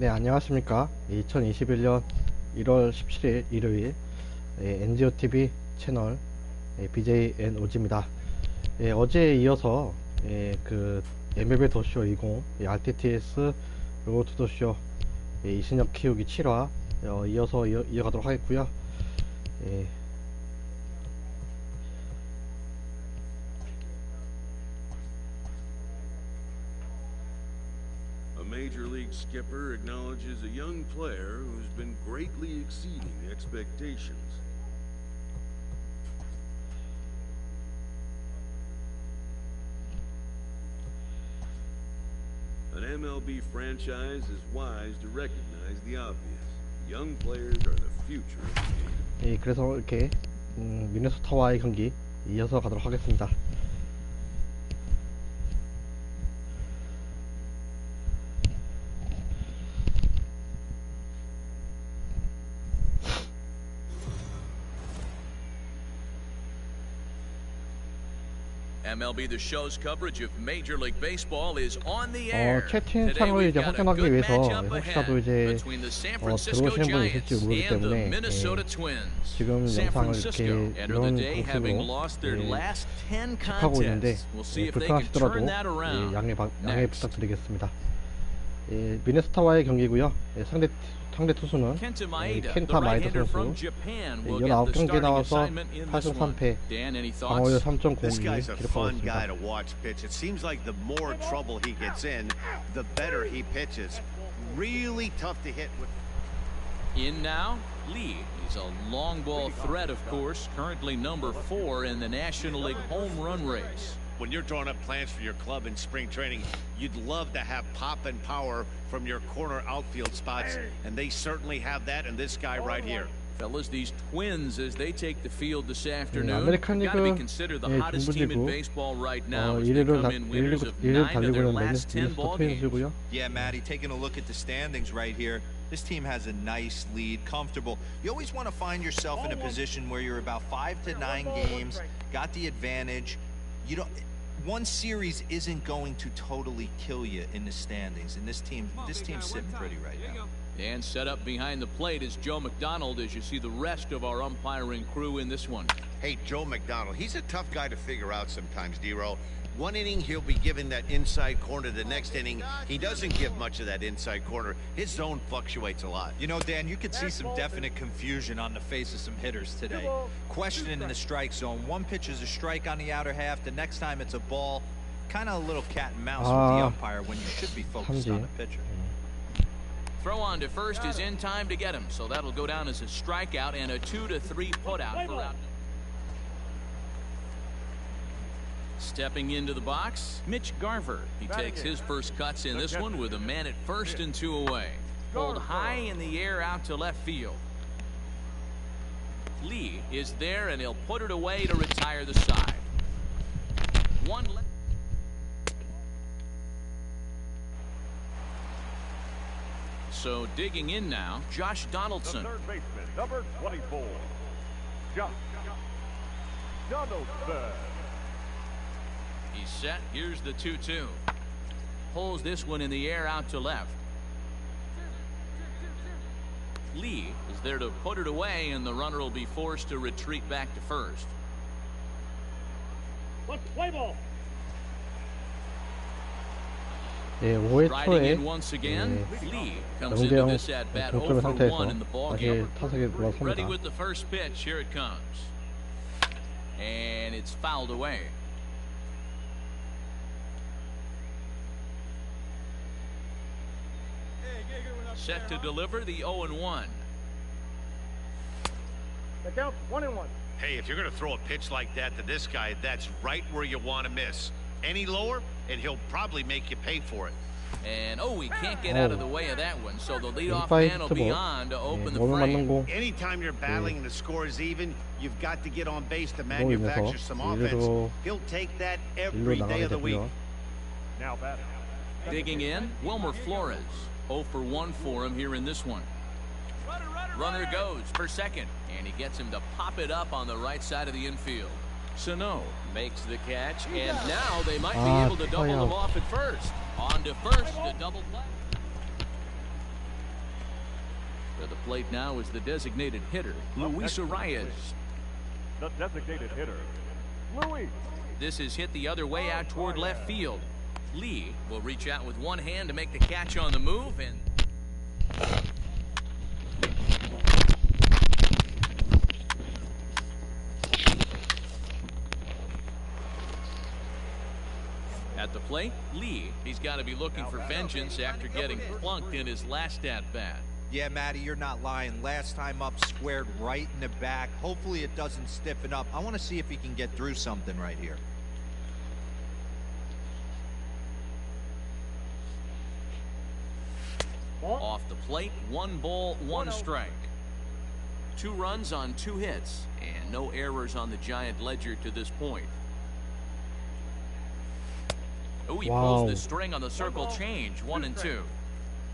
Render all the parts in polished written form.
네, 안녕하십니까. 2021년 1월 17일 일요일 NGOTV 채널 BJNOG입니다. 어제에 이어서 그 MLB 더쇼 20 RTTS 로드 더쇼 20년 키우기 7화 이어서 이어가도록 하겠고요. A major league skipper acknowledges a young player who's been greatly exceeding expectations. An MLB franchise is wise to recognize the obvious. Young players are the future of the game. 그래서 이렇게 미네소타와의 경기 이어서 가도록 하겠습니다. MLB The Show's coverage of Major League Baseball is on the air. 채팅창을 이제 확인하기 위해서 혹시라도 이제 들어오시는 분이 있을지 모르기 때문에 지금 영상을 이렇게 이런 모습으로 접하고 있는데 불편하시더라도 양해 부탁드리겠습니다. 미네소타와의 경기고요. 상대 투수는 켄타 마이더 선수 19경기에 나와서 8승 3패 방어율 3.02 기록하고 있습니다. In now, Lee. He's a long ball threat, of course, currently number 4 in the National League home run race. When you're drawing up plans for your club in spring training, you'd love to have pop and power from your corner outfield spots, and they certainly have that in this guy right here. Fellas, these Twins, as they take the field this afternoon, got to be considered the hottest team in baseball right now. As they come in winners of 9 of their last 10 ball games. Yeah, Matty, taking a look at the standings right here, this team has a nice lead, comfortable. You always want to find yourself in a position where you're about 5 to 9 games, got the advantage. You don't. One series isn't going to totally kill you in the standings, and this team's sitting pretty right now. And set up behind the plate is Joe McDonald, as you see the rest of our umpiring crew in this one. Hey, Joe McDonald, he's a tough guy to figure out sometimes, D-Row. One inning, he'll be given that inside corner. The next inning, he doesn't give much of that inside corner. His zone fluctuates a lot. You know, Dan, you could see some definite confusion on the face of some hitters today. Questioning in the strike zone. One pitch is a strike on the outer half. The next time it's a ball. Kind of a little cat and mouse with the umpire when you should be focused on the pitcher. Throw on to first is in time to get him, so that'll go down as a strikeout and a 2-3 putout for out. Stepping into the box, Mitch Garver. He takes his first cuts in this one with a man at first and 2 away. Pulled high in the air out to left field. Lee is there, and he'll put it away to retire the side. One left. So digging in now, Josh Donaldson. The third baseman, number 24, Josh Donaldson. He's set. Here's the 2-2. Pulls this one in the air out to left. Lee is there to put it away, and the runner will be forced to retreat back to first. Let's play ball. 5회 초에 영대영 동점의 상태에서 다시 타석에 올라섭니다. Ready with the first pitch. Here it comes. And it's fouled away. Set to deliver the 0-1. The count 1-1. Hey, if you're going to throw a pitch like that to this guy, that's right where you want to miss. Any lower, and he'll probably make you pay for it. And he can't get out of the way of that one, so the leadoff man will be on to open the frame. Anytime you're battling and the score is even, you've got to get on base to manufacture some offense. He'll take that every day of the week. Now batting. Digging in, Wilmer Flores. 0 for 1 for him here in this one. Runner goes for second, and he gets him to pop it up on the right side of the infield. Sano makes the catch, and now they might be able to double them off at first. On to first, the double play. To the plate now is the designated hitter, Luis Arias. The designated hitter, Louis. This is hit the other way out toward left field. Lee will reach out with one hand to make the catch on the move, and at the plate, Lee, he's got to be looking for vengeance after getting plunked in his last at-bat. Yeah, Matty, you're not lying. Last time up, squared right in the back. Hopefully it doesn't stiffen up. I want to see if he can get through something right here. Off the plate, 1 ball, 1 strike. 2 runs on 2 hits, and no errors on the Giant ledger to this point. Oh, he pulls the string on the circle change, 1 and 2.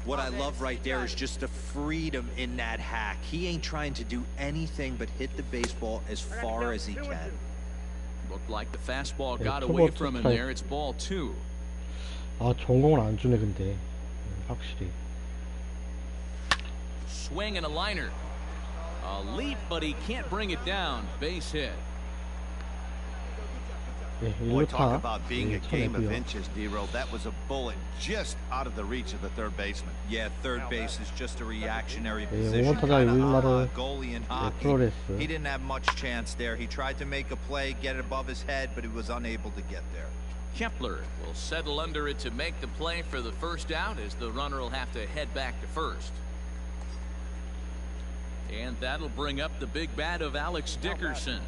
What I love right there is just the freedom in that hack. He ain't trying to do anything but hit the baseball as far as he can. Looked like the fastball got away from him there. It's ball 2. 아, 좋은 공을 안 주네 근데 확실히. Swing and a liner. A leap, but he can't bring it down. Base hit. 예, Boy, 1루타. talk about being a 예, game of 쳐냈고요. inches, D-Roll. That was a bullet just out of the reach of the third baseman. Yeah, third base is just a reactionary 예, position. 5번 타자 Kinda 윌마르 a la goalie in hockey. 프로레스. He didn't have much chance there. He tried to make a play, get it above his head, but he was unable to get there. Kepler will settle under it to make the play for the first out, as the runner will have to head back to first. And that'll bring up the big bat of Alex Dickerson.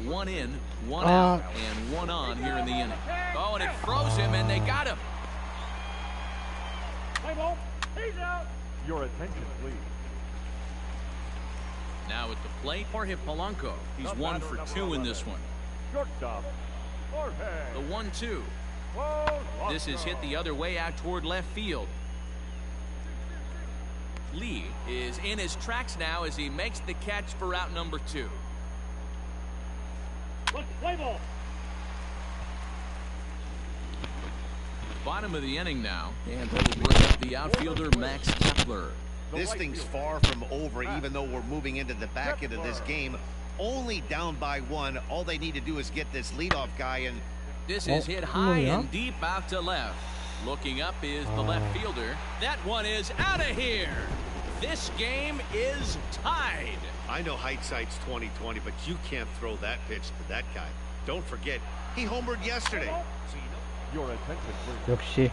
1 in, 1 out, and 1 on here in the inning. Oh, and it froze him, and they got him. Play ball. He's out. Your attention, please. Now at the plate, Jorge Polanco. He's 1 for 2 in this one. Shortstop, Jorge. The 1-2. Whoa, This is hit the other way out toward left field. Lee is in his tracks now as he makes the catch for out number 2. Play ball. Bottom of the inning now, and that'll bring up the outfielder Max Kepler. This thing's far from over, even though we're moving into the back end of this game. Only down by 1. All they need to do is get this leadoff guy, and This is hit high and deep out to left. Looking up is the left fielder. That one is out of here. This game is tied. I know hindsight's 20/20, but you can't throw that pitch to that guy. Don't forget, he homered yesterday. Your attention, please. 역시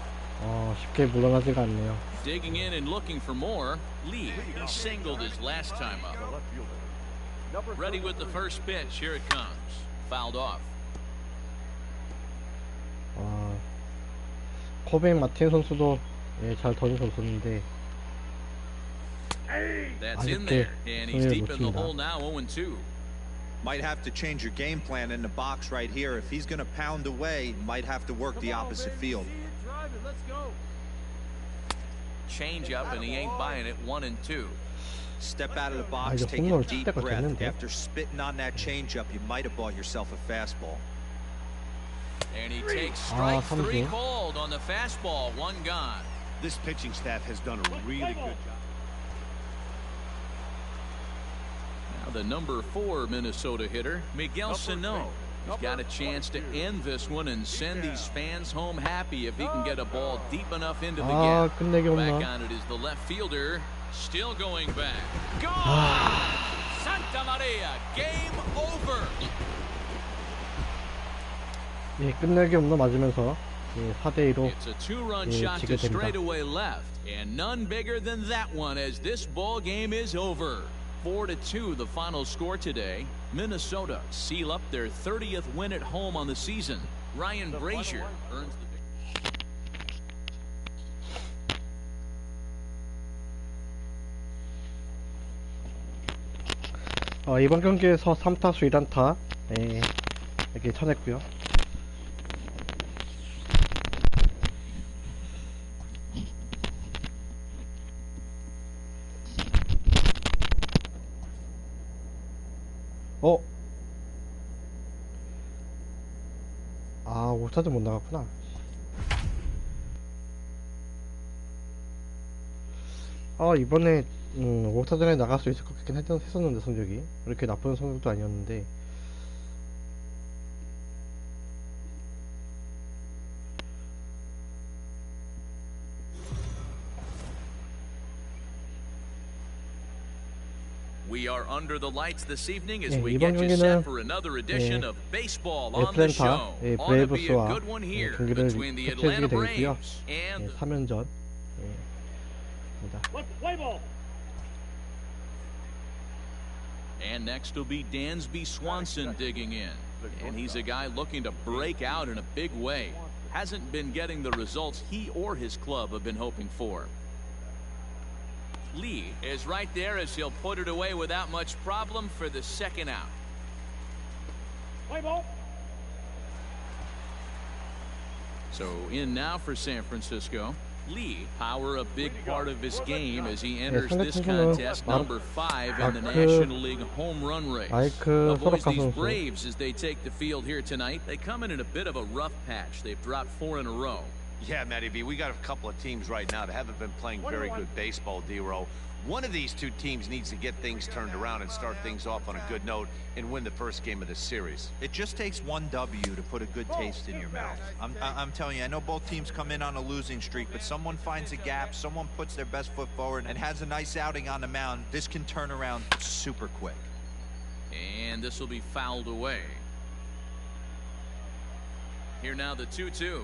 쉽게 물러나지가 않네요. Digging in and looking for more. Lee, he singled his last time up. The left fielder. Number Ready with the first pitch. Here it comes. Fouled off. 코백 마틴 선수도 잘 던진 선수인데 That's in there, and he's deep in the hole now, 0-2. Might have to change your game plan in the box right here. If he's going to pound away, might have to work the opposite field. Change up, and he ain't buying it. 1-2. Step out of the box, 이제 take a 홈런을 칠 deep 때가 breath. 됐는데. After spitting on that changeup, you might have bought yourself a fastball. And he takes strike 3 삼진. called on the fastball. 1 gone. This pitching staff has done a really good job. Now the number 4 Minnesota hitter, Miguel Sano. He's got a chance to end this one and send these fans home happy if he can get a ball deep enough into the gap. 끝내기 Back 없나? on it is the left fielder. Still going back. Gone! Santa Maria, game over. 예, 끝내기 없나 맞으면서 4대2로 It's a 2-run 예, shot 지게 to 됩니다. straightaway left, and none bigger than that one as this ball game is over. 4-2 the final score today. Minnesota seal up their 30th win at home on the season. Ryan Brazier earns the 이번 경기에서 3타수 1안타 이렇게 쳐냈고요. 아, 5타수 못 나갔구나. 이번에 올스타전에 나갈 수 있을 것 같긴 했었는데 성적이 그렇게 나쁜 성적도 아니었는데. We are under the lights this evening as 네, we 이번 get you 경기는 set for another edition of baseball on the show. 애틀랜타 Ought to be a 브레이브스와 good one here 경기를 between the 펼쳐지게 Atlanta 되겠고요. Braves and 3연전. 입니다. Let's play ball. And next will be Dansby Swanson digging in. And he's a guy looking to break out in a big way. Hasn't been getting the results he or his club have been hoping for. Lee is right there as he'll put it away without much problem for the second out. Play ball. So in now for San Francisco. Lee, power a big part of his game as he enters this contest, number 5 in the National League home run race. Avoids these Braves as they take the field here tonight. They come in a bit of a rough patch. They've dropped 4 in a row. Yeah, Matty B, we got a couple of teams right now that haven't been playing very good baseball, D-Row. One of these two teams needs to get things turned around and start things off on a good note and win the first game of the series. It just takes one W to put a good taste in your mouth. I'm telling you, I know both teams come in on a losing streak, but someone finds a gap, someone puts their best foot forward and has a nice outing on the mound. This can turn around super quick. And this will be fouled away. Here now the 2-2.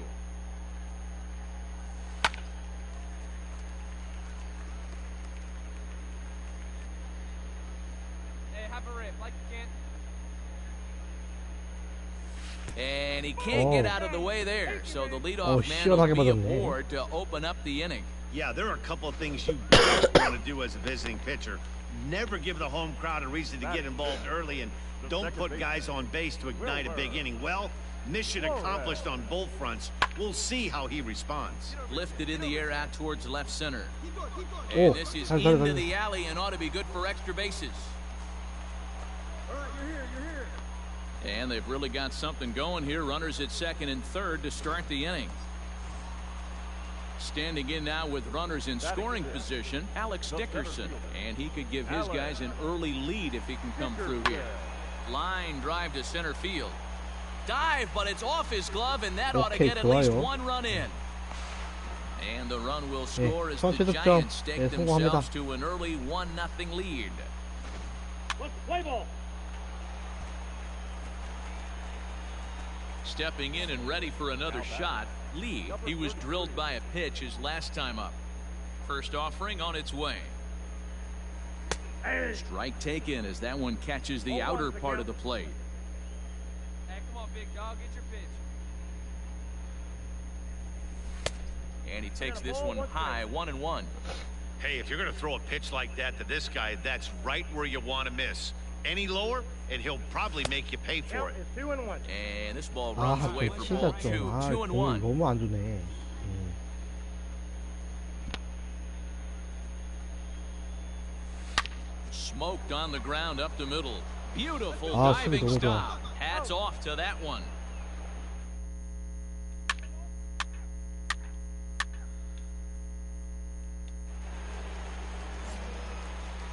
And he can't get out of the way there, so the leadoff man will be aboard to open up the inning. Yeah, there are a couple of things you don't want to do as a visiting pitcher. Never give the home crowd a reason to get involved early, and don't put guys on base to ignite a big inning. Well, mission accomplished on both fronts. We'll see how he responds. Lifted in the air out towards left center. And this is into the alley and ought to be good for extra bases. And they've really got something going here. Runners at second and third to start the inning. Standing in now with runners in scoring position, Alex Dickerson. And he could give his guys an early lead if he can come through here. Line drive to center field. Dive, but it's off his glove, and that ought to get at least one run in. And the run will score as the Giants stake themselves to an early 1-0 lead. Let's play ball. Stepping in and ready for another shot, Lee. He was drilled by a pitch his last time up. First offering on its way. Strike taken as that one catches the outer part of the plate. Hey, come on, big dog, get your pitch. And he takes this one high, 1-1. Hey, if you're going to throw a pitch like that to this guy, that's right where you want to miss. Any lower, and he'll probably make you pay for it. 2-1. And this ball runs away for ball 2, 2-1. 너무 안 주네. Smoked on the ground up the middle. Beautiful diving stop. Hats off to that one.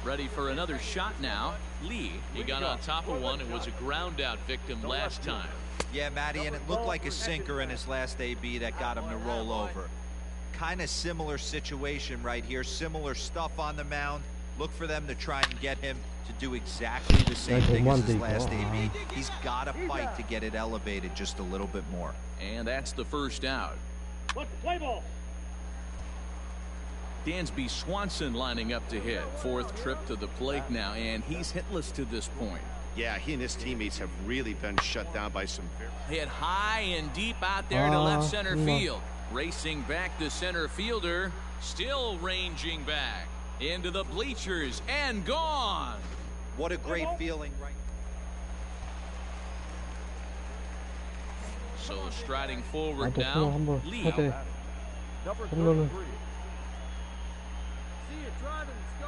Ready for another shot now. Lee, he got on top of one and was a ground out victim last time. Yeah, Matty, and it looked like a sinker in his last AB that got him to roll over. Kind of similar situation right here. Similar stuff on the mound. Look for them to try and get him to do exactly the same thing as his last AB. He's got to fight to get it elevated just a little bit more. And that's the first out. Let's play ball. Dansby Swanson lining up to hit. Fourth trip to the plate now, and he's hitless to this point. Yeah, he and his teammates have really been shut down by some... Hit high and deep out there to left center field. Racing back the center fielder. Still ranging back into the bleachers and gone. What a great feeling right So striding forward now, Lee. Number 33. See it driving, let's go,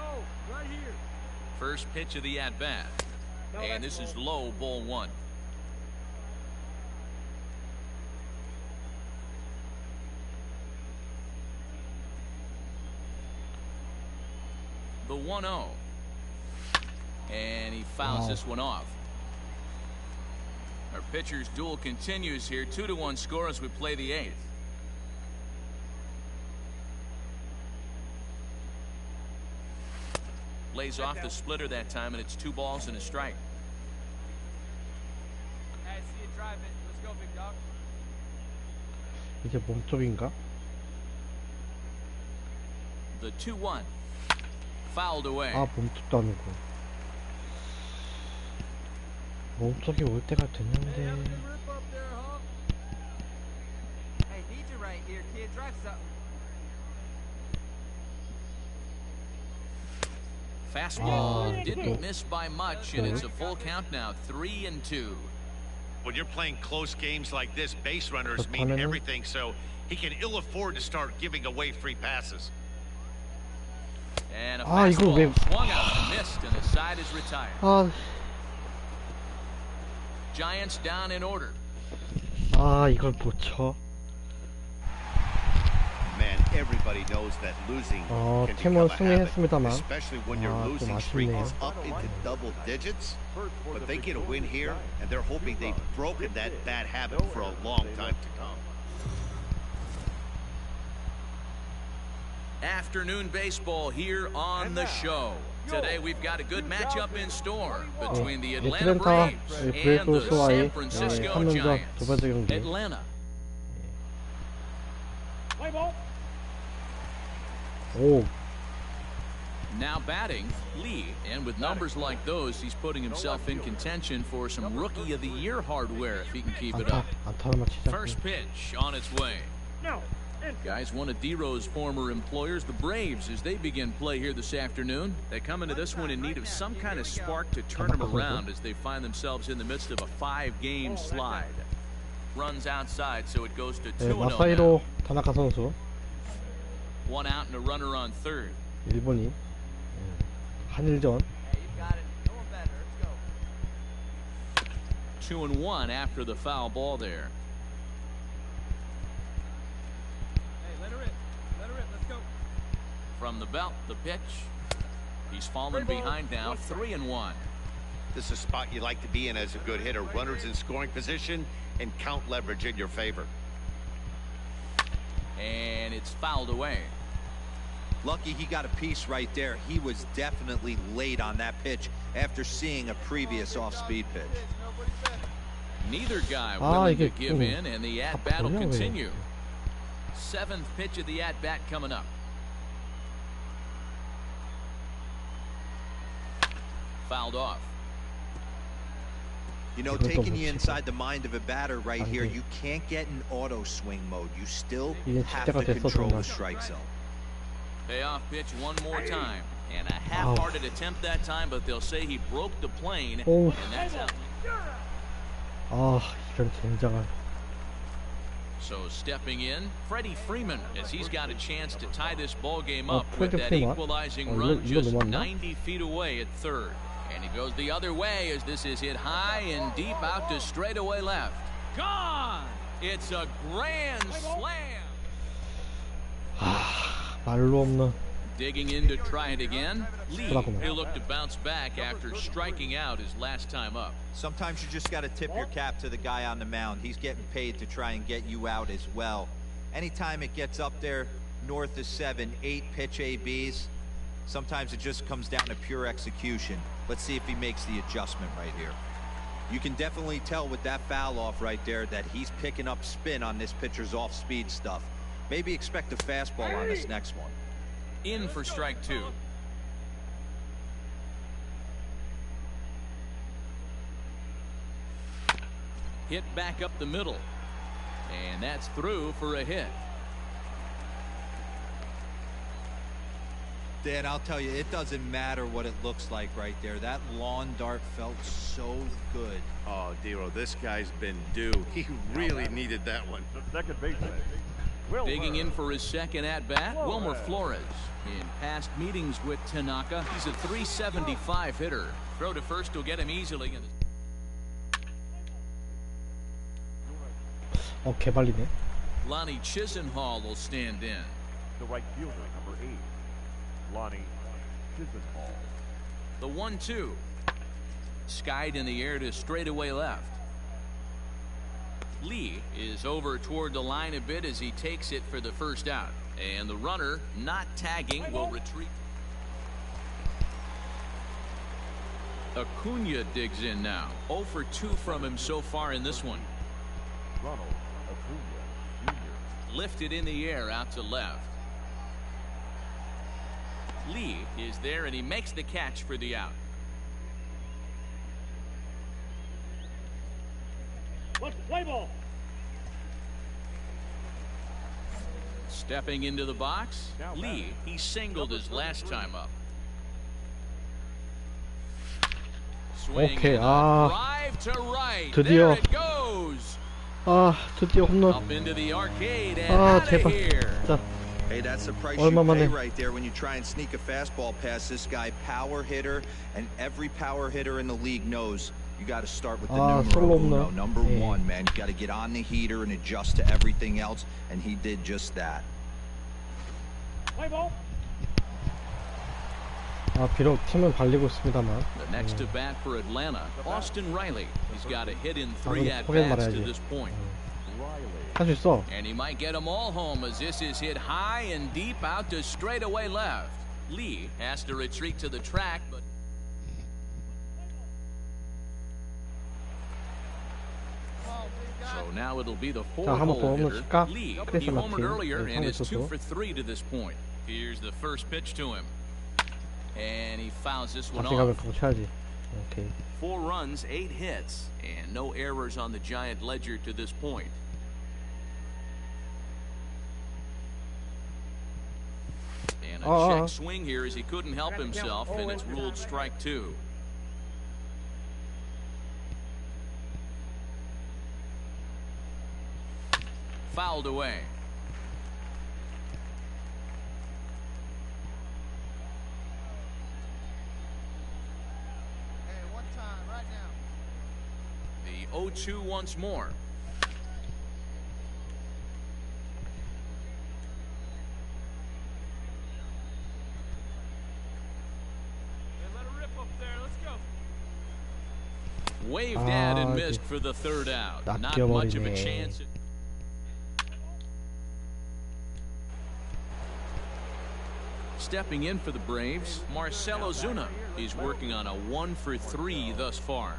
right here. First pitch of the at-bat. And this is low, ball 1. The 1-0. And he fouls this one off. Our pitcher's duel continues here. 2-1 score as we play the 8th. Lays off the splitter that time, and it's 2 balls and a strike. Hey, see you drive it. Let's go, big dog. 이제 몸쪽인가? The 2-1. Fouled away. 아, 몸쪽도 아니고. 몸쪽이 올 때가 됐는데. Hey, need you right here, kid. Drive something. Fastball didn't miss by much, and it's a full count now. 3-2. When you're playing close games like this, base runners mean everything, so he can ill afford to start giving away free passes. And a 이거 fastball 왜... swung out, missed, and the side is retired. 아, Giants down in order. 이걸 못 쳐. Man, everybody knows that losing can become 팀은 a habit, 승리했습니다만. especially when your 좀 losing streak 아쉽네요. is up into double digits. But they get a win here, and they're hoping they've broken that bad habit for a long time to come. Afternoon baseball here on the show. Today we've got a good matchup in store between the Atlanta 애틀랜타 Braves and the 브레이브스와의 San Francisco 3연전 두 Giants. 번째 경기. Atlanta. 오, Now batting, Lee, and with numbers like those, he's putting himself in contention for some Rookie of the Year hardware if he can keep it up. 안타로만 치자. First pitch on its way. Guys, one of D-Row's former employers, the Braves, as they begin play here this afternoon. They come into this one in need of some kind of spark to turn them around as they find themselves in the midst of a 5-game slide. Runs outside, so it goes to 2-0 마사히로 now. 다나카 선수 1 out and a runner on third. 일본이 한일전. Hey, you got it. No one better. Let's go. 2-1 after the foul ball there. Hey, let her rip. Let her rip. Let's go. From the belt, the pitch. He's fallen behind now, 3-1. This is a spot you like to be in as a good hitter. Runners in scoring position and count leverage in your favor. And it's fouled away. Lucky he got a piece right there. He was definitely late on that pitch after seeing a previous off-speed pitch. Nobody better. Neither guy willing to 이게 give in, and the at-bat will 벌려, 왜. continue. 7th pitch of the at-bat coming up. Fouled off. You know, taking you inside the mind of a batter right here, you can't get in auto swing mode. You still 이제 have 진짜가 to 됐어, control 정말. the strike zone. Payoff pitch one more time. And a half-hearted attempt that time, but they'll say he broke the plane, Oh. and that's out. 이런 젠장한. So stepping in, Freddie Freeman, as he's got a chance to tie this ball game up with Freddie that Freeman? equalizing run 이거 just 넘었나? 90 feet away at third. And he goes the other way as this is hit high and deep out to straightaway left. Gone! It's a grand slam! 말로 없는. Digging in to try it again. Lee, 그렇구나. he'll look to bounce back after striking out his last time up. Sometimes you just got to tip your cap to the guy on the mound. He's getting paid to try and get you out as well. Anytime it gets up there north of 7, 8 pitch ABs, sometimes it just comes down to pure execution. Let's see if he makes the adjustment right here. You can definitely tell with that foul off right there that he's picking up spin on this pitcher's off-speed stuff. Maybe expect a fastball on this next one. In for strike 2. Hit back up the middle. And that's through for a hit. Dan, I'll tell you, it doesn't matter what it looks like right there. That lawn dart felt so good. Oh, Dero, this guy's been due. He really needed that one. The second baseman. Digging in for his second at-bat, Wilmer Flores. In past meetings with Tanaka, he's a .375 hitter. Throw to first will get him easily. 개발리네. Lonnie Chisenhall will stand in. The right fielder, number 8, Lonnie Chisenhall. The 1-2. Skied in the air to straightaway left. Lee is over toward the line a bit as he takes it for the first out. And the runner, not tagging, will retreat. Acuna digs in now. 0 for 2 from him so far in this one. Ronald Acuna Jr. Lifted in the air out to left. Lee is there and he makes the catch for the out. Let's play ball. Stepping into the box, Lee, he singled his last time up. Swing 오케이. and a 아, drive to right. 드디어. There it goes. 아, 드디어 홈런. Up into the arcade and 아, out of 제발. here. 자, Hey, that's the price you 얼마 pay 만에. right there when you try and sneak a fastball past this guy. Power hitter, and every power hitter in the league knows you got to start with the 솔로 numero uno, 홈런. number 예. one, man. You got to get on the heater and adjust to everything else, and he did just that. Play ball. 아, 비록 팀은 발리고 있습니다만. The next to bat for Atlanta, Austin Riley. He's got a hit in 3 그럼 at 포기하지 bats to 말아야지. this point. 할 수 있어. And he might get them all home as this is hit high and deep out to straightaway left. Lee has to retreat to the track, but so now it'll be the 자, 한번 더 four-hole 홈런 hitter. 칠까? Lee, he 크리스 homered 마틴. earlier 네, and is 상대 2 투수. for 3 to this point. Here's the first pitch to him. And he fouls this one 다시 가면 off. 그거 쳐야지. 오케이. 4 runs, 8 hits, and no errors on the Giant ledger to this point. And a check swing here as he couldn't help himself, and it's ruled strike 2. Fouled away. The 0-2 once more. Let her rip up there. Let's go. Waved at and 아, missed for the third out. Not 낚여버리네. much of a chance. Stepping in for the Braves, Marcell Ozuna. He's working on a 1 for 3 thus far.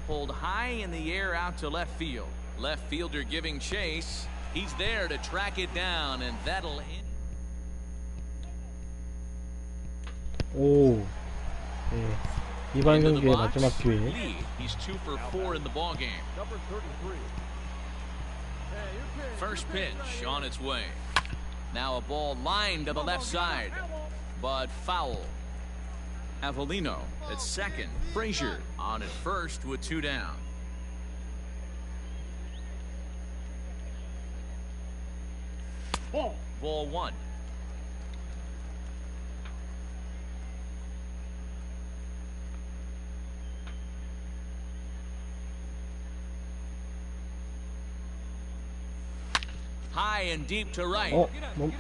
Pulled high in the air out to left field. Left fielder giving chase. He's there to track it down, and that'll hit. 오. 예. 이번 Into the 경기의 box. 마지막 기회. Lee, he's 2 for 4 in the ball game. Number 33. First pitch on its way. Now a ball lined to the left side, but foul. Avellino at second. Frazier on at first with 2 down. Ball. Ball 1. High and deep to right. 어, 뭐,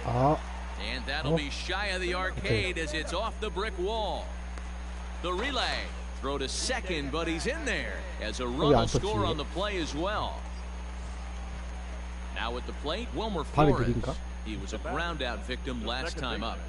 아, And that'll be shy of the arcade as it's off the brick wall. The relay. Throw to second, but he's in there as a run will score on the play as well. Now at the plate, Wilmer 발이 Flores. 느린가? He was a ground out victim last time up.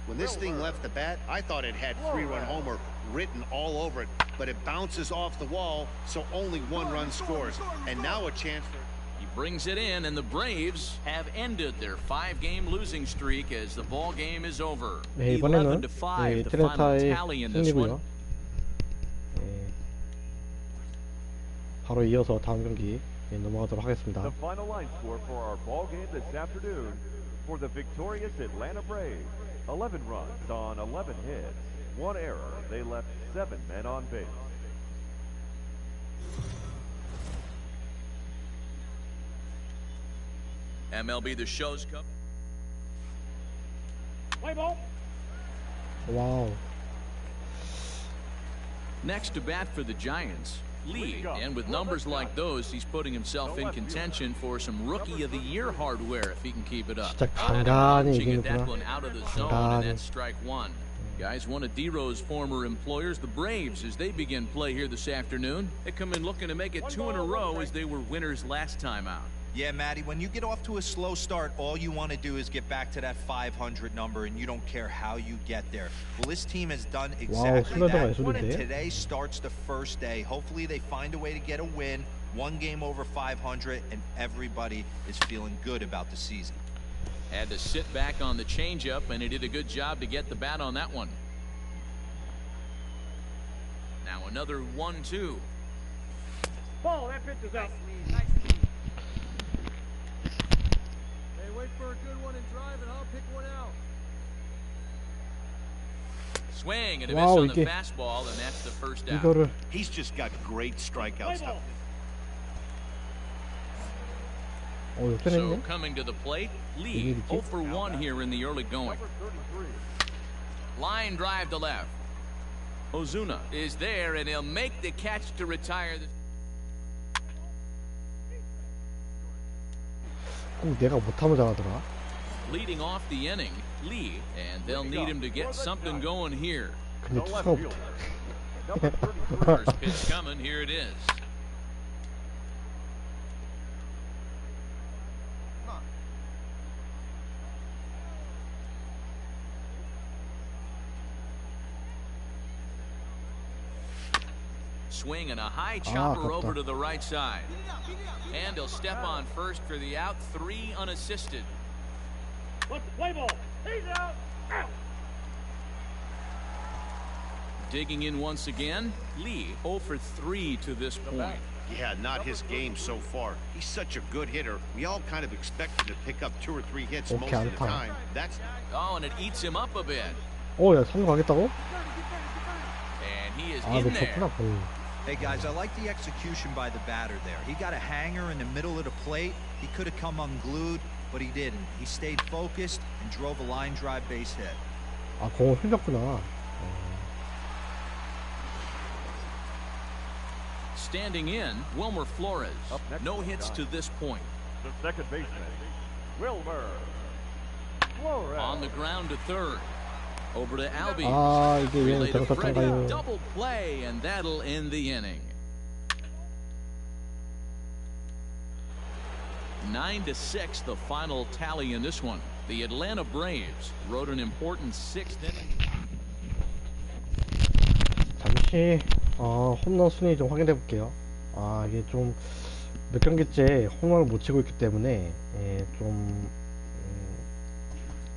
When this thing left the bat, I thought it had 3-run homer written all over it, but it bounces off the wall, so only 1 run scores. And now a chance for... He brings it in, and the Braves have ended their 5-game losing streak as the ball game is over. 네, 이번에는 11-5, the final 트렌타의 tally in this one. 승리고요. 예. 바로 이어서 다음 경기 넘어가도록 하겠습니다. The final line score for our ball game this afternoon for the victorious Atlanta Braves. 11 runs on 11 hits. 1 error. They left 7 men on base. MLB The Show's Cup. Play ball. 와우. Next to bat for the Giants, Lee. And with numbers like those, he's putting himself in contention for some Rookie of the Year hardware if he can keep it up. 진짜 간간히 Punching at that 이기는구나. one out of the zone, and that's strike one. Guys, one of D-Row's former employers, the Braves, as they begin play here this afternoon. They come in looking to make it 2 in a row as they were winners last time out. Yeah, Matty, when you get off to a slow start, all you want to do is get back to that 500 number, and you don't care how you get there. Well, this team has done exactly that, and today starts the first day. Hopefully they find a way to get a win, one game over 500, and everybody is feeling good about the season. Had to sit back on the changeup, and he did a good job to get the bat on that one. Now another 1-2. Ball, that pitch is out. Nice. Hey, wait for a good one and drive, and I'll pick one out. Swing and a miss on the fastball, and that's the first out. 이거를 He's just got great strikeout stuff. 이거 So 빼냈네. coming to the plate, Lee 0 for 1 here in the early going. Line drive to left. Ozuna is there, and he'll make the catch to retire. 꼭 내가 못하면 잘하더라. Leading off the inning, Lee, and they'll need him to get something going here. 근데 투수가 못해. First pitch coming, here it is. Swing and a high chopper over to the right side. And he'll step on first for the out, 3 unassisted. Let's play ball. He's out. Digging in once again, Lee 0 for 3 to this point. Yeah, not his game so far. He's such a good hitter. We all kind of expected to pick up 2 or 3 hits most of the time. That's and it eats him up a bit. 야, 3루 가겠다고? And he is 아, in 너 there. 쳤구나, 거의. Hey, guys, I like the execution by the batter there. He got a hanger in the middle of the plate. He could have come unglued, but he didn't. He stayed focused and drove a line drive base hit. 아, 공을 흘렸구나. Standing in, Wilmer Flores. No hits to this point. The second baseman, Wilmer Flores. On the ground to third. Over to Albie. 아, 이게 왜 Relay to Freddie. 들어갔던가요? Double play, and that'll end the inning. 9-6, the final tally in this one. The Atlanta Braves wrote an important 6th inning. 잠시 홈런 순위 좀 확인해 볼게요. 아, 이게 좀 몇 경기째 홈런을 못 치고 있기 때문에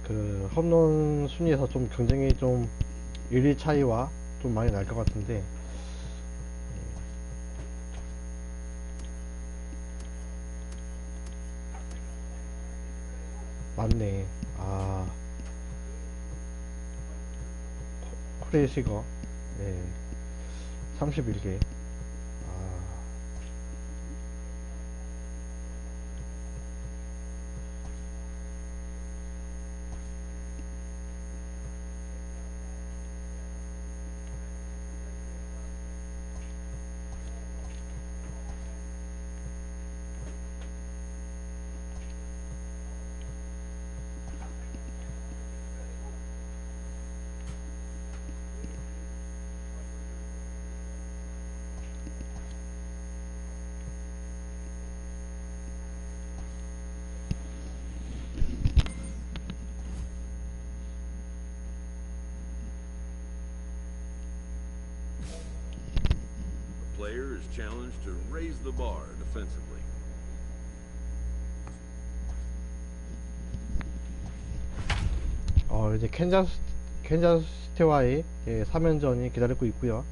그 홈런 순위에서 좀 경쟁이 좀 1위 차이와 좀 많이 날 것 같은데, 맞네. 아, 코레이시거 31개. Player is challenged to raise the bar defensively. 이제 캔자스시티와의 3연전이 기다리고 있고요.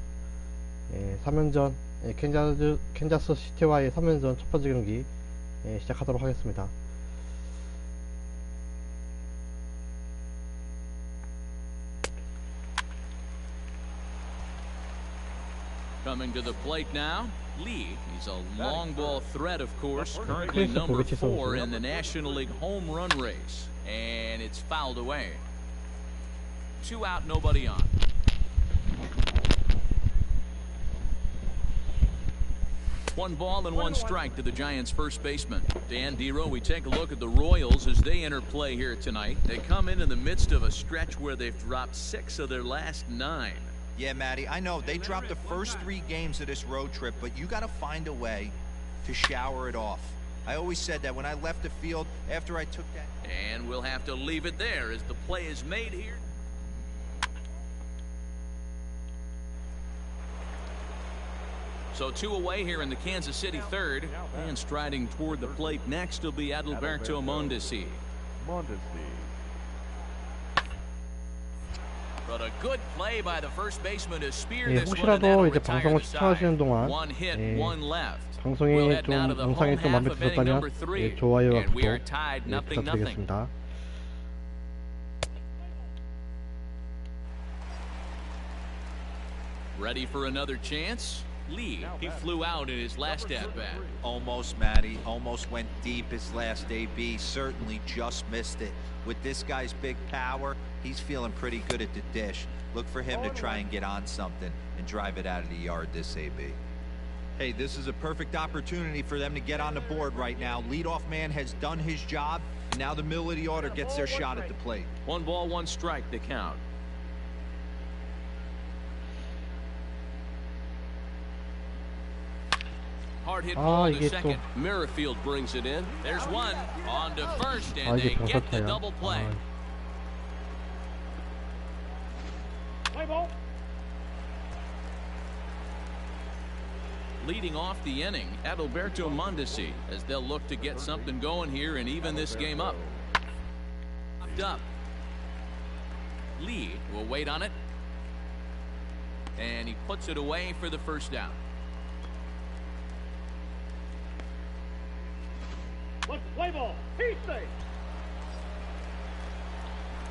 3연전, 캔자스 시티와의 3연전 첫 번째 경기 시작하도록 하겠습니다. Coming to the plate now, Lee. He's a long ball threat, of course, currently number 4 in the National League home run race. And it's fouled away. 2 out, nobody on. 1 ball and 1 strike to the Giants' first baseman. Dan Dero, we take a look at the Royals as they enter play here tonight. They come in the midst of a stretch where they've dropped 6 of their last 9. Yeah, Matty, I know they dropped the first 3 games of this road trip, but you got to find a way to shower it off. I always said that when I left the field after I took that. And we'll have to leave it there as the play is made here. So 2 away here in the Kansas City third. And striding toward the plate next will be Adalberto Mondesi. But a good play by the first baseman to spear 예, this one, and that'll 혹시라도 이제 retire 방송을 the side. 시청하시는 동안 1 hit, 예, 1 left. 방송이 We'll head 좀 now to the 영상이 home 좀 마음에 half of inning 드셨다면 number 3. 예, 좋아요와 And we are 구독 tied 예, 0-0. 부탁드리겠습니다. Ready for another chance? Lee, he flew out in his last at-bat. Almost, Matty. Almost went deep his last AB. Certainly just missed it. With this guy's big power, he's feeling pretty good at the dish. Look for him to try and get on something and drive it out of the yard this AB. Hey, this is a perfect opportunity for them to get on the board right now. Leadoff man has done his job, and now the middle of the order gets their shot at the plate. 1 ball, 1 strike, the count. Hard hit ball to 이게 second. Merrifield brings it in. There's one on to first, 아, and 이게 they get the 병살타야. double play. Leading off the inning, Adalberto Mondesi, as they'll look to get something going here and even this game up. Up. Lee will wait on it, and he puts it away for the first down.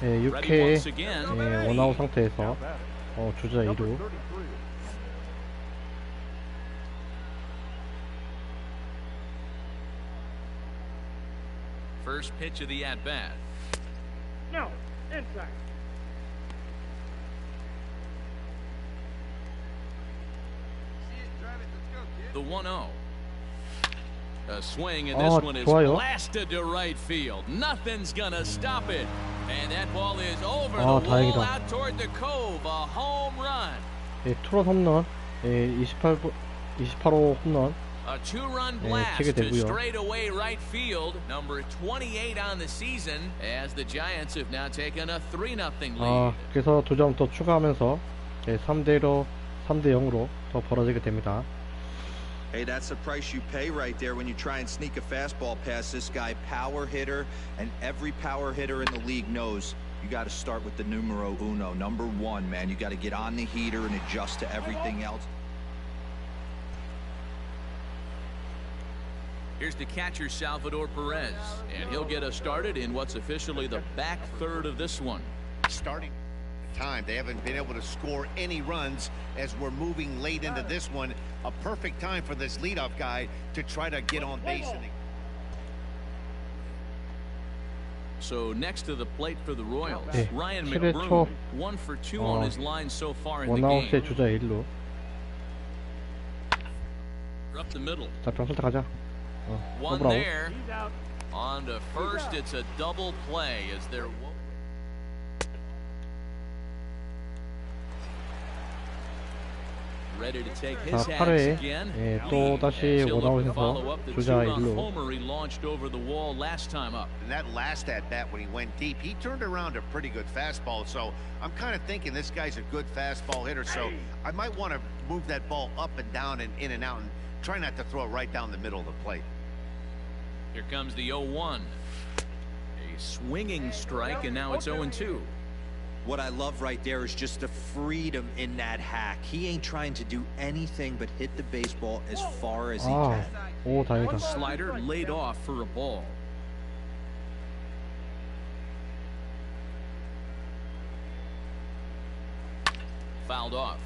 예, 6회에 예, 원아웃 상태에서 주자 2루. First pitch of the at-bat. No, inside. The 1-0. A swing, and this one is 좋아요. blasted to right field. Nothing's gonna stop it. And that ball is over the 다행이다. wall out toward the cove. A home run. 예, 투런 홈런. 예, 28호 홈런. A 2-run 네, blast 치게 to 되고요. straightaway right field. Number 28 on the season, as the Giants have now taken a 3-0 lead. 그래서 2점 더 추가하면서 예, 3대 0으로 더 벌어지게 됩니다. Hey, that's the price you pay right there when you try and sneak a fastball past this guy. Power hitter, and every power hitter in the league knows you got to start with the numero uno, number 1, man. You got to get on the heater and adjust to everything else. Here's the catcher, Salvador Perez, and he'll get us started in what's officially the back third of this one. Starting time, they haven't been able to score any runs as we're moving late into this one. A perfect time for this leadoff guy to try to get on base. So next to the plate for the Royals, 네, Ryan 7회 McBroom, 초 1 for 2 on his line so far in the 원아웃에 game. 주자 1루. Up the middle. 자, 병살타 가자. One 더블아웃. there. On to first, it's a double play as they're. Ready to take his 자, hats 8회에 again. 예, 또 다시 As he'll look to 원아웃에서 follow up the 주자 two-run 1루. homer he launched over the wall last time up. And that last at bat when he went deep, he turned around a pretty good fastball. So I'm kind of thinking this guy's a good fastball hitter. So I might want to move that ball up and down and in and out and try not to throw it right down the middle of the plate. Here comes the 0-1. A swinging strike, and now it's 0-2. What I love right there is just the freedom in that hack. He ain't trying to do anything but hit the baseball as far as he can. 오, 다행이다. Slider laid off for a ball. Fouled off.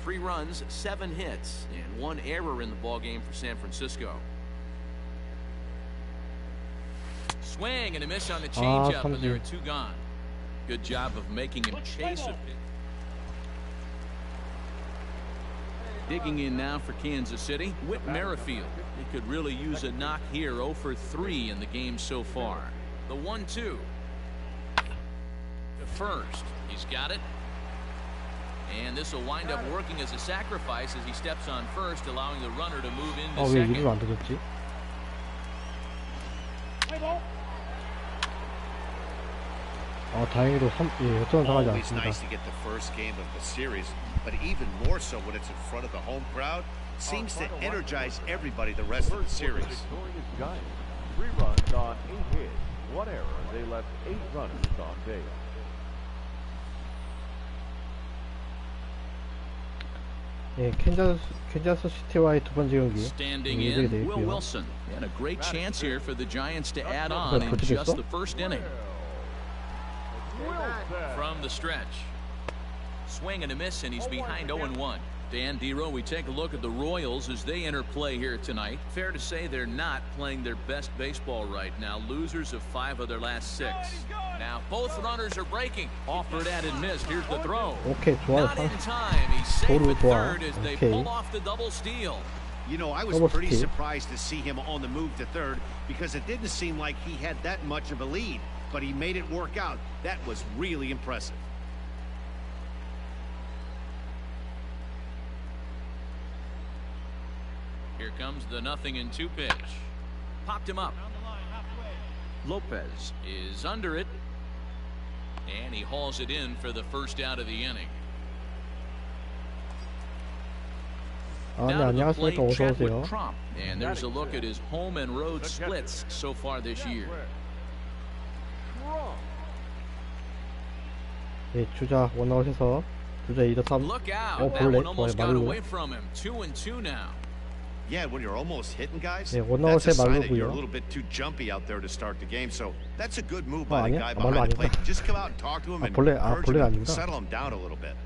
3 runs, 7 hits, and 1 error in the ballgame for San Francisco. Swing and a miss on the changeup, and there are 2 gone. Good job of making him chase a pitch. Digging in now for Kansas City, Whit Merrifield. He could really use a knock here. 0 for 3 in the game so far. The 1-2. To first. He's got it. And this will wind up working as a sacrifice as he steps on first, allowing the runner to move into 왜 second. 이리로 안 던졌지? 다행히도 역전을 당하지 Always 않습니다. nice to get the first game of the series, but even more so when it's in front of the home crowd. Seems to energize everybody the rest of the series. Victorious Giants. 3 runs on 8 hits, 1 error. They left 8 runners on base. 예, 캔자스 시티와의 두 번째 경기 Standing 예정이 in, 되어 Will 있고요. Wilson. And a great chance here for the Giants to add on in just the first inning. From the stretch. Swing and a miss, and he's behind 0-1. Dan Dero, we take a look at the Royals as they enter play here tonight. Fair to say they're not playing their best baseball right now. Losers of 5 of their last 6. Now both runners are breaking. Offered at and missed. Here's the throw. 오케이, 좋아요. Not in time. He's safe 도루 at 좋아. third as they 오케이. pull off the double steal. You know, I was Double pretty steal. surprised to see him on the move to third because it didn't seem like he had that much of a lead, but he made it work out. That was really impressive. Here comes the 0-2 pitch. Popped him up. Lopez is under it. And he hauls it in for the first out of the inning. 네, Down to the 안녕하십니까. plate, 어서 Chadwick 오세요. Tromp. And there's a look at his home and road splits so far this year. 예, 주자 원아웃에서 주자 2대 3. Look out. 어, That 볼넷. one almost got 말로. away from him. 2-2 now. Yeah, when you're almost hitting guys, 네, that's 원아웃에 a sign that you're a 말로고요. little bit too jumpy out there to start the game. So that's a good move by the 아니야? guy 말로 behind the 아닙니다. plate. Just come out and talk to him and 볼넷, urge 볼넷 him, 아닙니다. settle him down a little bit.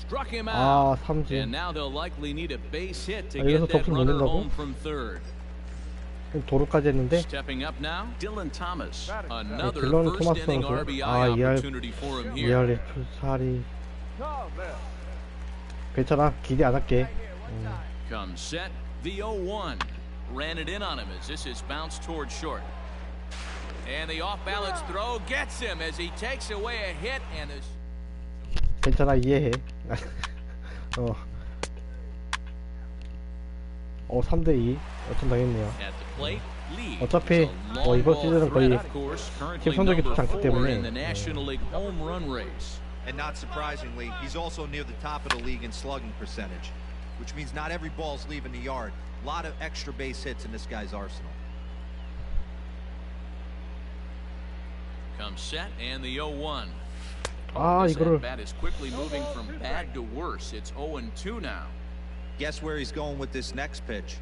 Struck him out. 삼진. And now they'll likely need a base hit to 여기서 get that 덮을 못 runner 낸다고? home from third. 도루까지 했는데 Stepping up now, Dylan Thomas. Another 딜런 first 토마스 inning 선수. RBI opportunity for him here. 이할리 투살이 괜찮아. 기대 안 할게. Comes set, the 0-1. Ran it in on him as this is bounced toward short. And the off-balance throw gets him as he takes away a hit and is... 괜찮아, 이해해. 3대2 역전 당했네요. At the plate, Lee. 어차피 이번 시즌은 거의 팀 성적이 좋지 않기 때문에 in the National League home run race. And not surprisingly, he's also near the top of the league in slugging percentage, which means not every ball's leaving the yard. A lot of extra base hits in this guy's arsenal. Comes set and the 0-1. 아, 이거를 Bat is quickly moving from bad to worse. It's 0-2 now. Guess where he's going with this next pitch?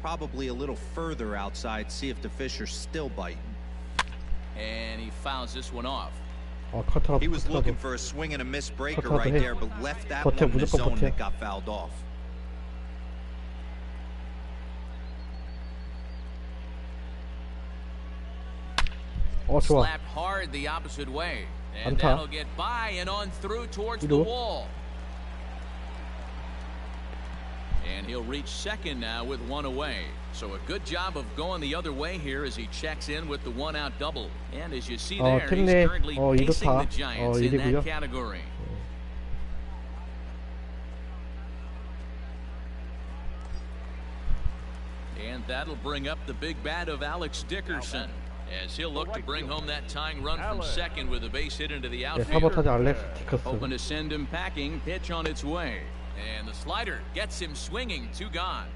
Probably a little further outside, see if the fish are still biting. And he fouls this one off. 커터로 He was looking 커터로 for a swing and a miss breaker 커터로 right 해. there, but left that 버텨, one in the 무조건 zone 버텨. that got fouled off. 좋아. Slapped hard the opposite way. And 안타. that'll get by and on through towards the 이루. wall. And he'll reach second now with one away. So a good job of going the other way here as he checks in with the one-out double. And as you see there, 팀 he's 내 currently pacing the 2루타 Giants in 1위고요. that category. And that'll bring up the big bat of Alex Dickerson as he'll look to bring home that tying run from second with a base hit into the 네, outfield. 사보타자 알렉스 디커스. Hoping to send him packing. Pitch on its way. And the slider gets him swinging. 2 gone.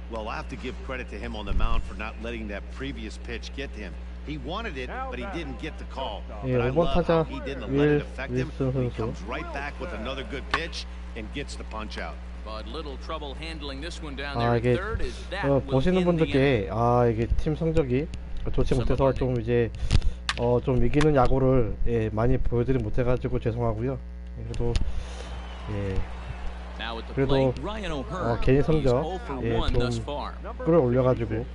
Well, I have to give credit to him on the mound for not letting that previous pitch get to him. He wanted it, but he didn't get the call. 예, But I 5번 love how 타자 he didn't let it affect him. 윌슨 He 선수. comes right back with another good pitch and gets the punch out. But little trouble handling this one down 아, there 이게 at third as that will 보시는 end the inning. 분들께 이게 팀 성적이 좋지 못해서 좀 이제 좀 이기는 야구를 많이 보여드리 못해가지고 죄송하고요. 그래도 Now at the 그래도 plate, Ryan O'Hearn. 개인 He's 성적 0 for 1 thus 좀 far. 끌어올려가지고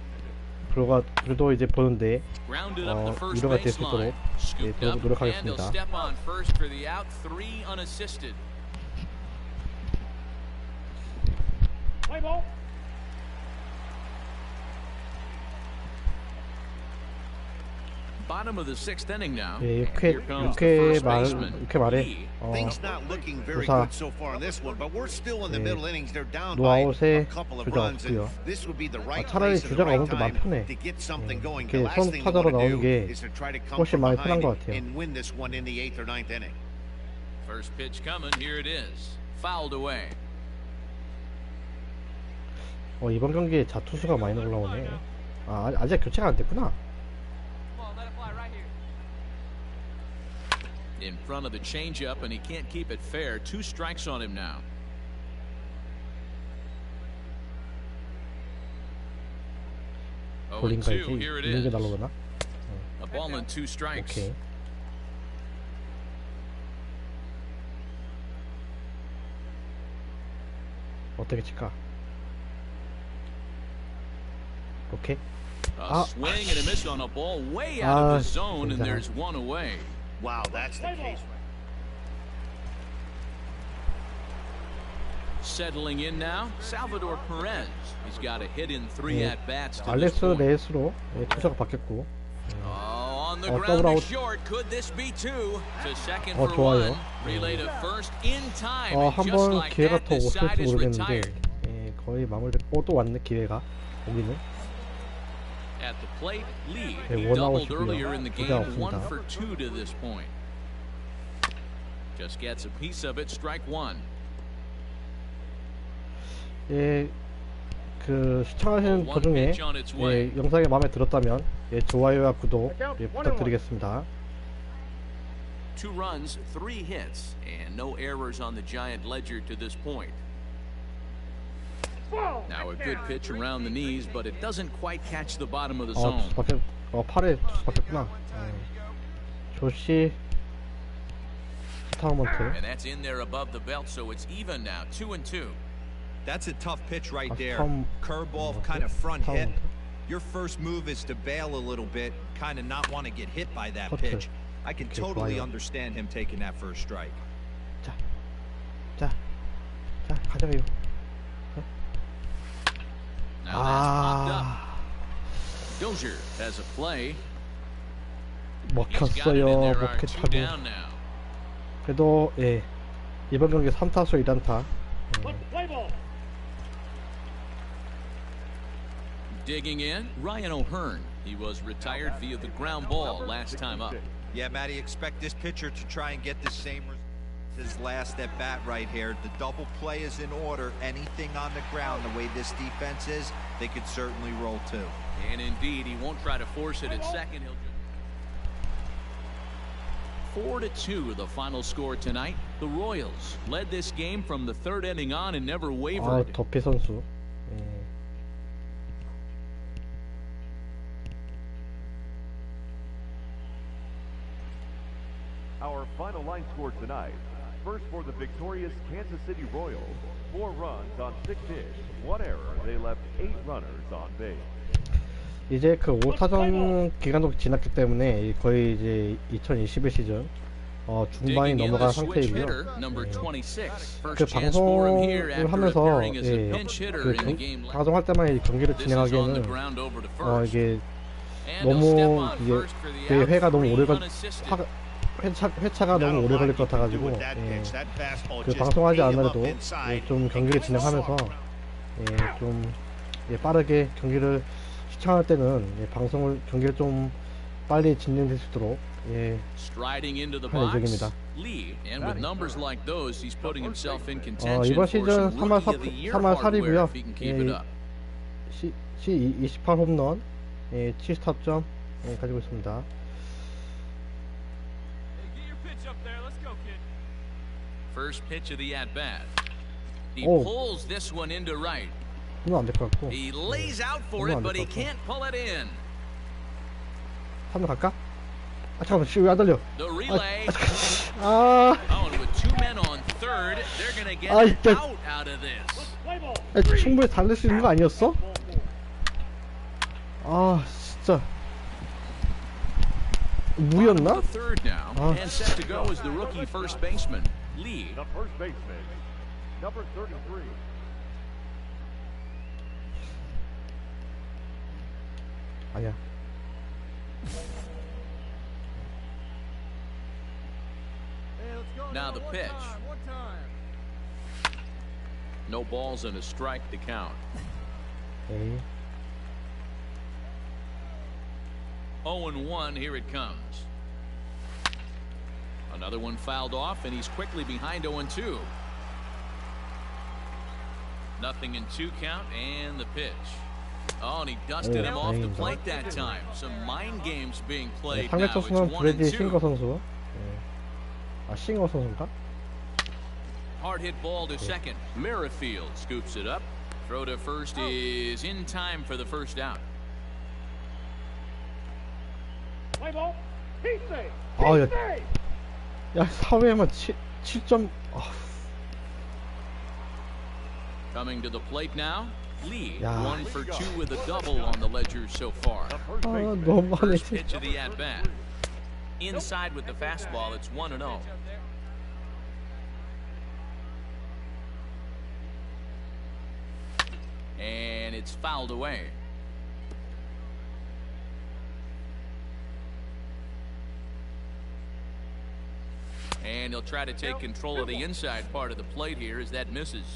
그래도 이제 보는데 Grounded up the first 위로가 될 base 수 line. 있도록 Scooped 더 up, and he'll 노력하겠습니다. step on first for the out, 3 unassisted. Bottom of the sixth inning now. 예, And here comes the first baseman. 이렇게 말해. Lee. Things not looking very 조사. good so far in this one, but we're still in the 예, middle innings. They're down by 노아웃에 a couple of 주자 runs, and 없고요. this would be the right 차라리 place at the 주자가 right 오는 게 마음 time 편해. to get something going. 이렇게 The last 선두 thing they 타자로 want to 나오는 do 게 is to try to come 훨씬 from 마음이 편한 behind 것 같아요. and win this one in the 8th or 9th inning. First pitch coming. Here it is. Fouled away. 이번 경기에 자투수가 많이 올라오네. 아직 교체가 안 됐구나. Come on, let it fly right here. In front of the changeup, and he can't keep it fair. 2 strikes on him now. 볼링까지 0-2. Here it 있는 게 is. 날라오나? A ball and 2 strikes. 오케이. 어떻게 칠까? 오케이. A swing and a miss on a ball way out of the zone, and there's one away. Wow, that's the case. Settling in now, Salvador Perez. He's got a hit in 3 네. at-bats to this 알렉스 point. 레이스로 투자가 바뀌었고. On the 더블 ground 아웃. to short. Could this be 2? To second for 좋아요. 1. Relay to first in time. And just 한번 like 기회가 that, 더 this side 올지 is 모르겠는데 retired. 거의 마무리됐고 또 왔네 기회가 오기는. At the plate, Lee. 네, He 원 doubled 아웃이고요. earlier in the 주자 game, 없습니다. 1 for 2 to this point. Just gets a piece of it. Strike 1. 예, 그 시청하시는 도중에 영상이 마음에 들었다면 좋아요와 구독 부탁드리겠습니다. 2 runs, 3 hits, and no errors on the Giant ledger to this point. Now a good pitch around the knees, but it doesn't quite catch the bottom of the zone. 팔에 투수 바뀌었구나. 조시 스타먼트. And that's in there above the belt, so it's even now, 2-2. That's a tough pitch right there. Tom- Curveball, kind of front Tom- hip. Your first move is to bail a little bit, kind of not want to get hit by that 커트. pitch. I can 오케이, totally 좋아요. understand him taking that first strike. 자, 가자 이거. Now that's popped up. Dozier has a play. He's got it in 먹혔어요. there, are 2 먹혔다고. down now. 그래도 이번 경기 3타수 1안타. Digging in, Ryan O'Hearn. He was retired via the ground ball last time up. Yeah, Matty, expect this pitcher to try and get the same result as his last at bat right here. The double play is in order. Anything on the ground, the way this defense is, they could certainly roll 2. And indeed, he won't try to force it at second. He'll 4-2, the final score tonight. The Royals led this game from the 3rd inning on and never wavered. 더피 선수. Our final line score tonight. First for the victorious Kansas City Royals, 4 runs on 6 hits, 1 error. They left 8 runners on base. 이제 그 5타전 기간도 지났기 때문에 거의 이제 2021 시즌 중반이 Digging in 넘어간 the switch 상태이고요. hitter, number 26. 그 First chance for him here 방송을 after 하면서 appearing as a pinch hitter in the game. 방송할 때만 이 경기를 This is on the 진행하기에는 ground over to first. 이게 And he'll step 너무 on 이게 first for the 그 out. 회가 너무 3 오래 걸 unassisted. 회차가 너무 오래 걸릴 것 같아가지고 그 방송하지 않으려도 좀 경기를 진행하면서 좀 빠르게 경기를 시청할 때는 경기를 좀 빨리 진행될 수 있도록 Striding into the 할 box. 예정입니다. Lee, and with numbers like those, he's putting himself in contention 이번 for 시즌 some 3할 rookie of the year 3할 hardware 4리고요. if he can keep it up. 28 홈런, 7스탑점 가지고 있습니다. Hey, get your pitch up there. Let's go, kid. First pitch of the at-bat. He Oh. pulls this one into right. 이건 안 될 것 같고. He lays out for 이건 it, 안 but he 될 것 같고. can't pull it in. 3루 갈까? 잠깐만, 왜 안 달려? The relay. 아, Oh, and with 2 men on third, they're going to get an 진짜. out of this. 충분히 달릴 수 있는 거 아니었어? 아, 진짜. 무였나? The third now, 아, and set to go is the rookie first baseman, Lee. The first baseman, number 33. 아니야. Hey, let's go. Now the one pitch. time, one time. No balls and a strike to count. 오케이. 0-1, here it comes. Another one fouled off, and he's quickly behind 0-2. Nothing in 2 count, and the pitch. Oh, and he dusted him off the 다행이다. plate that time. Some mind games being 네, played 상대 now. 투수는 It's 브래디 1-2. 싱거 선수. 아, 싱거 선수인가? Hard hit ball to second. Merrifield scoops it up. Throw to first is in time for the first out. Play ball. Heat save. 아, Heat 야, save. 야, 4회만 7점. Coming to the plate now, Lee. 야. 1 for 2 with a double on the ledger so far. The first 아, baseman. 너무하네. First pitch of the at-bat. Inside with the fastball, it's 1-0. And it's fouled away. And he'll try to take control of the inside part of the plate here as that misses.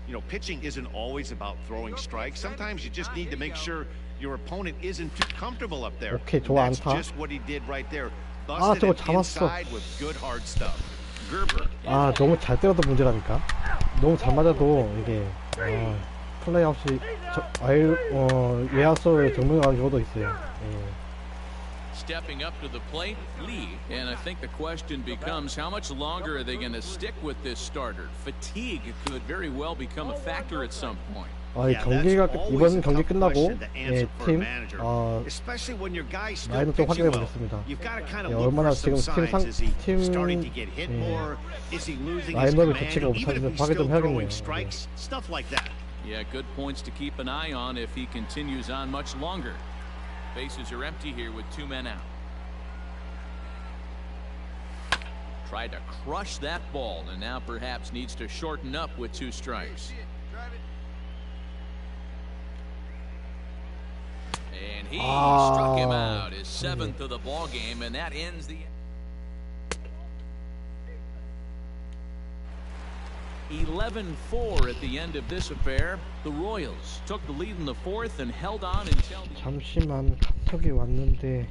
You know, pitching isn't always about throwing strikes. Sometimes you just need to make sure your opponent isn't too comfortable up there. 오케이, And 좋아, that's 안타. just what he did right there. 아, Busted 저거 him 잡았어. inside with good hard stuff. Gerber. 아, 너무 잘 때려도 문제라니까. 너무 잘 맞아도 이게 플레이 없이 외야수에 정면가는 경우도 있어요. Stepping up to the plate, Lee. And I think the question becomes, how much longer are they going to stick with this starter? Fatigue could very well become a factor at some point. 아, 이 Yeah, 경기가 that's always 이번 a 경기 tough 끝나고 question to answer for a 팀 manager. Especially when your guy's still 라인업 좀 pitching 확인해 well. 보겠습니다. You've got to kind 예, of look 얼마나 for some 지금 signs. Is he 팀 starting to get hit more? Is he losing his 라인업을 command? 교체가 Even if 못하는지 he's 확인 좀 still throwing 해야겠네요. strikes, stuff like that. Yeah, good points to keep an eye on if he continues on much longer. Bases are empty here with 2 men out. Tried to crush that ball and now perhaps needs to shorten up with 2 strikes. And he struck him out, his 7th of the ball game, and that ends the 11-4 at the end of this affair. The Royals took the lead in the 4th and held on until the 잠시만, 카톡이 왔는데.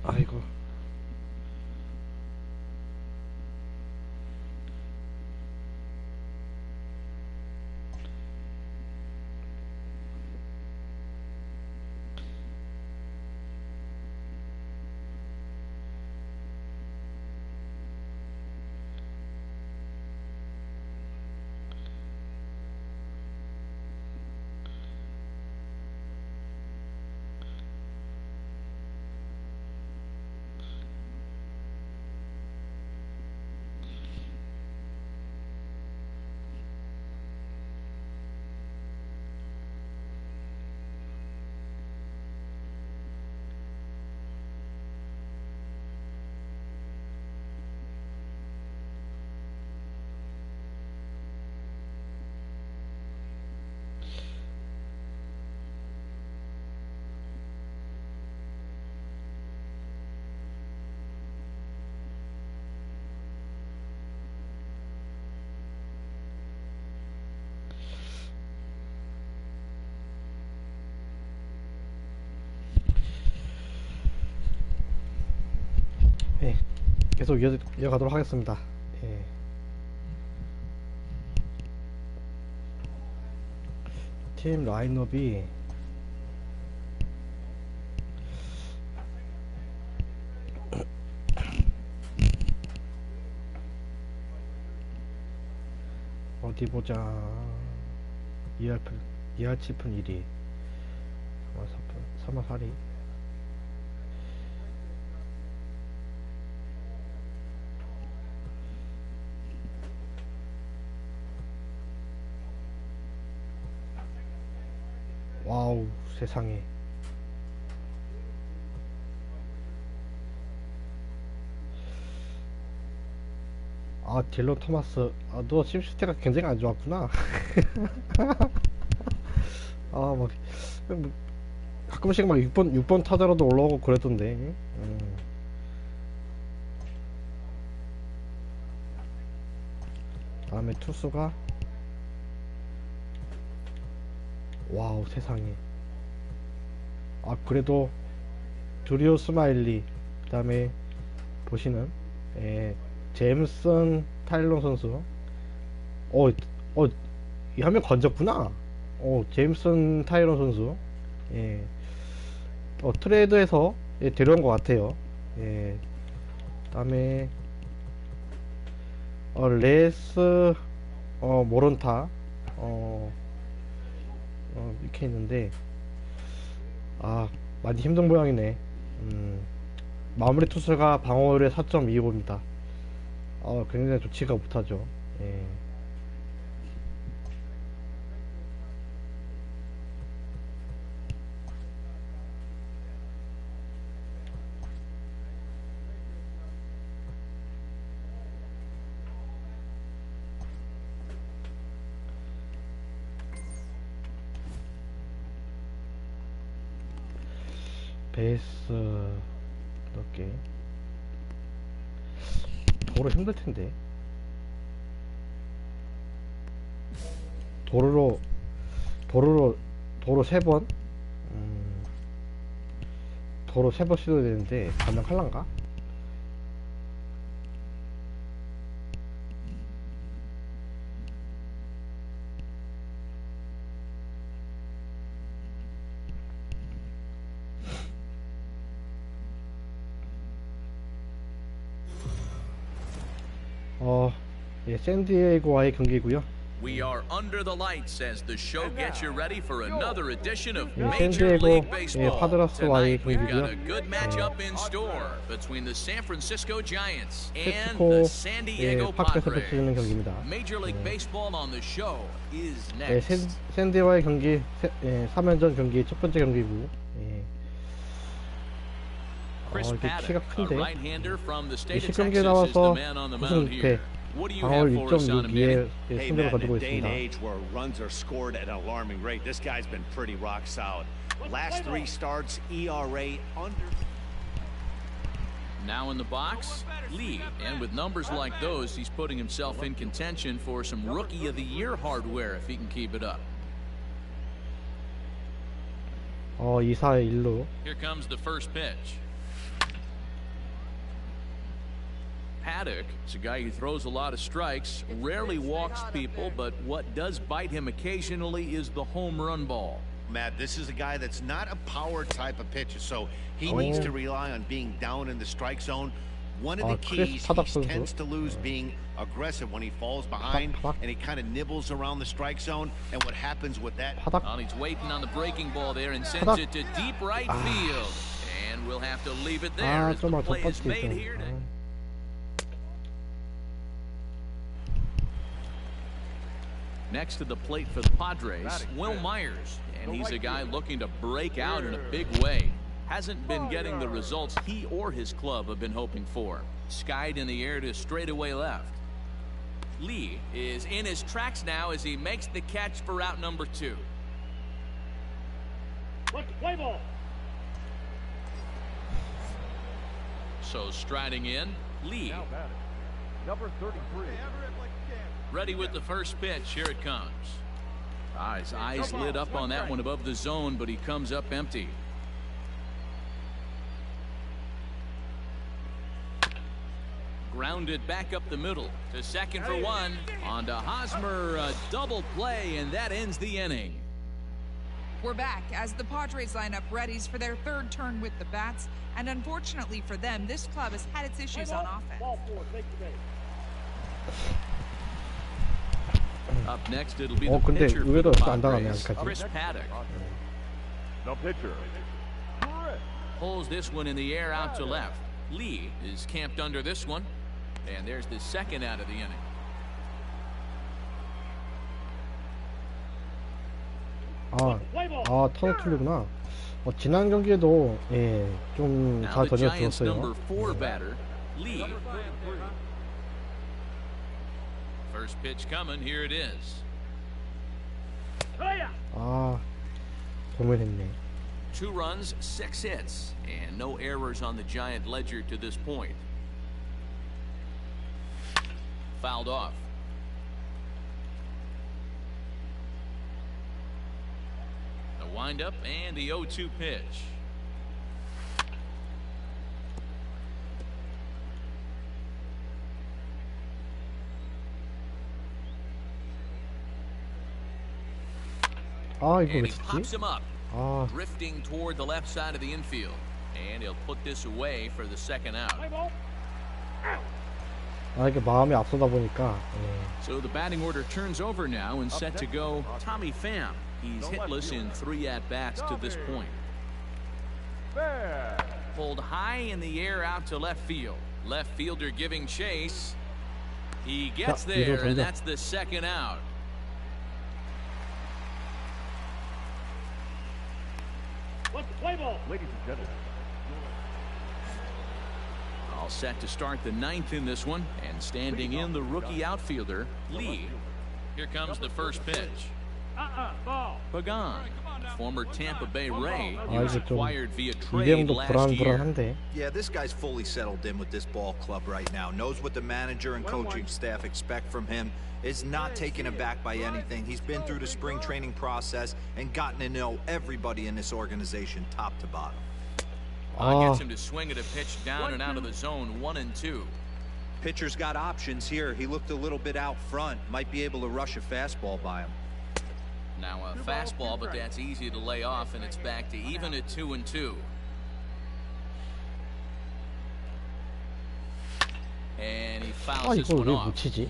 아이고. 예, 계속 이어가도록 하겠습니다. 예. 팀 라인업이 어디 보자. 2할 7푼 1위 3할 4리 와우, 세상에. 아, 딜런 토마스. 아, 너 심시태가 굉장히 안 좋았구나. 뭐 가끔씩 막 6번 타자로도 올라오고 그랬던데. 다음에 투수가 와우 세상에. 그래도 드리오 스마일리, 그 다음에 보시는 제임슨 타일러 선수. 이 한 명 건졌구나. 제임슨 타일러 선수. 트레이드해서 데려온 것 같아요. 그 다음에 레스 모론타 이렇게 있는데 많이 힘든 모양이네. 마무리 투수가 방어율의 4.25입니다. 굉장히 좋지가 못하죠. 베이스 이렇게 도로 힘들텐데. 도로 3번 도로 3번 씻어야 되는데 가능할란가? 샌디에이고와의 경기고요. We are under the lights as the show gets you ready for another edition of Major League Baseball. 파드라스와의 Tonight we've got 경기고요. a good matchup in store between the San Francisco Giants and the San Diego 파크에서 펼쳐지는 Padres. 경기입니다. Major League Baseball on the show is next. 샌디와의 경기 3연전 경기 첫 번째 경기고. Chris 이게 키가 Paddock, a 큰데 right-hander from the state of 20경기에 Texas, is the 나와서 man on the 9승 mound 6패, here. What do you have 방어율 for us on him, Danny? 2.62의 Hey, 승률을 Matt, 가지고 in a day and 있습니다. age where runs are scored at an alarming rate, this guy's been pretty rock solid. Last 3 starts, ERA under. Now in the box, Lee, and with numbers like those, he's putting himself in contention for some Rookie of the Year hardware if he can keep it up. 2사의 1루. Here comes the first pitch. Paddock is a guy who throws a lot of strikes, rarely walks people, but what does bite him occasionally is the home run ball. Matt, this is a guy that's not a power type of pitcher, so he needs to rely on being down in the strike zone. One of the keys, he tends to lose being aggressive when he falls behind, and he kind of nibbles around the strike zone. And what happens with that? Well, he's waiting on the breaking ball there and sends it to deep right field. And we'll have to leave it there as the play is made here. Next to the plate for the Padres, Will Myers, and he's a guy looking to break out in a big way. Hasn't been getting the results he or his club have been hoping for. Skied in the air to straightaway left. Lee is in his tracks now as he makes the catch for out number 2. Play ball. So striding in, Lee. Now batting, number 33. Ready with the first pitch. Here it comes. His eyes lit up on that one above the zone, but he comes up empty. Grounded back up the middle to second for one. On to Hosmer, a double play, and that ends the inning. We're back as the Padres line up readies for their third turn with the bats, and unfortunately for them, this club has had its issues on offense. Up next, it'll be the 근데 pitcher for 의외로 the 안 당하네 Padres, 아직까지. Chris Paddock. The pitcher. Pulls this one in the air out to left. Lee is camped under this one, and there's the second out of the inning. 턴을 틀리구나. 지난 경기에도 좀 Now 잘 the Giants' 던져주었어요. number 4 batter, Lee. First pitch coming. Here it is. 고민했네. 2 runs, 6 hits, and no errors on the Giant ledger to this point. Fouled off. The windup and the 0-2 pitch. 아, 이거 And 왜 he pops 쳤지? him up, 아, drifting toward the left side of the infield. And he'll put this away for the second out. 이게 마음이 앞서다 보니까. So the batting order turns over now and set to go Tommy Pham. He's hitless in 3 at-bats to this point. Pulled high in the air out to left field. Left fielder giving chase. He gets there, and that's the second out. Ladies and gentlemen, All set to start the 9th in this one, and standing in the rookie outfielder, Lee. Here comes the first pitch. Pagan, former Tampa Bay Ray. He was 이게 좀 acquired via trade 이름도 last year. 불안불안한데. Yeah, this guy's fully settled in with this ball club right now. Knows what the manager and coaching staff expect from him. Is not taken aback by anything. He's been through the spring training process and gotten to know everybody in this organization top to bottom. Gets him to swing at a pitch down and out of the zone, 1-2. Pitcher's got options here. He looked a little bit out front. Might be able to rush a fastball by him. Now a fastball, but that's easy to lay off, and it's back to even at 2-2. And he fouls this 이걸 one 왜 off. 못 치지?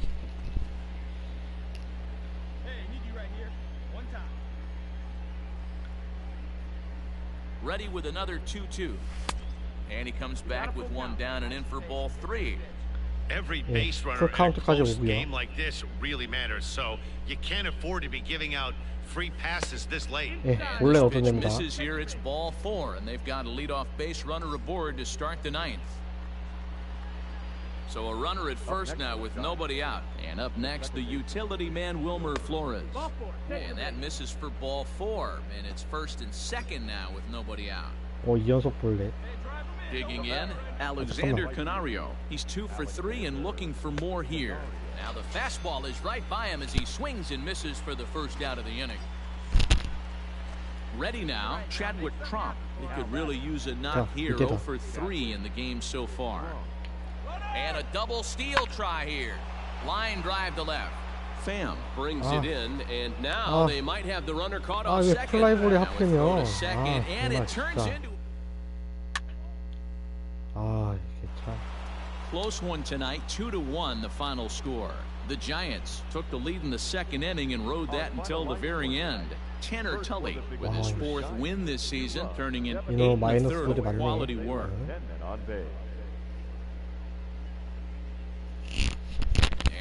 Ready with another 2-2. And he comes back with 1 down and in for ball 3. Every 예, base runner 풀 in a 카운트까지 close 오고요. game like this really matters. So you can't afford to be giving out free passes this late. 예, And 원래 this pitch 얻어냅니다. misses here. It's ball 4, and they've got a leadoff base runner aboard to start the 9th. So a runner at first now with nobody out. And up next, the utility man, Wilmer Flores. And that misses for ball 4. And it's first and second now with nobody out. 2연속 볼넷. Digging in, Alexander Canario. He's 2 for 3 and looking for more here. Now the fastball is right by him as he swings and misses for the first out of the inning. Ready now, Chadwick Tromp. He could really use a knock here. 밑에다. 0 for 3 in the game so far. And a double steal try here. Line drive to left. Pham brings it in, and now they might have the runner caught on 왜 second. 플라이볼이 Now a throw 하필이면. to second, and it 정말 turns 진짜. into 이게 참. close one tonight, 2-1 the final score. The Giants took the lead in the second inning and rode that until the very end. Tanner Tully with his 4th win this season, turning in 8 이놈 and a 마이너스 third 볼이 of 많네. quality work. 10 men on base.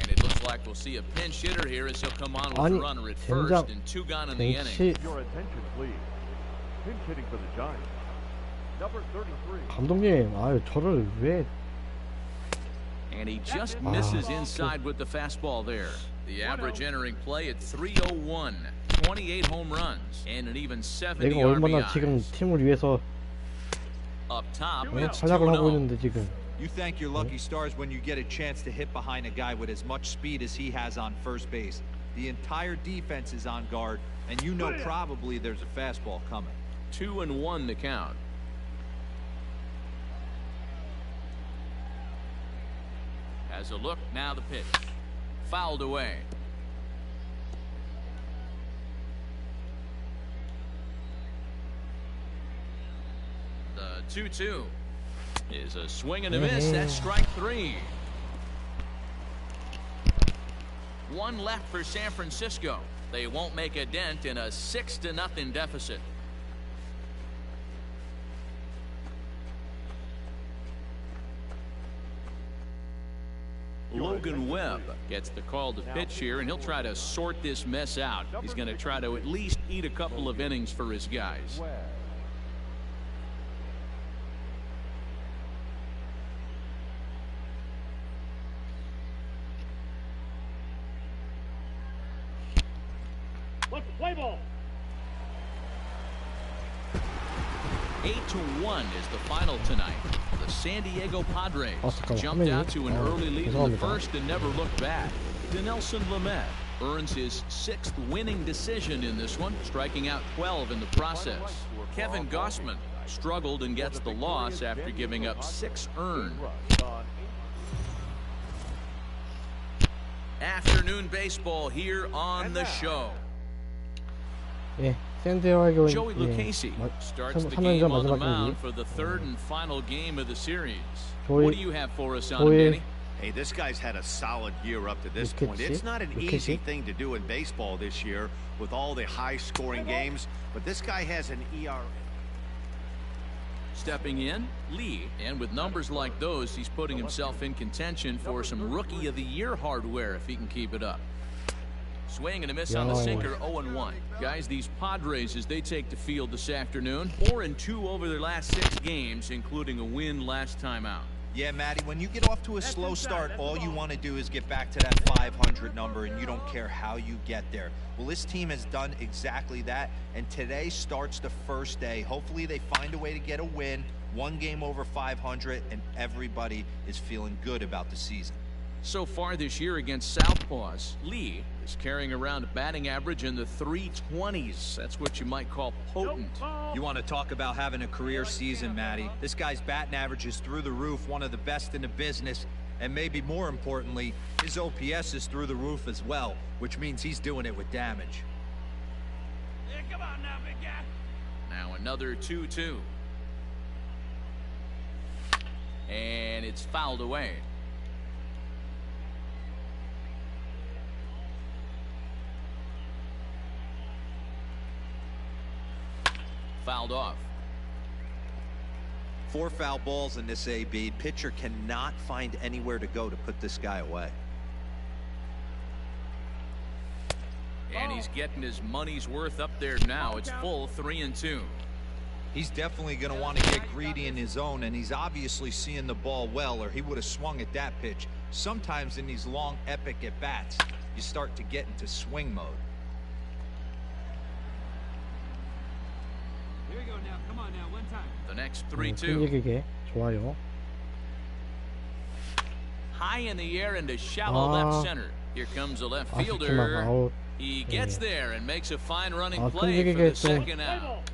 And it looks like we'll see a pinch hitter here as he'll come on with 아니, a runner at first 젠장, and 2 gone in the inning. 벤치 Your attention, please. Pinch hitting for the Giants. Number 33. 감독님, 저를 왜? And he just misses inside with the fastball there. The average entering play at 301, 28 home runs, and an even 70 내가 얼마나 RBIs. 지금 팀을 위해서 Up top, it's 활약을 하고 2-0. 있는데 지금. You thank your lucky stars when you get a chance to hit behind a guy with as much speed as he has on first base. The entire defense is on guard, and you know probably there's a fastball coming. 2-1 the count. As a look, now the pitch. Fouled away. The 2-2 is a swing and a miss. That's strike 3. 1 left for San Francisco. They won't make a dent in a 6-0 deficit. Logan Webb gets the call to pitch here, and he'll try to sort this mess out. He's going to try to at least eat a couple of innings for his guys. 8-1 is the final tonight. The San Diego Padres jumped out to an early lead in the first and never looked back. Dinelson Lamet earns his 6th winning decision in this one, striking out 12 in the process. Kevin Gossman struggled and gets the loss after giving up 6 earned. Afternoon baseball here on the show. 예, 샌디에고 Joey Lucchesi starts the game on the mound for the 3rd and final game of the series. What do you have for us on him, Danny? Hey, this guy's had a solid year up to this point. It's not an easy thing to do in baseball this year with all the high-scoring games, but this guy has an ERA. Stepping in, Lee, and with numbers like those, he's putting himself in contention for some Rookie of the Year hardware if he can keep it up. Swing and a miss on the sinker, 0-1. Guys, these Padres, as they take the field this afternoon, 4-2 over their last 6 games, including a win last time out. Yeah, Matty, when you get off to a slow start, all you want to do is get back to that 500 number, and you don't care how you get there. Well, this team has done exactly that, and today starts the first day. Hopefully they find a way to get a win, 1 game over 500, and everybody is feeling good about the season. So far this year against Southpaws, Lee is carrying around a batting average in the 320s. That's what you might call potent. You want to talk about having a career season, Matty. This guy's batting average is through the roof, one of the best in the business, and maybe more importantly, his OPS is through the roof as well, which means he's doing it with damage. Yeah, come on now, big guy. Now another 2-2. And it's fouled away. Fouled off. 4 foul balls in this AB. Pitcher cannot find anywhere to go to put this guy away. And he's getting his money's worth up there now. It's full 3-2. He's definitely going to want to get greedy in his zone, and he's obviously seeing the ball well, or he would have swung at that pitch. Sometimes in these long, epic at-bats, you start to get into swing mode. Here we go now. Come on now, one time. The next 3-2. 끈질기게 좋아요. High in the air into shallow left center. Here comes a left 아쉽지만 fielder. 아웃. He gets there and makes a fine running 아, play for 끈질기게 the second out.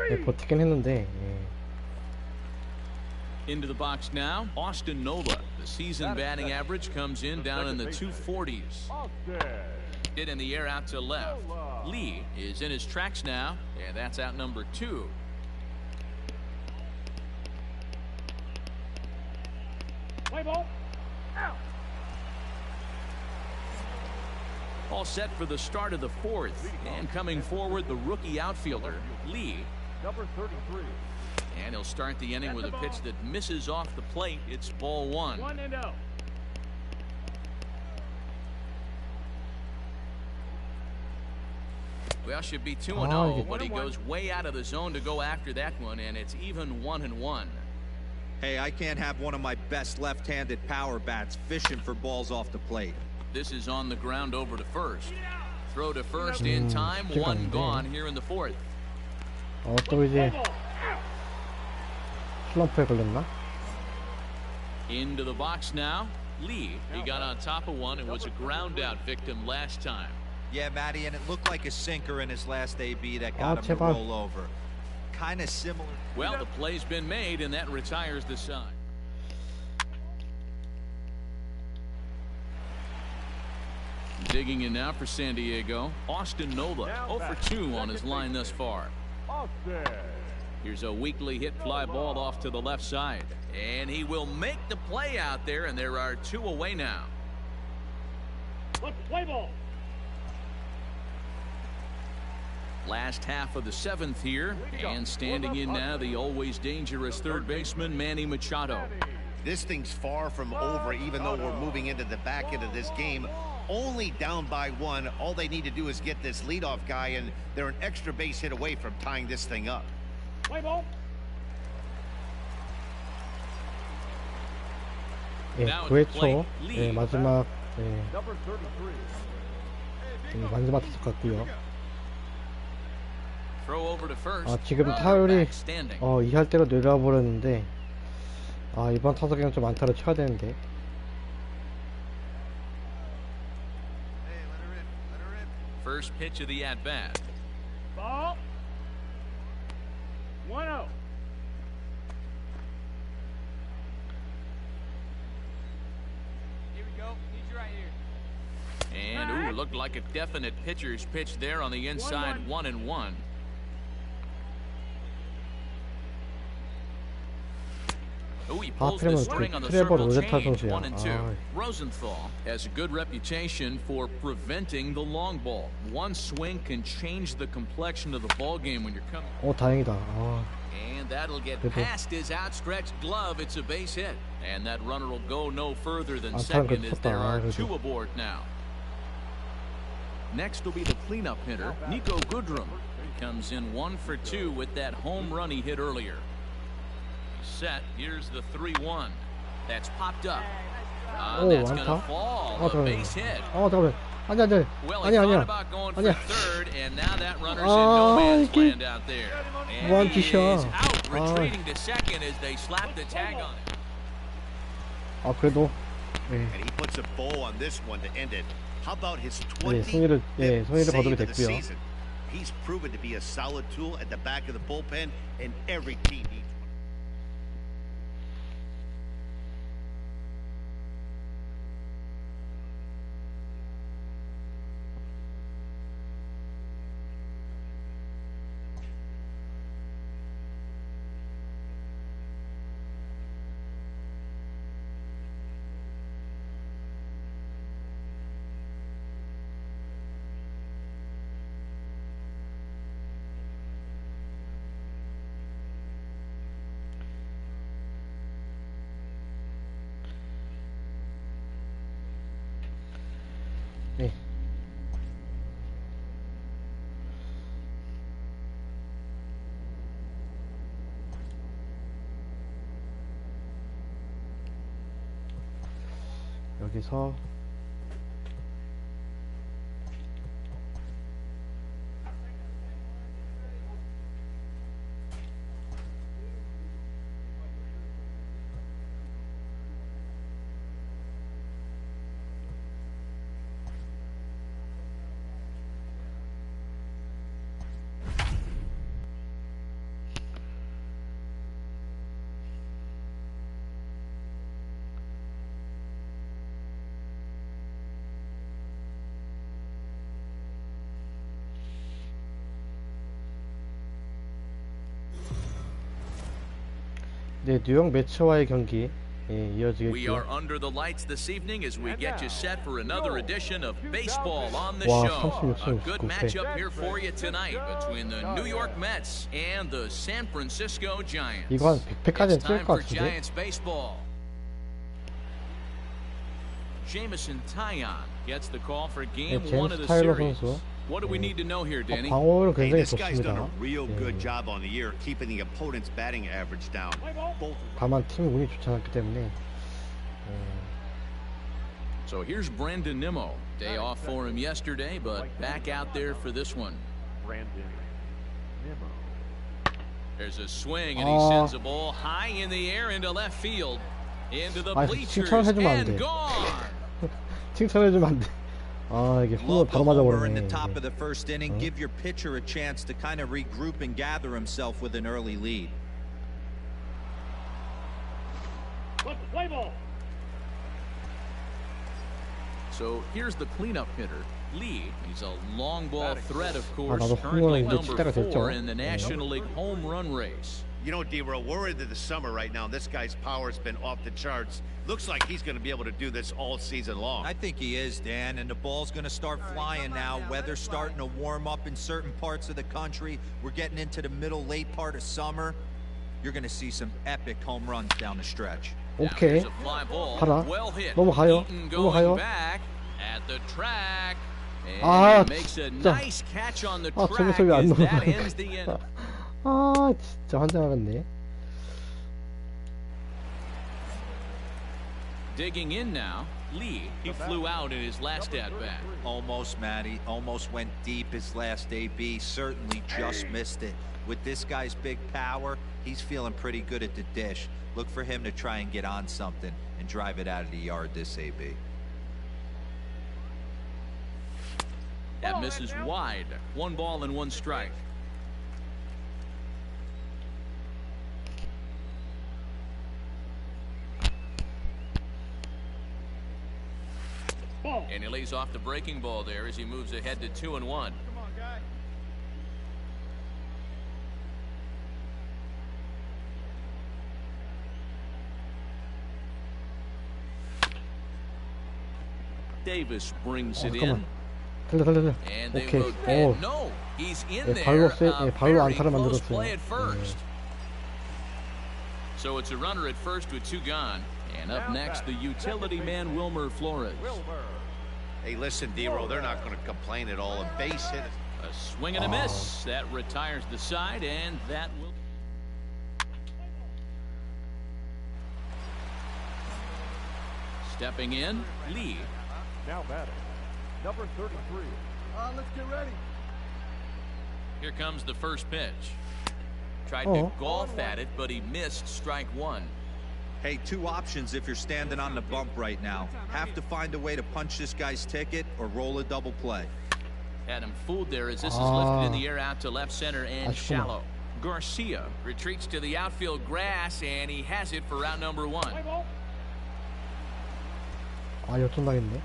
네, 버티긴 했는데. Into the box now, Austin Nola. The season batting average comes in down in the 240s. Hit in the air out to left. Lee is in his tracks now, and that's out number 2. Play ball. Out. All set for the start of the 4th, and coming forward, the rookie outfielder, Lee. Number 33. And he'll start the inning with a pitch that misses off the plate. It's ball 1. 1-0. Well, should be 2-0, but he goes way out of the zone to go after that one, and it's even 1-1. Hey, I can't have one of my best left-handed power bats fishing for balls off the plate. This is on the ground over to first. Throw to first in time. 1 gone here in the 4th. 또 이제 슬럼프에 걸렸나? Into the box now. Lee, he got on top of one and was a ground out victim last time. Yeah, Matty, and it looked like a sinker in his last AB that got him to 제발. roll over. Kind of similar. Well, the play's been made, and that retires the side. Digging in now for San Diego, Austin Nola, 0 for 2 on his line thus far. Here's a weakly hit fly ball off to the left side, and he will make the play out there, and there are 2 away now. Let's play ball. Last half of the 7th here, and standing in now, the always dangerous third baseman, Manny Machado. This thing's far from over, even though we're moving into the back end of this game. Only down by 1. All they need to do is get this leadoff guy, and they're an extra base hit away from tying this thing up. Play ball. 예, 9회 초 예, 마지막 예, 마지막 타석 같고요. Throw over to first. 아, 지금 Runner 타율이 back standing. 2할 대로 내려와 버렸는데, 이번 타석에는 좀 안타를 쳐야 되는데. First pitch of the at bat. Ball. 1-0. Here we go. Need you right here. And ooh, looked like a definite pitcher's pitch there on the inside. 1-1. Oh, he pulls the string on the circle change. 1-2. Rosenthal has a good reputation for preventing the long ball. One swing can change the complexion of the ball game when you're coming. 다행이다. And that'll get past his outstretched glove. It's a base hit. And that runner will go no further than second as there are two aboard now. Next will be the cleanup hitter, Nico Goodrum. He comes in 1 for 2 with that home run he hit earlier. Set. Here's the 3-1. That's popped up. That's going to fall. A base hit. 잠깐만. 아니야. Well, he thought about going for third, and now that runner's in no man's land out there. And he is out, retreating to second as they slap the tag on it. 그래도 And he puts a bow on this one to end it. How about his 손해를 20th 거두게 save of the 됐고요. season? He's proven to be a solid tool at the back of the bullpen, and every team needs one. 네. 여기서 네, 뉴욕 매츠와의 경기 We 이어지겠고요. are under the lights this evening as we get you set for another edition of baseball on the 와, show. 36 A good 19회. matchup here for you tonight between the New York Mets and the San Francisco Giants. 이거 한 100회까지는 It's 찍을 time 것 for 같은데. Giants baseball. Jamison Taillon gets the call for game 네, 1 of 제임스 the 타일러 series. 선수. What do we need to know here, Danny? 방어를 Hey, 굉장히 this guy's done 좋습니다. a real good 예. job on the year keeping the opponent's batting average down. Both 다만 팀 운이 좋지 않았기 때문에 So here's Brandon Nimmo. Day off for him yesterday, but back out there for this one. Brandon Nimmo. There's a swing, and he sends a ball high in the air into left field. Into the bleachers 칭찬을 해주면 안 and 돼. gone. 칭찬해주면 안 돼. 이게 홈런 Love the 바로 homer in 맞아버리네. the top of 이게. the first inning. Give your pitcher a chance to kind of regroup and gather himself with an early lead. Play ball. So here's the cleanup hitter, Lee. He's a long ball threat, of course, 나도 currently 홈런을 이제 칠 때가 number 4 됐죠. in the National League home run race. You know, D, we're worried that the summer right now, this guy's power's been off the charts. Looks like he's going to be able to do this all season long. I think he is, Dan, and the ball's going to start flying now. Weather's starting to warm up in certain parts of the country. We're getting into the middle, late part of summer. You're going to see some epic home runs down the stretch. 오케이. There's a fly ball, 가라. well hit. 넘어가요. Eaton 넘어가요. going back at the track. And 아, makes a 진짜. nice catch on the 저기서 track 왜 안 as that 넘어가요? ends the inning. 진짜 환장하겠네. Digging in now, Lee. He flew out in his last at-bat. Almost, Matty. Almost went deep his last AB. Certainly just missed it. With this guy's big power, he's feeling pretty good at the dish. Look for him to try and get on something and drive it out of the yard this AB. That misses wide. 1 ball and 1 strike. And he lays off the breaking ball there as he moves ahead to 2-1. Come on, guy. Davis brings it 잠깐만. in. 달려. And they 오케이. load 오. and no, he's in 예, there. 발로 발로 Very 안타를 close 만들었어요. play at first. So it's a runner at first with 2 gone. And up next, the utility man, Wilmer Flores. Hey, listen, D-Roll, they're not going to complain at all. A base hit. A swing and a miss. That retires the side, and that will. Stepping in, Lee. Now batting, number 33. Let's get ready. Here comes the first pitch. Tried to golf at it, but he missed strike 1. Hey, 2 options if you're standing on the bump right now. Have to find a way to punch this guy's ticket or roll a double play. Had him fooled there as this is lifted in the air out to left center and shallow. Garcia retreats to the outfield grass, and he has it for out number 1. 아, 역전당했네.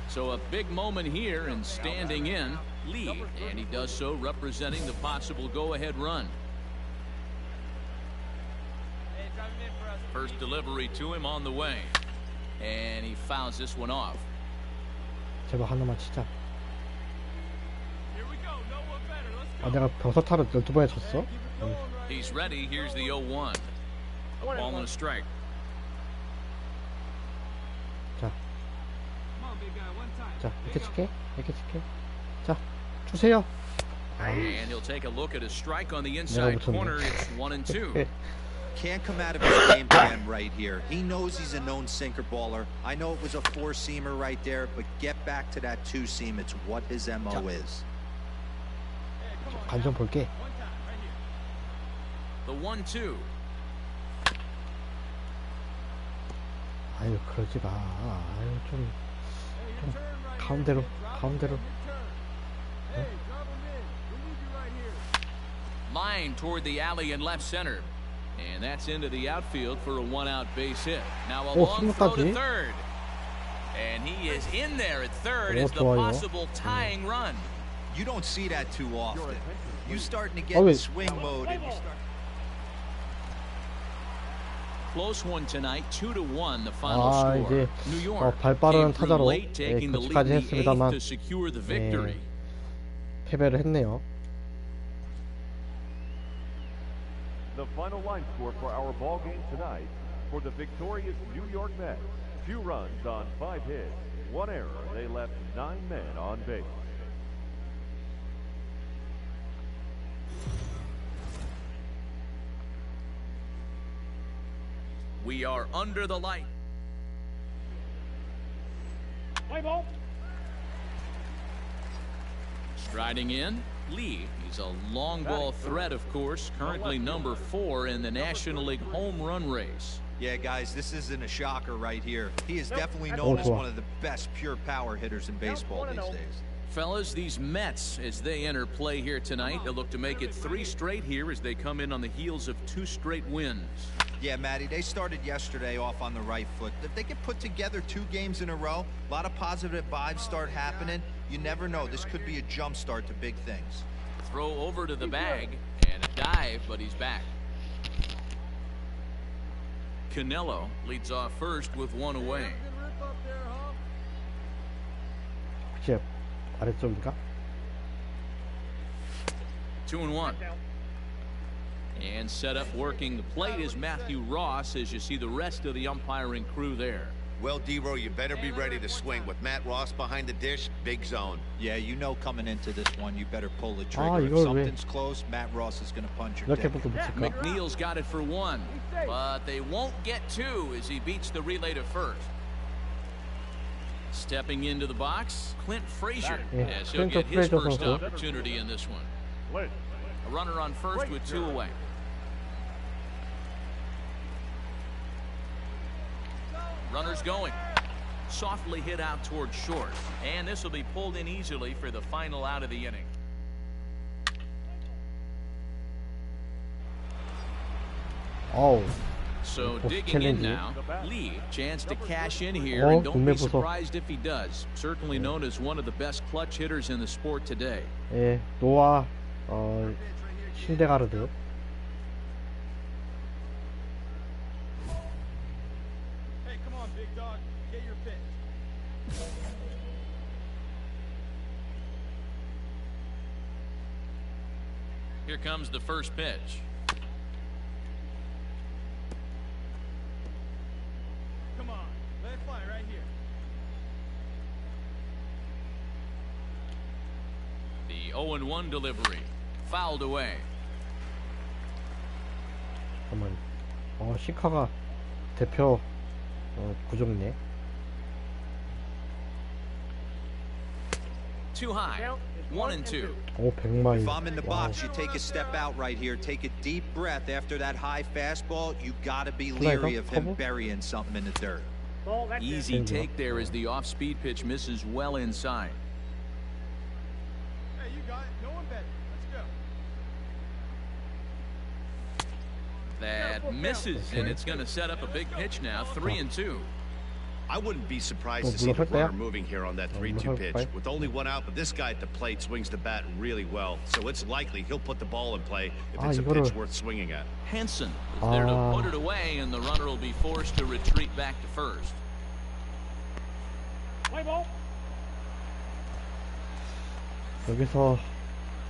So a big moment here, and standing in, Lee, and he does so representing the possible go-ahead run. Hey, drive him in for us. First delivery to him on the way, and he fouls this one off. 제발 하나만 치자. Here we go. No one better. Let's go. 아, 내가 병사타를 12번에 쳤어? He's ready. Here's the 0-1. A ball and a strike. 자, Come on, big guy. One time. 자, 이렇게 칠게. 이렇게 칠게. 자, 주세요. And he'll take a look at a strike on the inside corner. It's 1-2. Can't come out of his game plan right here. He knows he's a known sinker baller. I know it was a 4-seamer right there, but get back to that 2-seam. It's what his MO is. 간 좀 볼게. One time, right here. The 1-2. 아유, 그러지 마. 아유, 좀 가운데로. Hey, drop him in. We need you right here. Line toward the alley and left center. And that's into the outfield for a 1-out base hit. Now a long throw to third. And he is in there at third as the possible tying run. You don't see that too often. You starting to get in swing mode. And you start... Close one tonight, 2-1 the final 아, score. 이제 New York 발 came 빠른 through 타자로 late, taking the lead 교체까지 in the 8th 했습니다만 to secure the victory. 패배를 했네요. The final line score for our ball game tonight for the victorious New York Mets. 2 runs on 5 hits, 1 error. They left 9 men on base. We are under the light. Play ball. Striding in, Lee. He's a long ball threat, of course, currently number 4 in the National League home run race. Yeah, guys, this isn't a shocker right here. He is definitely known as one of the best pure power hitters in baseball these days. Fellas, these Mets, as they enter play here tonight, they'll look to make it 3 straight here as they come in on the heels of 2 straight wins. Yeah, Matty, they started yesterday off on the right foot. If they can put together 2 games in a row, a lot of positive vibes start happening. You never know. This could be a jump start to big things. Throw over to the bag and a dive, but he's back. Canelo leads off first with 1 away. 혹시 아래쪽인가? 2-1. And set up working the plate is Matthew Ross as you see the rest of the umpiring crew there. Well, D-Row, you better be ready to swing. With Matt Ross behind the dish, big zone. Yeah, you know coming into this one, you better pull the trigger. 아, If 이걸 왜 something's close, Matt Ross is going to punch your 이렇게 ticket. 해도 붙일까? McNeil's got it for one, but they won't get two as he beats the relay to first. Stepping into the box, Clint Frazier, 예, as he'll 클린터 get his 프레이저 first 선수. opportunity in this one. Clint. A runner on first with two away. Runners going. Softly hit out toward short, and this will be pulled in easily for the final out of the inning. 어우, So Post digging in challenge. now, Lee, chance to cash in here, Oh, and don't be 분명부서. surprised if he does. Certainly known as one of the best clutch hitters in the sport today. 예, 노아 신데가르드. Hey, come on, big dog. Get your pitch. Here comes the first pitch. Come on. Let it fly right here. The 0-1 delivery. Fouled away. 잠깐만. 시카가 대표 구종이네. Too high. 1-2. 오, 100마일. If I'm in the 와우. box, you take a step out right here. Take a deep breath after that high fastball. You got to be Play, leery of him cover. burying something in the dirt. Easy take there as the off-speed pitch misses well inside. Hey, you got it. No one better. Let's go. That misses, and it's going to set up a big pitch now. 3-2. I wouldn't be surprised Oh, to see the look at that. runner moving here on that Oh, 3-2 look pitch. at that. With only one out, but this guy at the plate swings the bat really well. So it's likely he'll put the ball in play if it's a 이거를- pitch worth swinging at. Henson is there to Ah. put it away, and the runner will be forced to retreat back to first. Play ball. 여기서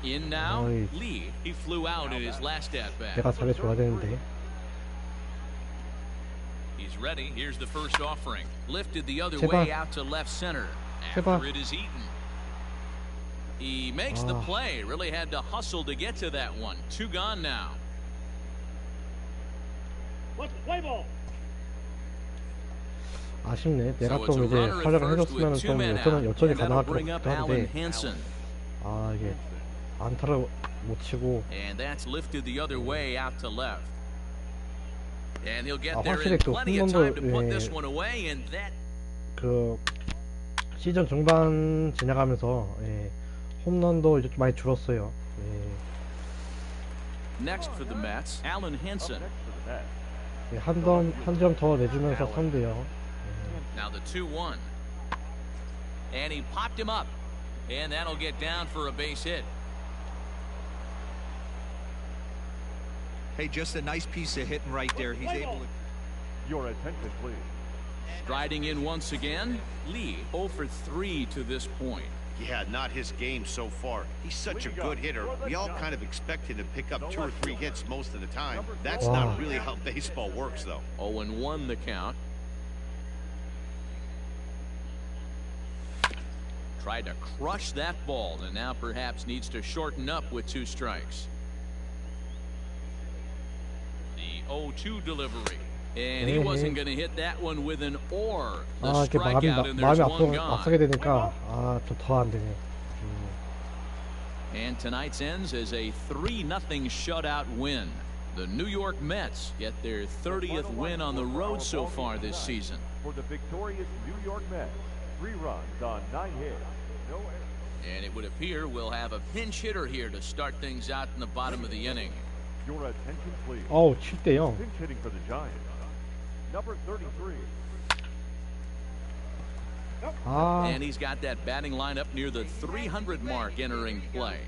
In now, 어이. Lee. He flew out in his last at-bat. 내가 잘해줘야 되는데. He's ready. Here's the first offering. Lifted the other 제발. way out to left center. 제발. After it is eaten. He makes the 아. play. Really had to hustle to get to that one. Two gone now. Let's play ball. 아쉽네. 내가 So it's 좀 a 이제 runner at 활약을 first 해줬으면 with two 좀 men out. 여전히 And that'll 가능할 것 bring up 같기도 Alan 한데, Henson. 아 이게 안타를 못 치고. And that's lifted the other way out to left. And he'll get 아, there in 확실히 그 plenty of 홈런도, time to put 예. this one away, and that 그 시즌 중반 지나가면서 홈런도 이제 좀 많이 줄었어요. next for the Mets, Alan Henson. Next for the Mets. 한 점 더 내주면서 선대요. Now the 2-1. And he popped him up. And that'll get down for a base hit. Hey, just a nice piece of hitting right there. He's able to. Your attention, please. Striding in once again, Lee 0 for 3 to this point. Yeah, not his game so far. He's such a good hitter. We all kind of expect him to pick up 2 or 3 hits most of the time. That's Wow. not really how baseball works, though. 0-1 the count. Tried to crush that ball, and now perhaps needs to shorten up with 2 strikes. The 0-2 delivery. And he wasn't going to hit that one with an or. The 아 이렇게 strikeout, and there's 마음이 one gone. 앞서게 되니까 좀 더 안 되네. And tonight's ends as a 3-0 shutout win. The New York Mets get their 30th win on the road so far this season. For the victorious New York Mets, 3 runs on 9 hits, no errors. And it would appear we'll have a pinch hitter here to start things out in the bottom of the inning. Your attention, please. 어우 7대0. Pinch hitting for the Giants. Number 33. 아 And he's got that batting lineup near the 300 mark entering play.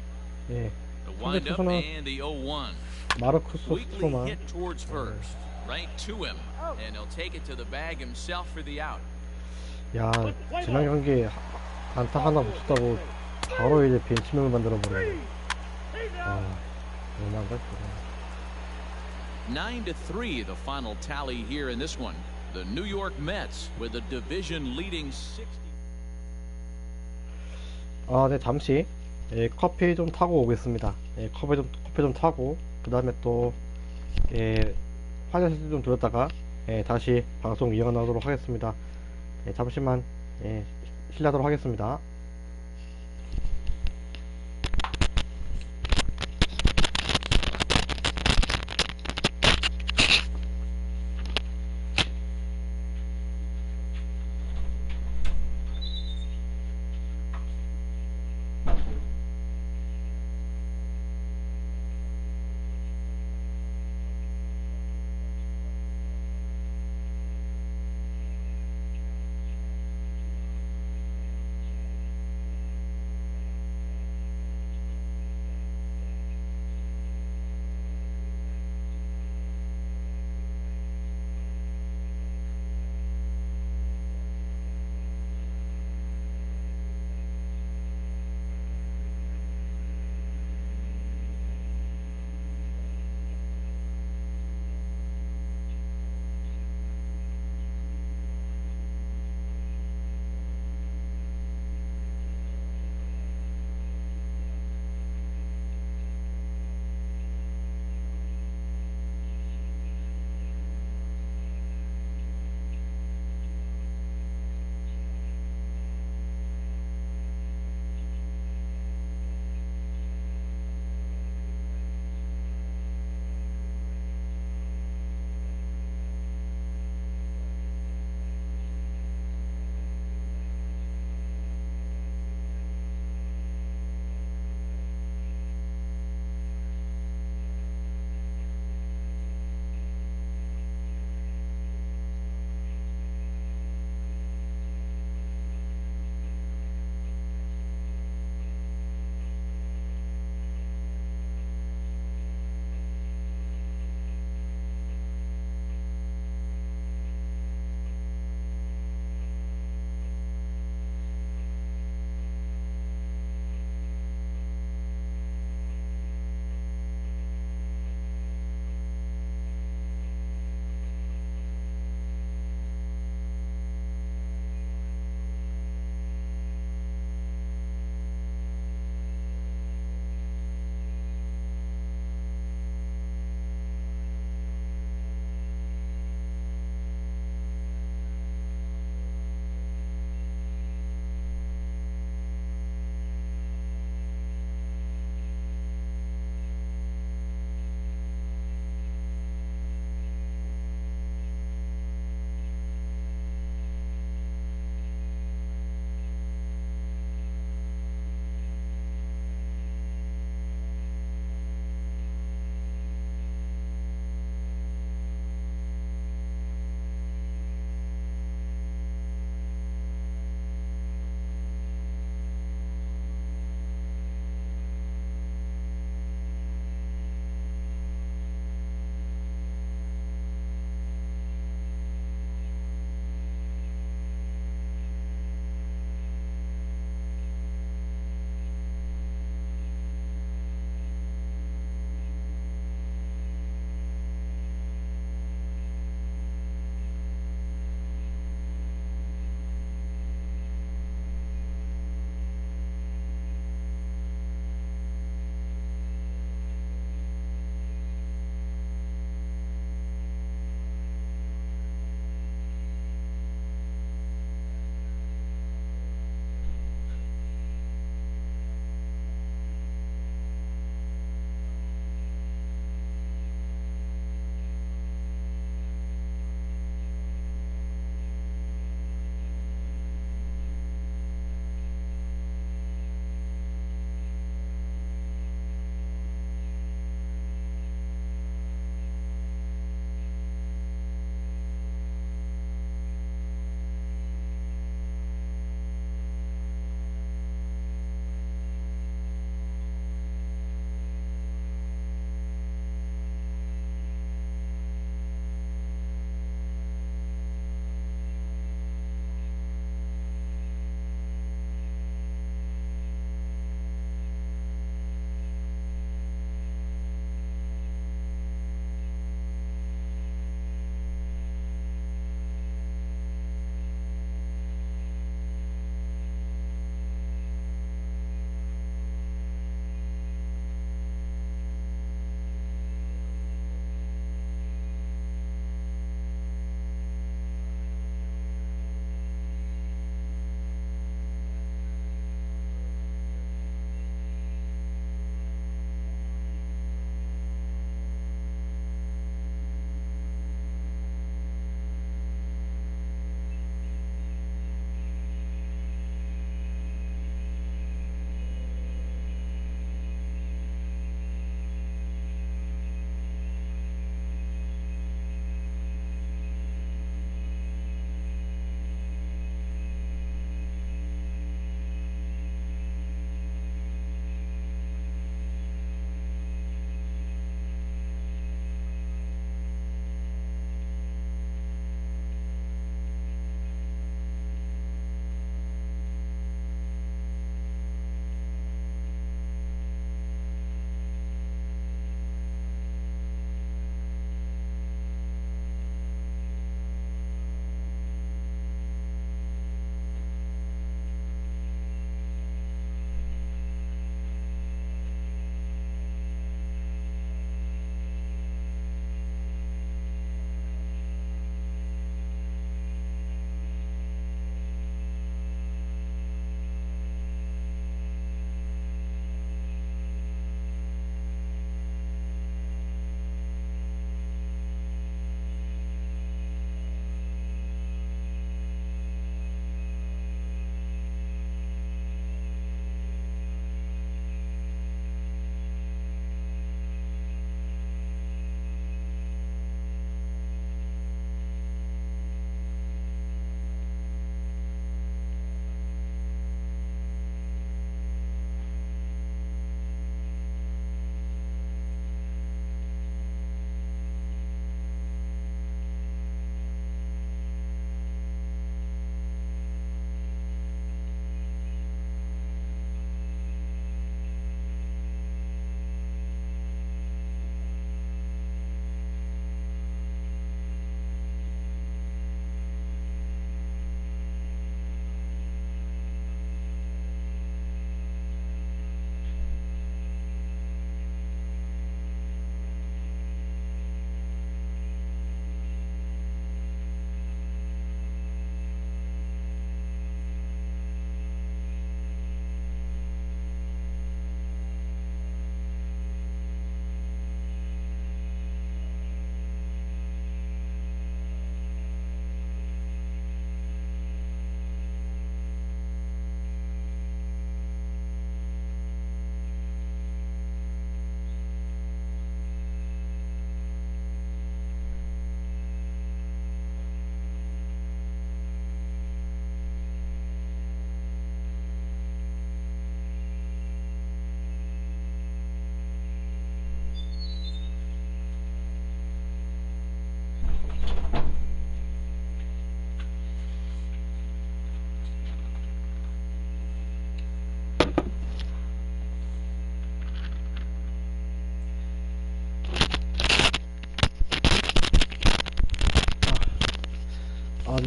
예. The windup 투수는 and the 0-1. 마르쿠스 Weakly 스토만. hit towards first. Right to him. And he'll take it to the bag himself for the out. 야 지난 경기 안타 하나 못 쳤다고 바로 이제 벤치명을 만들어 버려. 너무한다. 9-3 the final tally here in this one. The New York Mets with a division leading 60. 네, 잠시 커피 좀 타고 오겠습니다. 커피 좀 타고 그 다음에 또 화장실 좀 들었다가 다시 방송 이어나가도록 하겠습니다. 잠시만 실례하도록 하겠습니다.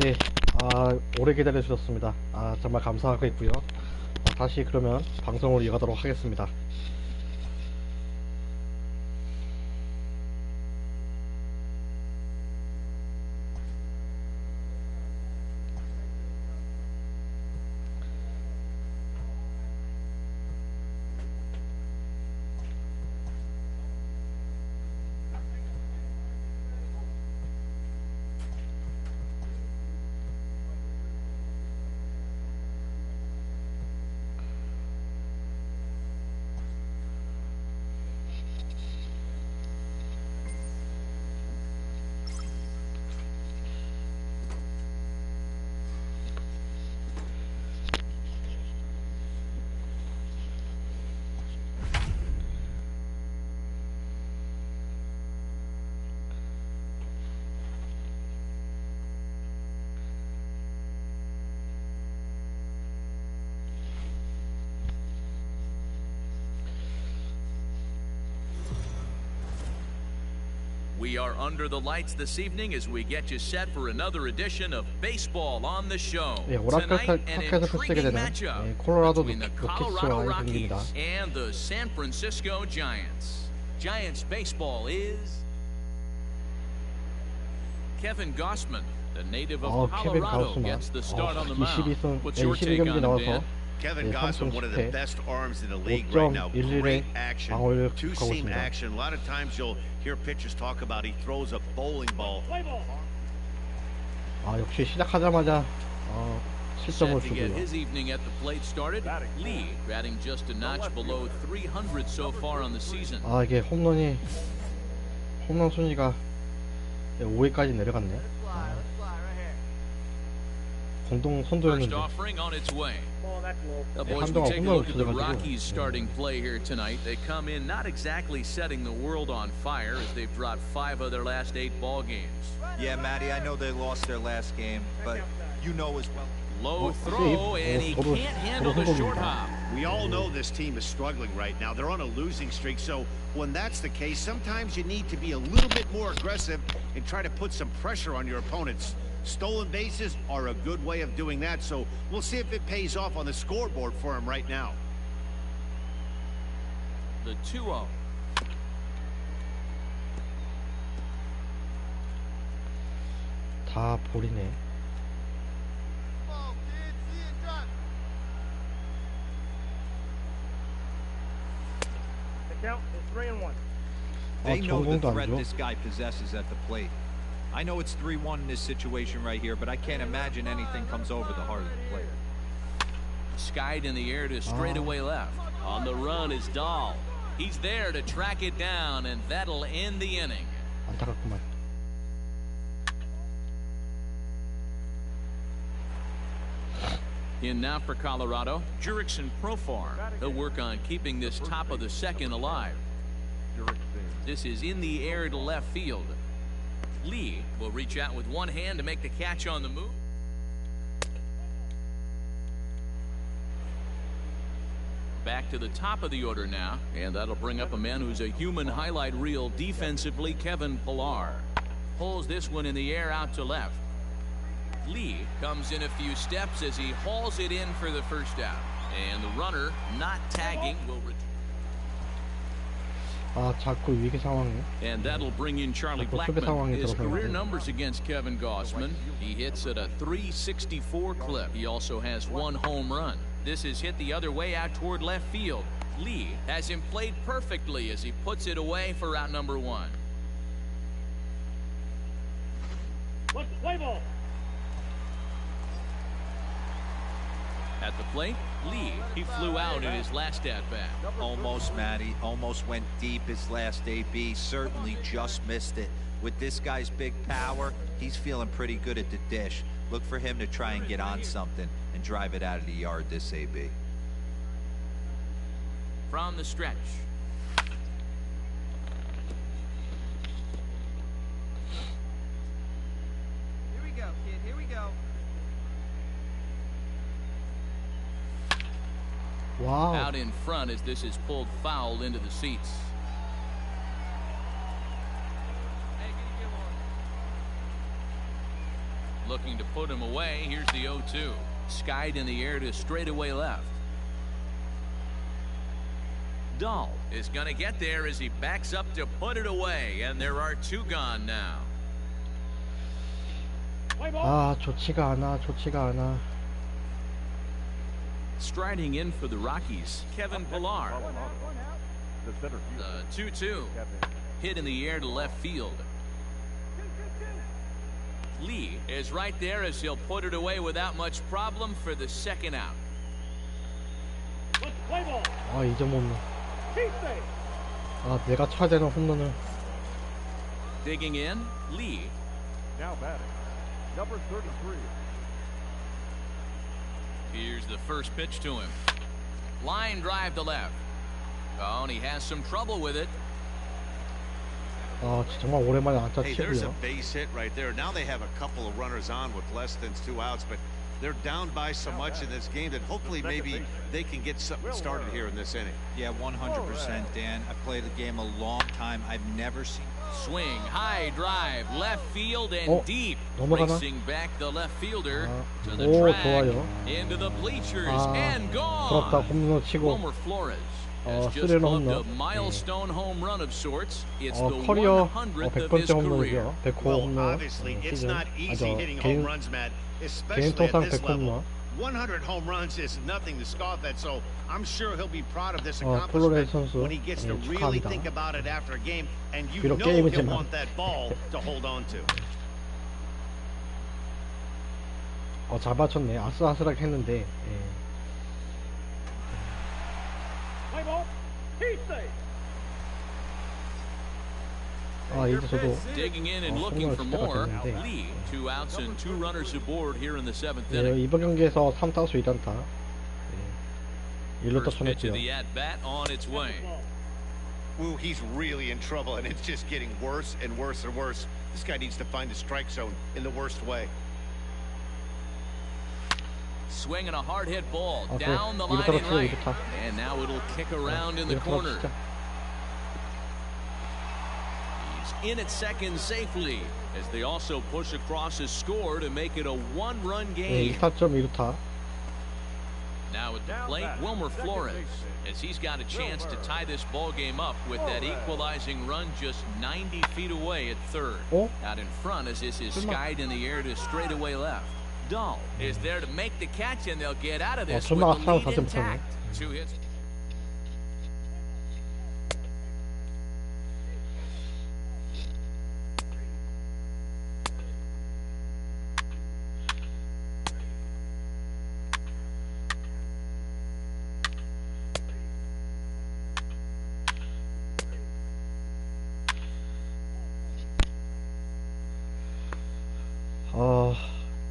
예, 오래 기다려주셨습니다. 정말 감사하고 있고요. 다시 그러면 방송을 이어가도록 하겠습니다. We are under the lights this evening as we get you set for another edition of Baseball on the Show. 예, 오라클 타켓을 펼치게 되는 콜로라도 로키스와의 경기입니다. And the San Francisco Giants. Giants baseball is Kevin Gossman, the native of 케빈 Colorado, 가우스만 gets the start on the mound. 22승, What's your take 22경기 on him, 나와서 Dan? Kevin 예, Gossman, 3승 one of the 10패, best arms in the league right now. 5.11의 Great action, 방어를 하고 two-seam 있습니다. action. A lot of times you'll hear pitchers talk about he throws a bowling ball. 역시 시작하자마자 실점을 Set to get 주고요. his evening at the plate started. Lee batting just a notch below 300 so far on the season. 이게 홈런 순위가 5위까지 내려갔네. 공동 First 선두였는데. offering on its way. The 네, boys, we 한동안 take a 홈런을 look at the 쳐가지고. Rockies' starting play here tonight. They come in not exactly setting the world on fire as they've dropped 5 of their last 8 ball games. Yeah, Matty, I know they lost their last game, but you know as well. Low throw, and he 도로 can't handle the short 성공입니다. hop. We all know this team is struggling right now. They're on a losing streak, so when that's the case, sometimes you need to be a little bit more aggressive and try to put some pressure on your opponents. Stolen bases are a good way of doing that, so we'll see if it pays off on the scoreboard for him right now. The 2-0. 다 볼이네. They know the 전공도 안 threat 줘. this guy possesses at the plate. I know it's 3-1 in this situation right here, but I can't imagine anything comes over the heart of the plate. Skied in the air to straightaway left. On the run is Dahl. He's there to track it down, and that'll end the inning. 안타깝구만. In now for Colorado, Jurickson Profar. He'll work on keeping this top of the second alive. This is in the air to left field. Lee will reach out with one hand to make the catch on the move. Back to the top of the order now, and that'll bring up a man who's a human highlight reel defensively, Kevin Pillar. Pulls this one in the air out to left. Lee comes in a few steps as he hauls it in for the first out. And the runner, not tagging, will return. 자꾸 위기 상황에. And that'll bring in Charlie Blackmon. His career numbers against Kevin Gossman. He hits at a .364 clip. He also has 1 home run. This is hit the other way out toward left field. Lee has him played perfectly as he puts it away for out number 1. Play ball. At the plate, Lee, he flew out in his last at-bat. Almost, Matty. Almost went deep his last AB. Certainly just missed it. With this guy's big power, he's feeling pretty good at the dish. Look for him to try and get on something and drive it out of the yard this AB. From the stretch. Here we go, kid. Here we go. 와우. Out in front as this is pulled foul into the seats. Hey, get one. Looking to put him away. Here's the 0-2. Skied in the air to straightaway left. Dahl is going to get there as he backs up to put it away, and there are 2 gone now. 아, 좋지가 않아. Striding in for the Rockies, Kevin Pillar. The center fielder, The 2-2. Hit in the air to left field. Lee is right there as he'll put it away without much problem for the second out. 아, 2점 홈런. 아, 내가 쳐야 되는 홈런을. Digging in, Lee. now batting, number 33. Here's the first pitch to him. Line drive to left. Oh, and he has some trouble with it. 아, 정말 오랜만에 안타 Hey, there's a 치고요. base hit right there. Now they have a couple of runners on with less than 2 outs, but they're down by so much in this game that hopefully maybe they can get something started here in this inning. Yeah, 100%, Dan. I've played the game a long time. I've never seen. Swing, high drive, left field and deep. 넘어가나? Racing back the left fielder to the 오, track, 좋아요. into the bleachers 아, and 부럽다. gone. 홈런 치고. Wilmer Flores has just 쓰리런 plugged 홈런. a milestone home run of sorts. It's the 커리어 100th of 100번째 his career. 홈런이죠. 100호 Well, 홈런. obviously, it's 시즌. not easy hitting 개인, home runs, Matt, 개인 especially at 통상 this 100 level. 홈런. 100 home runs is nothing to scoff at, so I'm sure he'll be proud of this 플로레스 accomplishment 선수, when he gets to really 축하합니다. think about it after a game, and you 비록 know he'll 게임이지만. want that ball to hold on to. 잘 맞췄네. 아슬아슬하게 했는데. 아, 이제 저도 Digging in and looking for more. Lee, 2 outs and 2 runners aboard here in the 7th inning. 이번 경기에서 3타수 1안타. 1루타 First pitch of 쳐냈고요. the at-bat on its way. Ooh, he's really in trouble, and it's just getting worse and worse and worse. This guy needs to find the strike zone in the worst way. Swinging a hard hit ball 아, down the line 이루타로 and 치고 right. 이루타. And now it'll kick around in the 이루타로 corner. 치자. He's in at second safely as they also push across his score to make it a 1-run game. 1타점 2루타. Now at the plate, Wilmer Flores, as he's got a chance to tie this ball game up with that equalizing run just 90 feet away at third. 어? Out in front as this is skied in the air to straightaway left. Dahl is there to make the catch, and they'll get out of this with 설마 the 아까워 lead 다시 못하네. intact. 2 hits.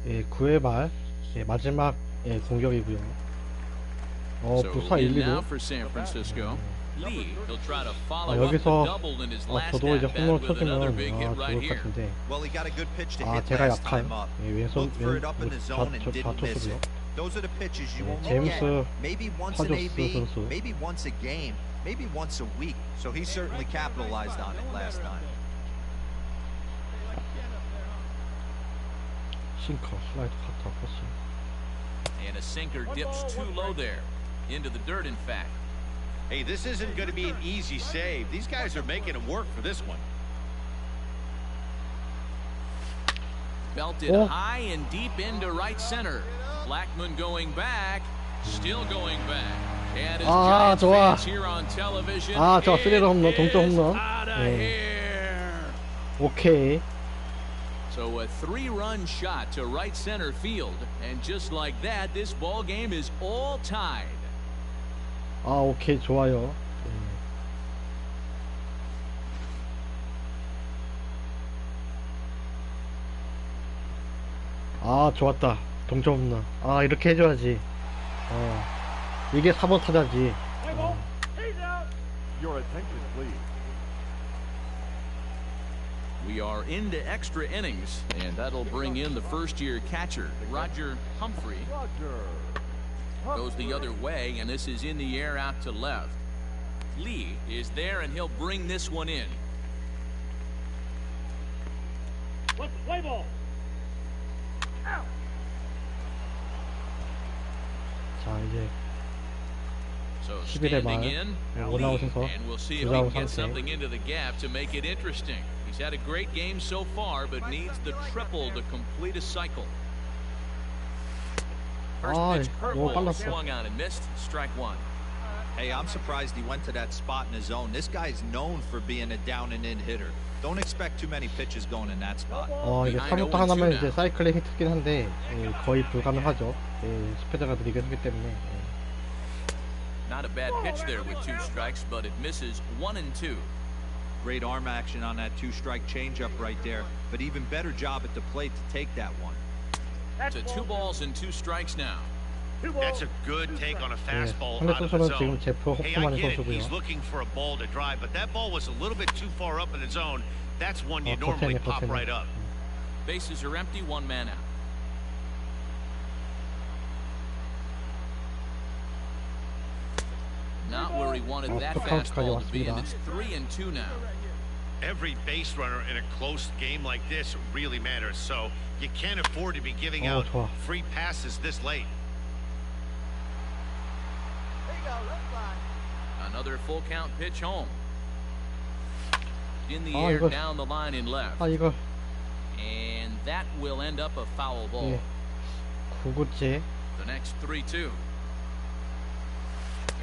예, 9회 말 마지막 공격이고요. So 부사 in 1, now 2루. for San Francisco. Lee, he'll try to follow up the 여기서 double in his last 저도 이제 at 홈런 bat with another 쳐주면 big hit right 좋을 것 here. 같은데. Well, he got a good pitch to hit 제가 last 약한 time up. 왼손 Looked for it up in the zone and didn't miss 좌투수고요. it. Those are the pitches you only 제임스 get maybe once an 파조스 AB, 선수. maybe once a game, maybe once a week. So he certainly capitalized on it last time. 싱커, 슬라이드, 카타, 포스. And a sinker dips too low there. Into the dirt, in fact. Hey, this isn't going to be an easy save. These guys are making him work for this one. Belted high and deep into right center. Blackman going back. Still going back. And his Giants 좋아. fans here on television. 좋아. 스리런 홈런, 동점 홈런. Out of here. 오케이. So a 3-run shot to right center field, and just like that, this ball game is all tied. 오케이, 좋아요. 좋았다. 동점 홈런. 이렇게 해줘야지. 이게 4번 타자지. Your attention, please. We are into extra innings, and that'll bring in the first-year catcher, Roger Humphrey. Goes the other way, and this is in the air out to left. Lee is there, and he'll bring this one in. Play ball. 자, 이제 So 11회 말 standing in, 원아웃 해서 and we'll see if he 두자아웃 can get 상태. something into the gap to make it interesting. He's had a great game so far, but needs the triple to complete a cycle. First 아, pitch 너무 curveball 빨랐어. swung on and missed. Strike one. Hey, I'm surprised he went to that spot in his zone. This guy's known for being a down and in hitter. Don't expect too many pitches going in that spot. 이게 3루타 하나면 이제 사이클링 히트긴 한데 거의 불가능하죠. 스피드가 느리게 하기 때문에. Not a bad pitch there with 2 strikes, but it misses 1 and 2. Great arm action on that 2-strike changeup right there, but even better job at the plate to take that one. So 2 balls and 2 strikes now. That's a good take on a fastball 상대 out of the 선수는 지금 zone. 제프 Hey, I 호프만의 get it. 선수고요. He's looking for a ball to drive, but that ball was a little bit too far up in the zone. That's one you normally pop right up. Bases are empty, 1 man out. Not where he wanted that fastball to be, and it's 3 and 2 now. Every base runner in a close game like this really matters, so you can't afford to be giving out 좋아. free passes this late. Another full count pitch home. In the air, 이거. down the line in left. 이거 And that will end up a foul ball. 9구째. The next 3-2.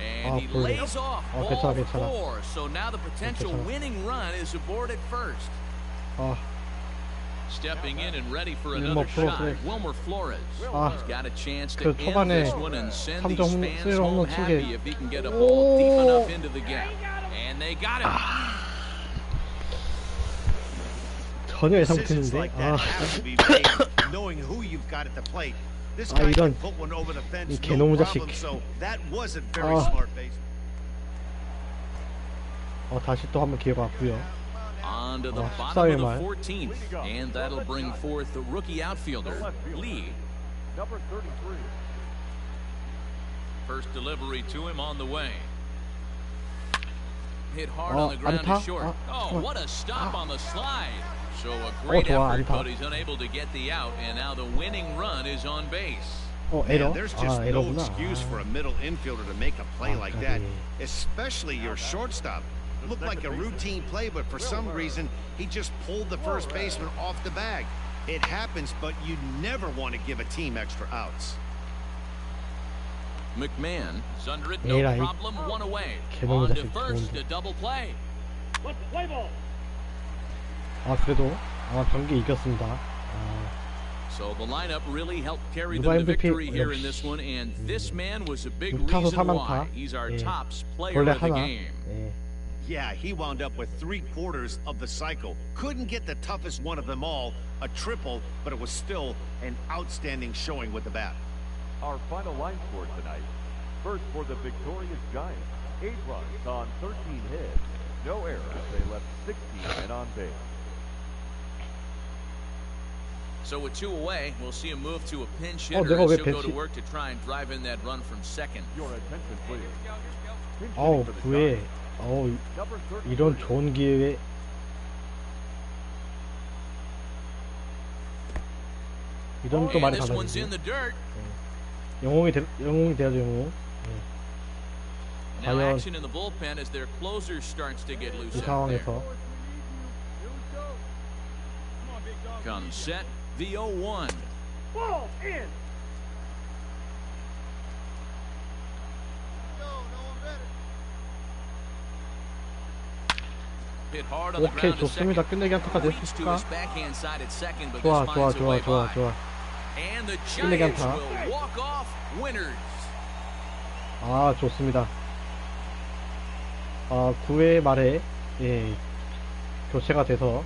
And he 불. lays off ball 괜찮아. 4. So now the potential 괜찮아. winning run is aboard at first. Stepping in and ready for another shot, Wilmer Flores. He's got a chance to 그 end 초반에 this one and send 3점 these fans 스리런 home 홈런 happy 치게. if he can get a ball deep enough into the gap. And they got him. 전혀 예상 Decisions 못했는데. like that have to be made knowing who you've got at the plate. This guy 이런 can put one over the fence, 이 no 개놈의 자식. problem. So that was a very smart base. 다시 또 한번 기회가 왔고요. On to the bottom 14회 of the 말. 14th, and that'll bring forth the rookie outfielder, Lee. Number 33. First delivery to him on the way. Hit hard on the ground 안타? to short. Oh, what a stop on the slide. So a great 좋아, effort, 안타. but he's unable to get the out, and now the winning run is on base. 에러? There's just no 에러구나. excuse for a middle infielder to make a play like that, 까비. especially your shortstop. Looked like a routine play, but for some reason, he just pulled the first baseman off the bag. It happens, but you never want to give a team extra outs. McMahon is under it, no 에라이. problem, one away. 개놈의 On to 자식 first, 좋은데. a double play. Play ball. 그래도 경기 이겼습니다. So the lineup really helped carry 누가 them to MVP? victory here in this one, and this man was a big 6타수 reason 3안타. why he's our top player 원래 of the 하나. game. Yeah, he wound up with 3/4 of the cycle. Couldn't get the toughest one of them all, a triple, but it was still an outstanding showing with the bat. Our final line score tonight. First for the victorious Giants, 8 runs on 13 hits. No errors. They left 16 men on base. So with 2 away, we'll see him move to a pinch hitter 내가 as 왜 he'll go to 벤치- work to try and drive in that run from second. Your attention, please. Pinch hitting 어우, for the 9회. Giants, number 33. 이런 좋은 기회에 이런 또 And 말이 this one's in 달라지죠. the dirt. 영웅이 돼야죠, 영웅. Now 과연 action in the bullpen as their closer starts to get loose 이 out there. 상황에서 Comes set, the 0-1. Ball in. Hit hard on the 오케이, ground to 좋습니다. second. 끝내기 한타가 Reach to 됐을까? his backhand side at second, but 좋아, this 좋아, finds a way 좋아, by. 좋아. And the 끝내기 Giants 한타. will walk off winners. 좋습니다. 9회 말에 교체가 돼서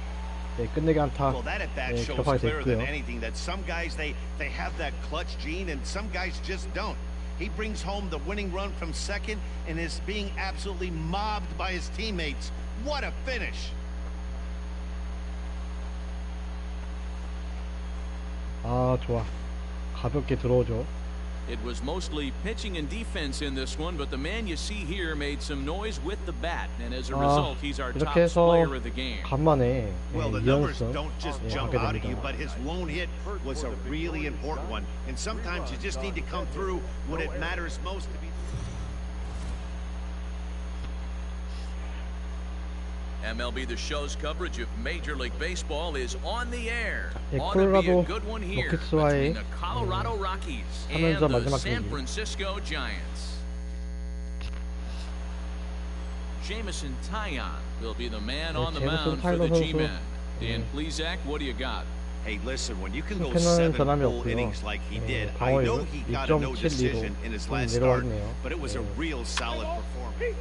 끝내기 한타 Well, that at bat shows 결과가 clearer than 됐고요. anything that some guys they have that clutch gene and some guys just don't. He brings home the winning run from second and is being absolutely mobbed by his teammates. What a finish! 좋아. 가볍게 들어오죠. It was mostly pitching and defense in this one, but the man you see here made some noise with the bat, and as a result, he's our top 이렇게 해서 player of the game. 간만에 Well, the numbers 2연승 don't just jump out at you, but his lone hit was a really important one. And sometimes you just need to come through when it matters most to be. MLB The Show's coverage of Major League Baseball is on the air. 예, Ought to be a 콜로라도 good one here 로켓스와의 between the Colorado Rockies and 3연전 the 마지막 San 경기. Francisco Giants. Jameson Taillon will be the man on the mound for the G-men. Dan Plesac, what do you got? Hey, listen, when you can go 승패는 7 변함이 full 없고요. innings like he did, I 방어율 know he got a no 2.72로 decision in his 좀 last start, 내려왔네요. but it was a real solid performance.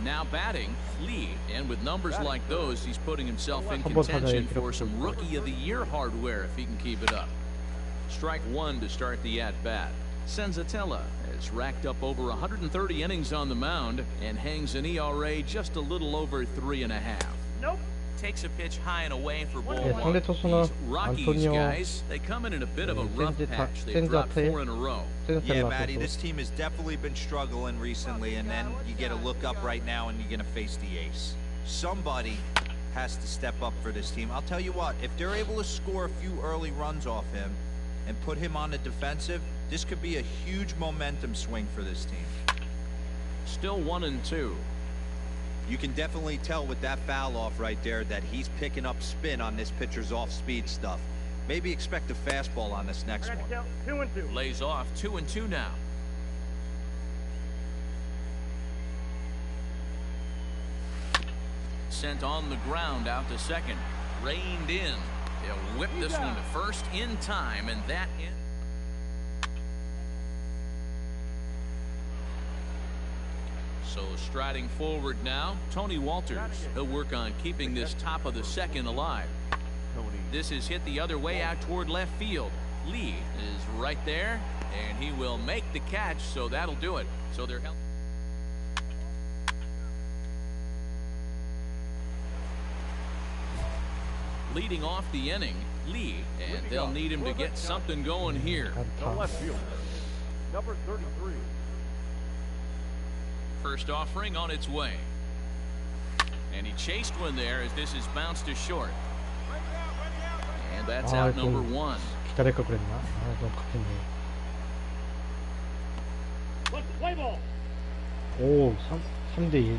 Now batting, Lee, and with numbers like those, he's putting himself in 한번 contention 타자의 for some Rookie of the Year hardware if he can keep it up. Strike one to start the at-bat. Senzatella has racked up over 130 innings on the mound and hangs an ERA just a little over 3.5. Nope. Takes a pitch high and away for ball 예, one. 상대 투수는 These Rockies 안토니오 guys, they come in a bit of a rough patch. They've dropped 4 in a row. Yeah, 센셀라 Matty, 투수. this team has definitely been struggling recently, and then you get a look up right now and you're going to face the ace. Somebody has to step up for this team. I'll tell you what, if they're able to score a few early runs off him and put him on the defensive, this could be a huge momentum swing for this team. Still 1-2. You can definitely tell with that foul off right there that he's picking up spin on this pitcher's off-speed stuff. Maybe expect a fastball on this next one. Count 2-2. Lays off 2-2 now. Sent on the ground out to second. Reined in. He'll whip this one to first in time, and that in. So striding forward now, Tony Walters. He'll work on keeping this top of the second alive. This is hit the other way out toward left field. Lee is right there, and he will make the catch, so that'll do it. So they're helping. Leading off the inning, Lee, and they'll need him to get something going here. The left fielder, number 33. First offering on its way. And he chased one there as this is bounced to short. And that's 아, out number 좀 one. 기다릴 걸 그랬나? 아, 너무 급했네. Let's play ball. 오, 3대1.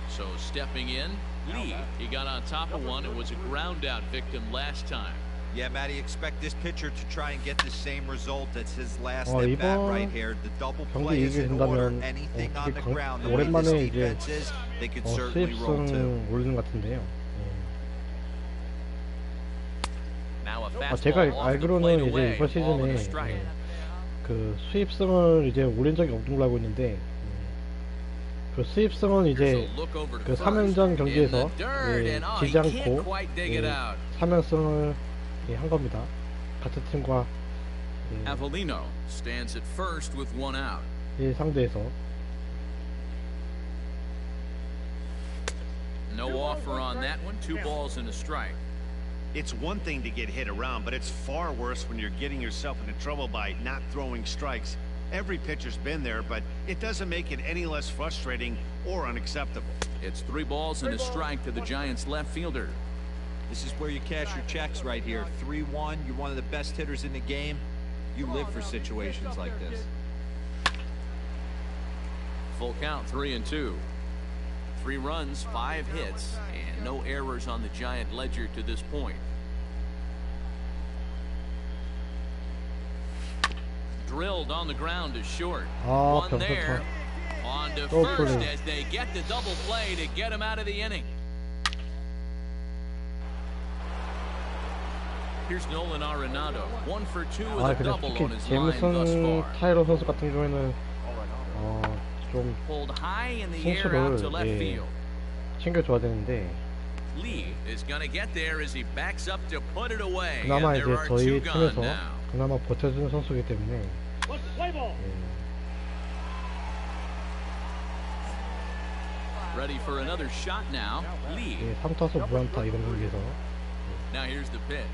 So stepping in, Lee, he got on top of one. It was a ground out victim last time. Yeah, Matty, expect this pitcher to try and get the same result as his last 어, at bat 이번 right here. The double 경기 play is 이기게 in order. 된다면 Anything on the ground, the way 오랜만에 this 이제 defense is, they could certainly roll too. 수입승 올리는 것 같은데요. Now a 제가 fastball off the plate 알기로는 away. 이제 이번 Ball and a 시즌에 strike. 그 수입승을 이제 올린 적이 없는 걸로 알고 있는데 그 수입승은 이제 그 3연전 경기에서 예, 지지 않고 예, 3연승을 예, 한 겁니다. 같은 팀과 예, Avellino stands at first with one out. 예, 상대에서 No offer on that one. 2 balls and a strike. It's one thing to get hit around, but it's far worse when you're getting yourself into trouble by not throwing strikes. Every pitcher's been there, but it doesn't make it any less frustrating or unacceptable. It's 3 balls and a strike to the Giants left fielder. This is where you cash your checks right here. 3-1, you're one of the best hitters in the game. You live for situations like this. Full count, 3-2. 3 runs, 5 hits, and no errors on the Giant ledger to this point. Drilled on the ground to short. 아, One there. 병타타. On to 또 first 플레이. as they get the double play to get him out of the inning. Here's Nolan Arenado, 1 for 2 with 아, a 근데 double 특히 on his line thus 제임슨 far. 타이러 선수 같은 경우에는 좀 Pulled high in the air out to 승수를 left 예, field. 챙겨줘야 되는데 Lee is going to get there as he backs up to put it away. 그나마 And 이제 there are 저희 2 gone 팀에서 now. 그나마 버텨주는 선수이기 때문에 Let's play ball. Ready for another shot now. Lee. 예, 3타수 무안타 이런 경기에서 Now here's the pitch.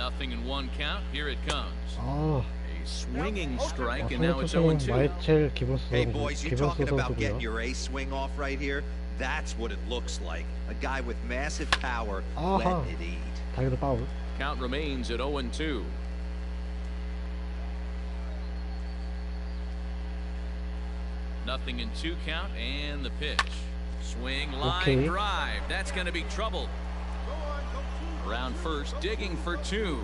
Nothing in one count. Here it comes. 아, A swinging strike, and 상대 now it's 투수는 0-2. 마이첼 기본스 Hey boys, you talking about getting 선수고요. your ace swing off right here? That's what it looks like. A guy with massive power letting it eat. 타이거 파울. Count remains at 0-2. Nothing in 2 count, and the pitch. Swing, line, Okay. drive. That's going to be trouble. Around first, digging for 2.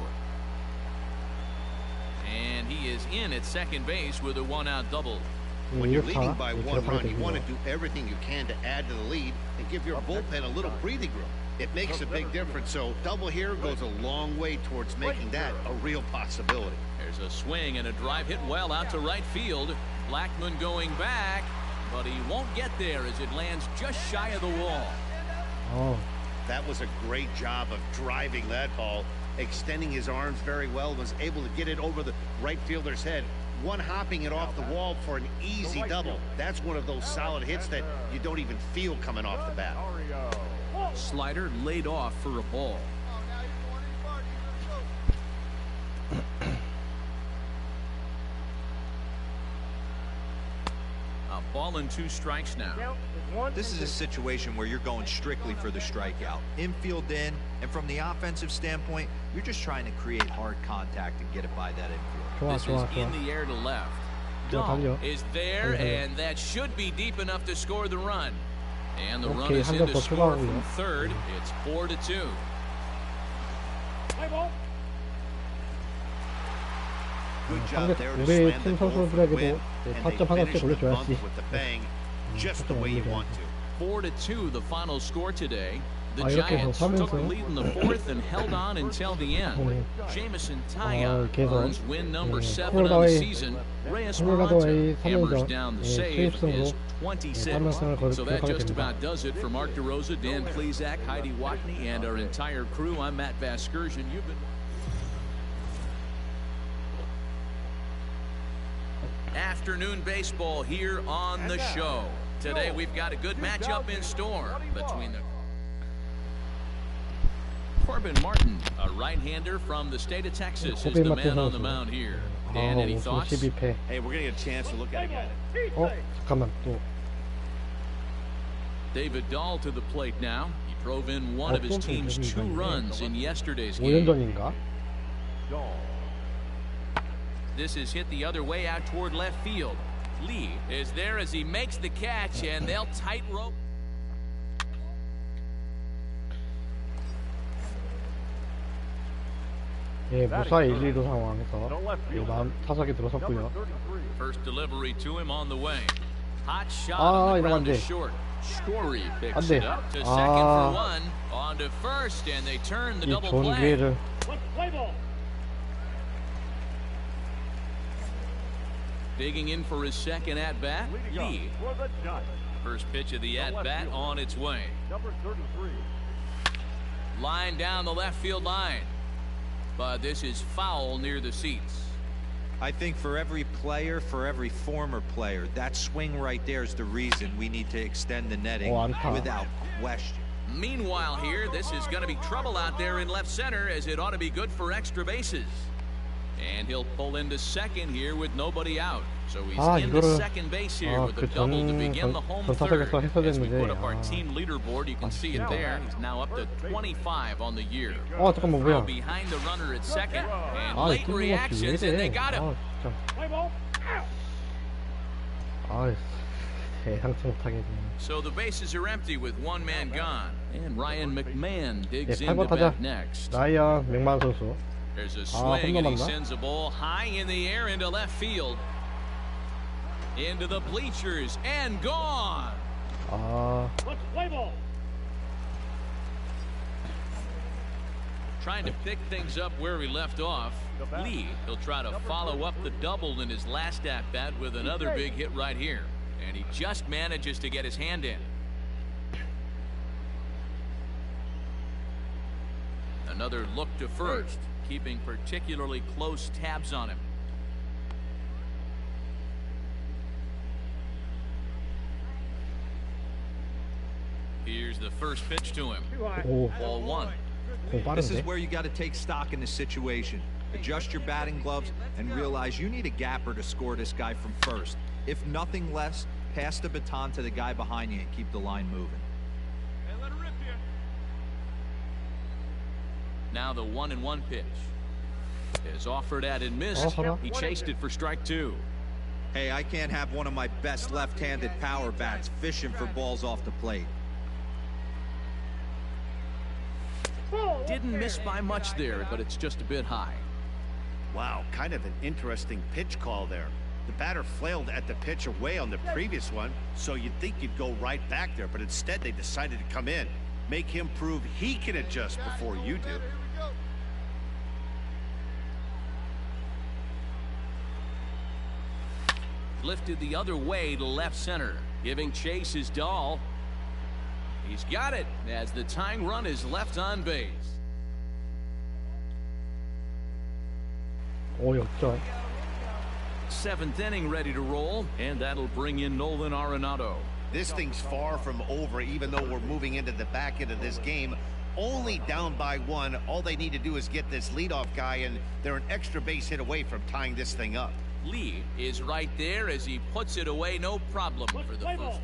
And he is in at second base with a 1-out double. When you're leading 2타 by 1 run, you want to do everything you can to add to the lead and give your bullpen a little breathing room. It makes a big difference, so double here goes a long way towards making that a real possibility. There's a swing and a drive hit well out to right field. Blackman going back, but he won't get there as it lands just shy of the wall. 어, That was a great job of driving that ball, extending his arms very well, was able to get it over the right fielder's head, one hopping it off the wall for an easy double. That's one of those solid hits that you don't even feel coming off the bat. Slider laid off for a ball. A ball and 2 strikes now. This is a situation where you're going strictly for the strikeout. Infield in, and from the offensive standpoint, you're just trying to create hard contact and get it by that infield. 좋아, This 좋아, is in 좋아. the air to left. 야, Dahl 달려. is there, 달려, 달려. and that should be deep enough to score the run. And the run 오케이, is 한 in 점 to 더 score 추가하고요. from third. It's 4-2. Play ball. Good 상대 job there to 우리 slam 팀 the goal for the 선수들에게도 win, 네, and 타점 they 하나씩 finish the 올려줘야지. month with the bang, just the way you want to. 4-2 the final score today. The 아, 이렇게 Giants 해서 took the 하면서. lead in the fourth and held on until the end. Jamison Tyga 이렇게 해서 earns win number 7 on the 콜로라도의 season. Reyes 콜로라도의 Peralta hammers 3연전 down the 예, save 수입승으로 is 26. 3연승을 So that 기록하게 just 됩니다. about does it for Mark DeRosa, Dan Plesac, Heidi Watney, and our entire crew. I'm Matt Vasgersian. You've been afternoon baseball here on the show. Today we've got a good matchup in store between the Corbin Martin, a right-hander from the state of Texas, is the man on the mound here. Dan, any thoughts? 12패. Hey, we're going to get a chance to look at it again. 어, 잠깐만 또. David Dahl to the plate now. He drove in one of his team's 2 runs in yesterday's 5년 game. 전인가? This is hit the other way out toward left field. Lee is there as he makes the catch, and they'll tightrope. 예, 무사 1-2루 상황에서 예, 마음 타석에 들어섰고요. First delivery to him on the way. Hot shot 아, on the 이러면 ground 안 to 돼. short. Story picks 안 돼. it up to second 아. for 1. On to first, and they turn the 이 double 좋은 play. 기회를. Let's play ball. Digging in for his second at-bat, Lee. For the Giants, First pitch of the at-bat on its way. number 33. Line down the left field line. But this is foul near the seats. I think for every player, for every former player, that swing right there is the reason we need to extend the netting 안타. without question. Meanwhile here, this is going to be trouble out there in left center, as it ought to be good for extra bases. And he'll pull into second here with nobody out. So he's 아, in the 이거를 second base here with a 그 double to 전 begin the home 타석에서 third. 했어야 As we 됐는데 put up our 아, team leaderboard, you can see it there. He's now up to 25 on the year. 잠깐만 Throw 뭐야? behind the runner at second, and 아, late 이 reactions, and they 왜 got 이래? him. 아, 진짜. Play ball. 아, 예상치 못하게 그냥. So the bases are empty with one man gone, and Ryan McMahon 예, digs in 8번 to 타자 bat next. 라이언 맥만 선수. There's a 아, swing, and he 홈런 맞나? sends a ball high in the air into left field. Into the bleachers and gone. 아, Let's play ball. Trying to pick things up where he left off. Lee, he'll try to follow up the double in his last at-bat with another big hit right here. And he just manages to get his hand in. Another look to first, keeping particularly close tabs on him. Here's the first pitch to him. 오, Ball 1. 공 This is 빠른데. where you got to take stock in the situation. Adjust your batting gloves and realize you need a gapper to score this guy from first. If nothing less, pass the baton to the guy behind you and keep the line moving. Hey, let her rip here. Now the 1-1 pitch is offered at and missed. 하나. He chased it for strike 2. Hey, I can't have one of my best left-handed power bats fishing for balls off the plate. Didn't miss by much there, but it's just a bit high. Wow, kind of an interesting pitch call there. The batter flailed at the pitch away on the previous one, so you'd think you'd go right back there, but instead they decided to come in. Make him prove he can adjust before you do. Lifted the other way to left center, giving chase his Dahl. He's got it as the tying run is left on base. 오, 역전. 7th inning ready to roll, and that'll bring in Nolan Arenado. This thing's far from over, even though we're moving into the back end of this game. Only down by 1. All they need to do is get this leadoff guy, and they're an extra base hit away from tying this thing up. Lee is right there as he puts it away, no problem for the first out.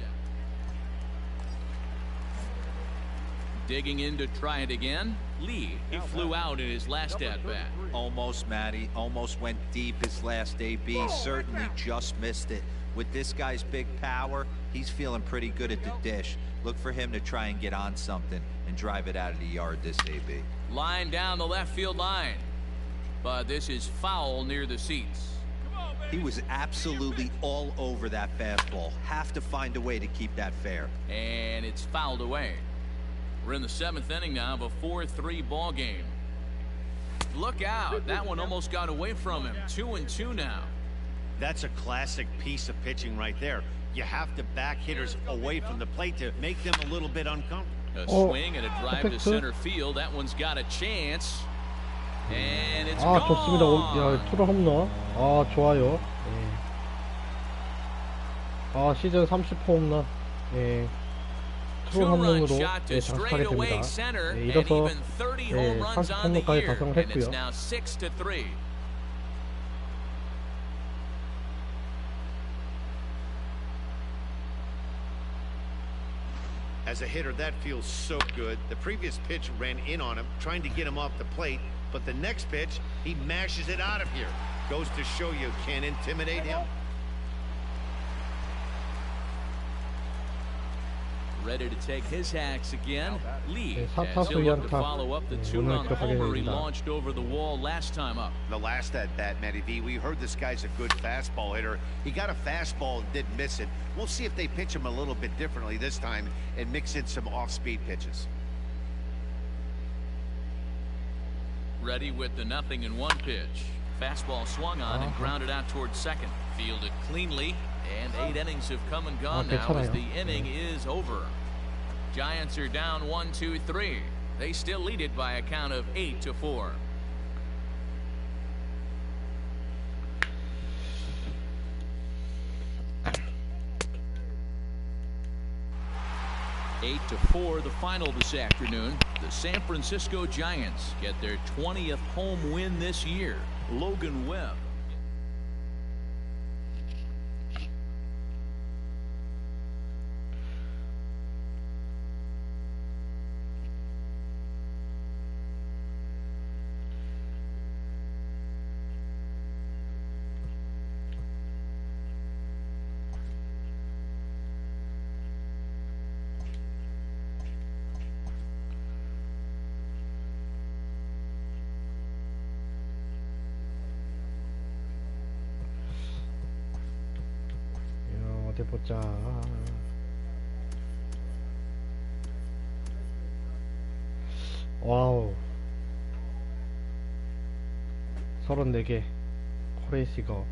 Digging in to try it again. Lee, he flew out in his last at-bat. Almost, Matty. Almost went deep his last AB. Certainly just missed it. With this guy's big power, he's feeling pretty good at the dish. Look for him to try and get on something and drive it out of the yard this AB. Line down the left field line. But this is foul near the seats. He was absolutely all over that fastball. Have to find a way to keep that fair. And it's fouled away. We're in the 7th inning now of a 4-3 ball game. Look out. That one almost got away from him. 2-2 now. That's a classic piece of pitching right there. You have to back hitters away from the plate to make them a little bit uncomfortable. A Oh, swing and a drive to center field. That one's got a chance. And it's 아, gone. 좋습니다. 야, 투런 홈런. 아, 좋아요. 예. 아, 시즌 30호 홈런. 예. 투런 홈런으로 예, 장식하게 됩니다. 예, 이어서 예, 30홈런까지 달성을 했고요. now 6-3. As a hitter, that feels so good. The previous pitch ran in on him, trying to get him off the plate. But the next pitch, he mashes it out of here. Goes to show you can't intimidate him. Ready to take his hacks again. Lee 네, as 사타수 he'll look to 연타. follow up the 네, two-run 오늘 기록하게 homer he 됩니다. launched over the wall last time up. The last at bat, Matty V, we heard this guy's a good fastball hitter. He got a fastball and didn't miss it. We'll see if they pitch him a little bit differently this time and mix in some off-speed pitches. Ready with the 0-1 pitch. Fastball swung on and grounded out towards second. Fielded cleanly, and 8 innings have come and gone now as 괜찮아요. the inning is over. Giants are down 1-2-3. They still lead it by a count of 8-4. Eight to 4, the final this afternoon. The San Francisco Giants get their 20th home win this year. Logan Webb. 어디 보자. 와우. 34개. 코레이시거.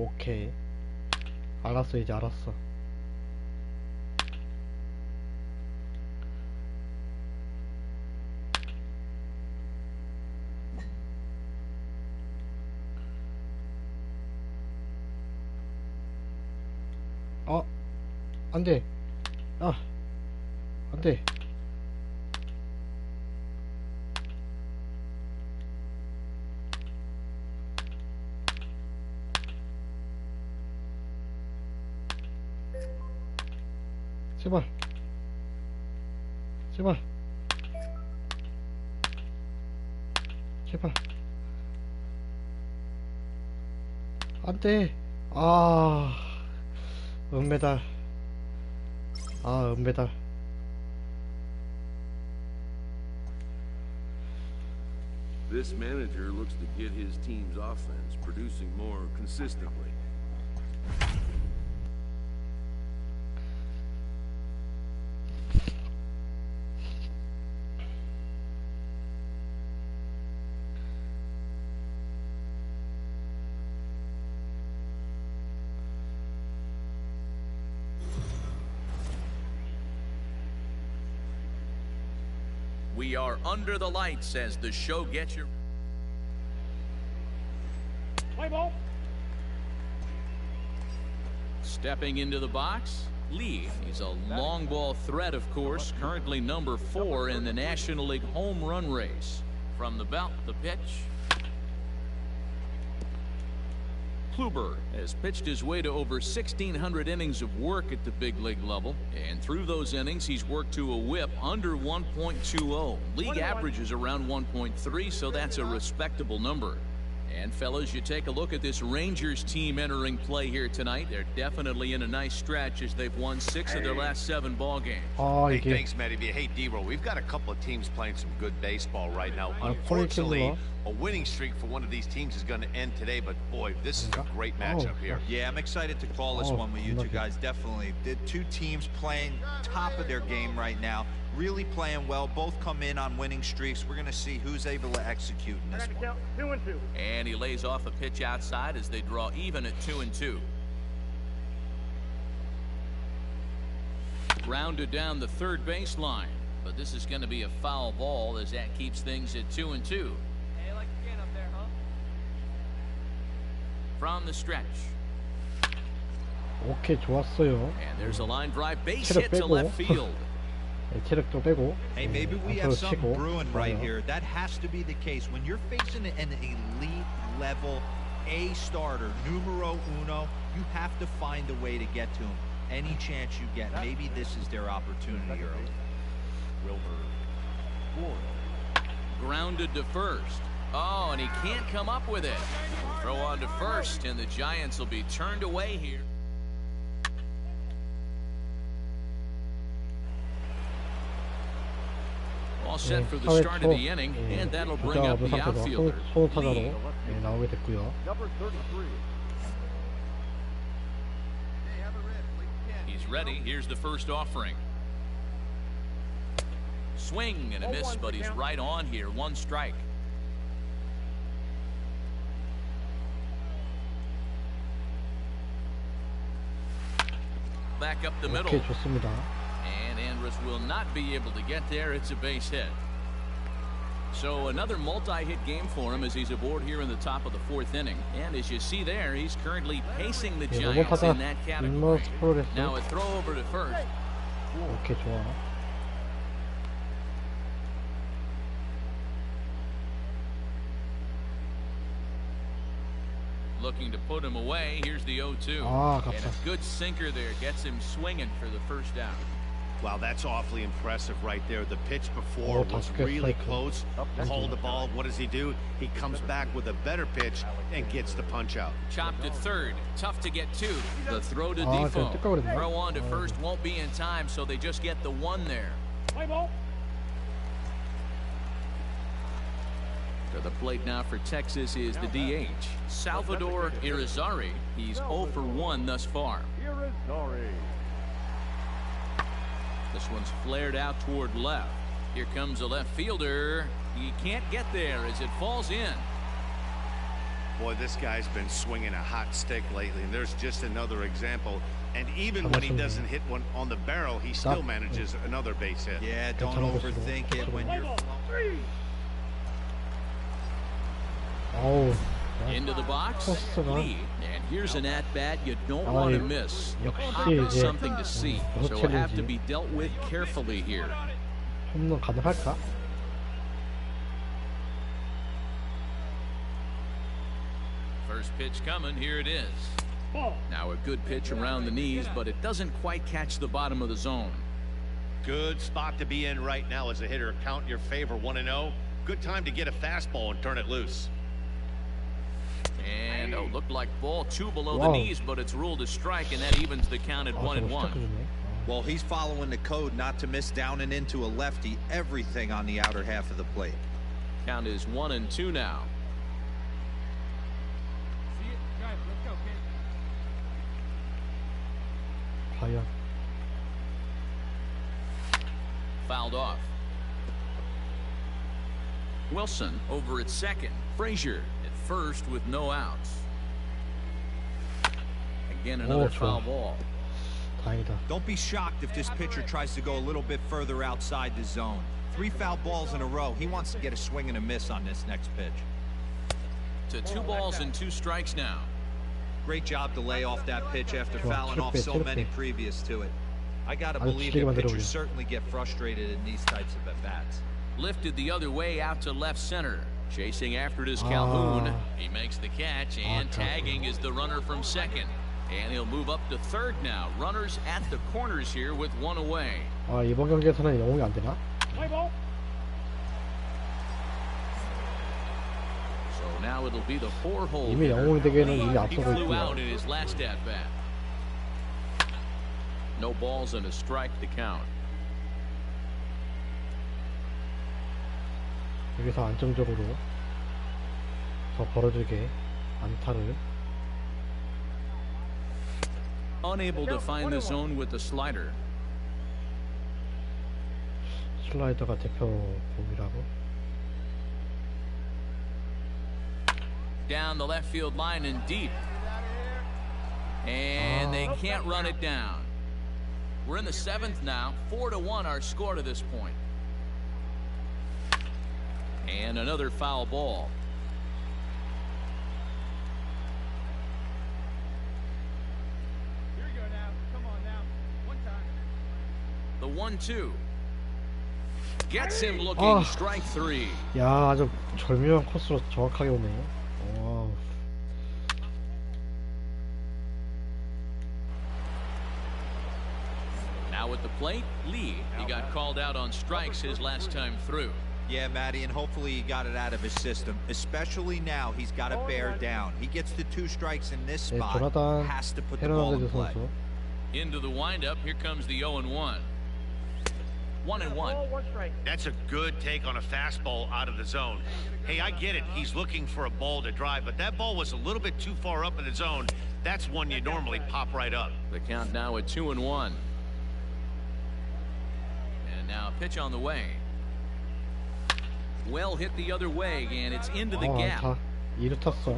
오케이. 알았어, 이제 알았어. 안 돼. 안 돼. 제발. 제발. 제발. 안 돼. 은메달. 은메달. This manager looks to get his team's offense producing more consistently. We are under the lights as the show gets your... Play ball. Stepping into the box, Lee. He's a long ball threat, of course, currently number 4 in the National League home run race. From the belt, the pitch. Kluber has pitched his way to over 1,600 innings of work at the big league level, and through those innings he's worked to a whip under 1.20. League average is around 1.3, so that's a respectable number. And fellas, you take a look at this Rangers team entering play here tonight. They're definitely in a nice stretch as they've won 6 of their last 7 ball games. Hey, thanks, Matty. Hey, D-Roll, we've got a couple of teams playing some good baseball right now. Unfortunately, a winning streak for one of these teams is going to end today, but boy, this is a great matchup here. Yeah, I'm excited to call this one with you two guys. Definitely. The two teams playing top of their game right now. Really playing well. Both come in on winning streaks. We're going to see who's able to execute in this one. 2-2. And he lays off a pitch outside as they draw even at 2-2. Grounded down the third baseline, but this is going to be a foul ball as that keeps things at 2-2. Hey, I like your can up there, huh? From the stretch. 오케이, 좋았어요. And there's a line drive base 체력 hit to 빼고. left field. 체력 좀 빼고. Hey, maybe we have something brewing right here. That has to be the case. When you're facing an elite level A starter, numero uno, you have to find a way to get to him. Any chance you get, maybe this is their opportunity early. Grounded to first. Oh, and he can't come up with it. Throw on to first, and the Giants will be turned away here. All set for the start of the inning, and that'll bring up the outfielder. 타자로 나오게 됐고요. Number 33. He's ready. Here's the first offering. Swing and a miss, but he's right on here. 1 strike. Back up the middle. 오케이, 좋습니다. And Andrus will not be able to get there. It's a base hit. So another multi-hit game for him as he's aboard here in the top of the 4th inning. And as you see there, he's currently pacing the Giants in that category. Now a throw over to first. 오케이, 좋아. Looking to put him away. Here's the 0-2. And a good sinker there gets him swinging for the first out. Wow, that's awfully impressive right there. The pitch before was really close. Called the ball. What does he do? He comes back with a better pitch and gets the punch out. Chopped at third. Tough to get to. The throw to Defoe. Throw on to first won't be in time, so they just get the 1 there. Play ball. To the plate now for Texas is the DH, Salvador Irizarry. He's 0 for 1 thus far. Irizarry. This one's flared out toward left. Here comes a left fielder. He can't get there as it falls in. Boy, this guy's been swinging a hot stick lately, and there's just another example. And even when he doesn't hit one on the barrel, he still manages another base hit. Yeah, don't overthink it when you're... 어우, Into the box, 코스가 Lee. And here's an at-bat you don't want to miss. 역시 이제 Something to see. So will have to be dealt with carefully here. 홈런 가능할까? First pitch coming, here it is. Now a good pitch around the knees, but it doesn't quite catch the bottom of the zone. Good spot to be in right now as a hitter. Count your favor, 1-0. Good time to get a fastball and turn it loose. And looked like ball 2 below the knees, but it's ruled a strike, and that evens the count at 1-1. Well, he's following the code not to miss down and into a lefty. Everything on the outer half of the plate. Count is 1-2 now. See it? Drive. Let's go, kid. 과연 Fouled off. Wilson over at second. Frazier at first with no outs. Again, another foul ball. 다행이다. Don't be shocked if this pitcher tries to go a little bit further outside the zone. 3 foul balls in a row. He wants to get a swing and a miss on this next pitch. To 2 balls and 2 strikes now. Great job to lay off that pitch after fouling off so many previous to it. I gotta believe that pitchers certainly get frustrated in these types of at-bats. Lifted the other way out to left center. Chasing after it is Calhoun. He makes the catch, and tagging is the runner from second. And he'll move up to third now. Runners at the corners here with 1 away. 아, 이번 경기에서는 영웅이 안 되나? So now it'll be the 4-hole. 이미 영웅이 되기에는 이미 He 앞서고 flew out 있고요. in his last at bat. No balls and a strike to count. 여기서 안정적으로 더 벌어지게 안타를. Unable to find the zone with the slider. 슬라이더가 대표 공이라고. Down the left field line and deep. And they can't run it down. We're in the 7th now. 4-1 our score to this point. And another foul ball. Here we go now. Come on now. One time. The 1-2. Gets him looking. Strike 3. 야, 아주 절묘한 코스로 정확하게 오네. 와. Now at the plate, Lee. He got called out on strikes his last time through. Yeah, Matty, and hopefully he got it out of his system. Especially now, he's got to bear down. He gets the 2 strikes in this 네, spot. 조나단 Has to put the ball in 헤르난데즈 play. 선수. Into the windup. Here comes the 0-1. 1-1. That's a good take on a fastball out of the zone. Hey, I get it. He's looking for a ball to drive, but that ball was a little bit too far up in the zone. That's one you normally pop right up. The count now at 2-1. And now a pitch on the way. Well hit the other way, and it's into the gap. 안타. 2루 탔어.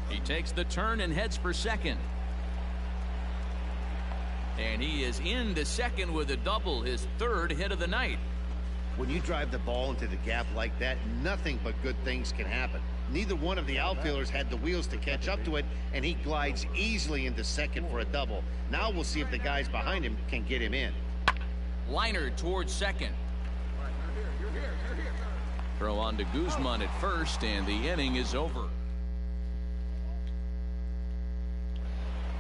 He takes the turn and heads for second. And he is into second with a double, his 3rd hit of the night. When you drive the ball into the gap like that, nothing but good things can happen. Neither one of the outfielders had the wheels to catch up to it, and he glides easily into second for a double. Now we'll see if the guys behind him can get him in. Liner towards second. Throw on to Guzman at first, and the inning is over.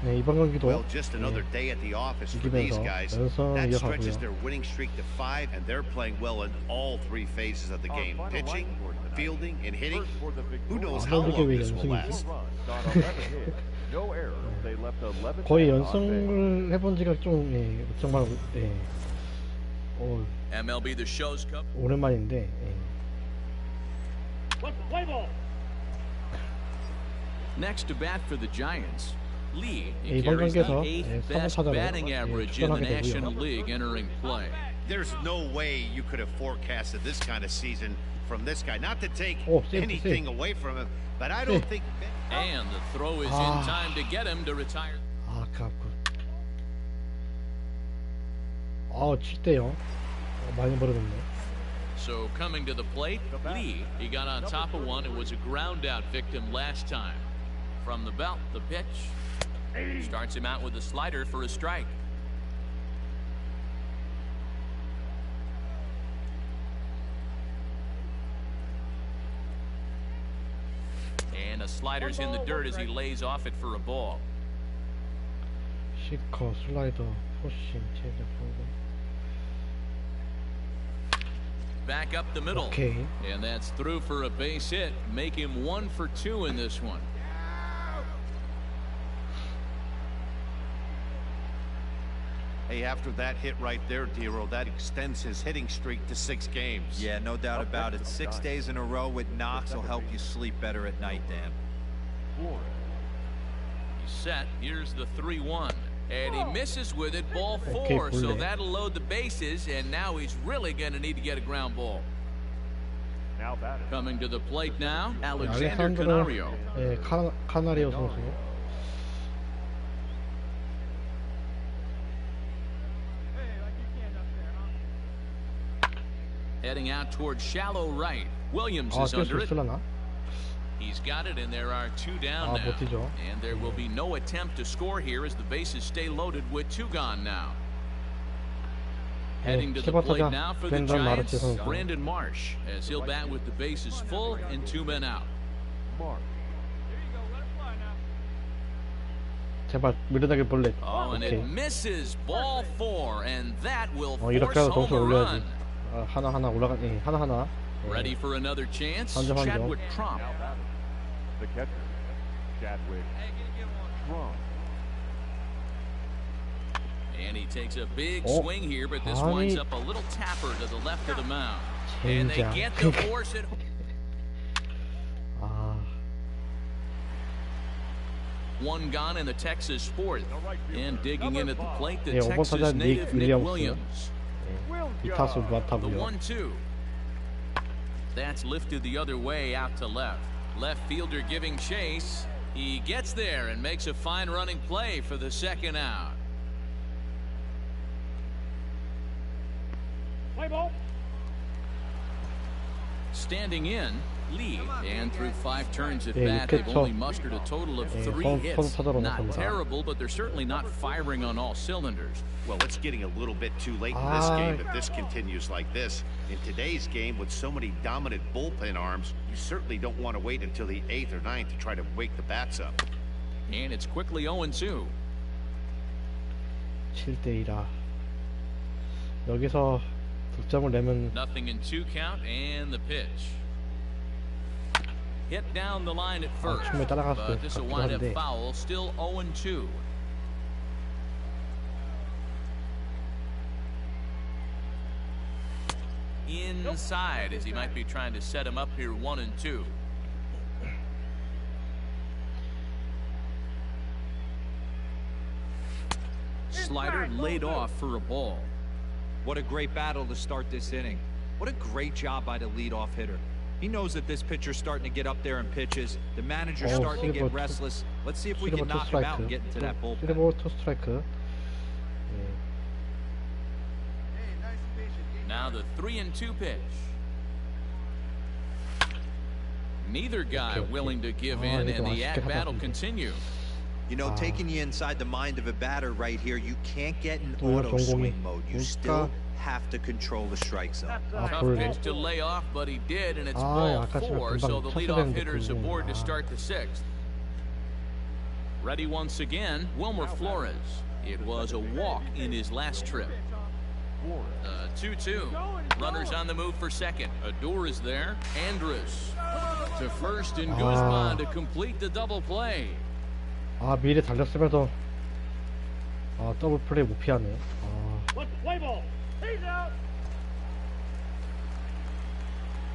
네, 이번 경기도 Well, just another day at the office for these guys. That stretches their winning streak to 5, and they're playing well in all 3 phases of the game: pitching, fielding, and hitting. Who knows how long this will last? No errors. They left 11 거의 men on base. 연승을 해본 지가 좀 정말 MLB The Show's Cup. 오랜만인데. Next to bat for the Giants, Lee. He 이번 carries the 경기에서 8th 네, best 타자로 batting average in the 출전하게 National 되고요. League entering play. There's no way you could have forecasted this kind of season from this guy. Not to take save, anything save. away from him, but I don't think... And the throw is in time to get him to retire. 아깝군. 7대 0. 많이 벌어졌네. So coming to the plate, Lee. He got on top of one and was a ground out victim last time. From the belt, the pitch. Starts him out with a slider for a strike. And a slider's in the dirt as he lays off it for a ball. 시커, 슬라이더, 포싱, 체인지업, 홈런. Back up the middle. Okay. And that's through for a base hit. Make him 1 for 2 in this one. Hey, after that hit right there, Dero, that extends his hitting streak to 6 games. Yeah, no doubt about it. 6 days in a row with knocks will help you sleep better at night, Dan. He's set. Here's the 3-1. And he misses with it, ball 4. Okay, so that'll load the bases, and now he's really going to need to get a ground ball. Now batting. Coming to the plate now, Alexander 알레산드로 Canario. 예, 카나리오 선수. Heading out towards shallow right. Williams is 뛸 under 수 it. 있으려나? He's got it, and there are 2 down now. 버티죠. And there will be no attempt to score here as the bases stay loaded with 2 gone now. Heading to the plate now for the Giants, Brandon Marsh, as he'll bat with the bases full and 2 men out. Mark. 제발 미르다길 볼래. Oh, and it 오케이. misses, ball 4, and that will 이렇게 force 하고 home 점수 a 올려야지. run. 하나하나 올라가. 예, 하나하나. Ready for another chance? 한 점, 한 점. Chadwick Trump. Now batting. The catcher, Chadwick Trump. And he takes a big Oh. swing here, but this 아니. winds up a little tapper to the left of the mound. And they 젠장. get the force it. 아, 1 gone in the Texas fourth. And digging in at the plate, the 예, 5번 Texas 타자 native 닉 Nick 윌리엄스. Williams. 이 타수 The 맞다고요. 1-2. That's lifted the other way out to left. Left fielder giving chase. He gets there and makes a fine running play for the 2nd out. Play ball. Standing in, Lee, and through 5 turns at 예, bat, they've 육회초. only mustered a total of 3 hits. 타자로 Not 나섭니다. terrible, but they're certainly not firing on all cylinders. Well, it's getting a little bit too late in this game if this continues like this. In today's game, with so many dominant bullpen arms, you certainly don't want to wait until the 8th or 9th to try to wake the bats up. And it's quickly 0-2. 7대 1아. 여기서 득점을 내면 Nothing in 2 count, and the pitch. Hit down the line at first, 충분히 따라갈 수 but this will 같기도 wind up 한데. foul, still 0-2. Inside, as he might be trying to set him up here 1-2. Slider laid off for a ball. What a great battle to start this inning. What a great job by the leadoff hitter. He knows that this pitcher's starting to get up there in pitches. The manager's starting to get restless. Let's see if we can knock him out and get into that bullpen. 3볼 2 스트라이크. Now the 3-2 pitch. Neither guy willing to give in, and the at-bat will continue. You know, taking you inside the mind of a batter right here, you can't get in auto swing mode. You still have to control the strike zone. Tough pitch to lay off, but he did, and it's ball 4, so the leadoff hitter's aboard to start the 6th. Ready once again, Wilmer Flores. It was a walk in his last trip. 2-2. Runners on the move for second. Adore is there. Andrus to first, and Guzman to complete the double play. 아, 미리 달렸으면서 더블 플레이 못 피하네. Let's play ball. He's out.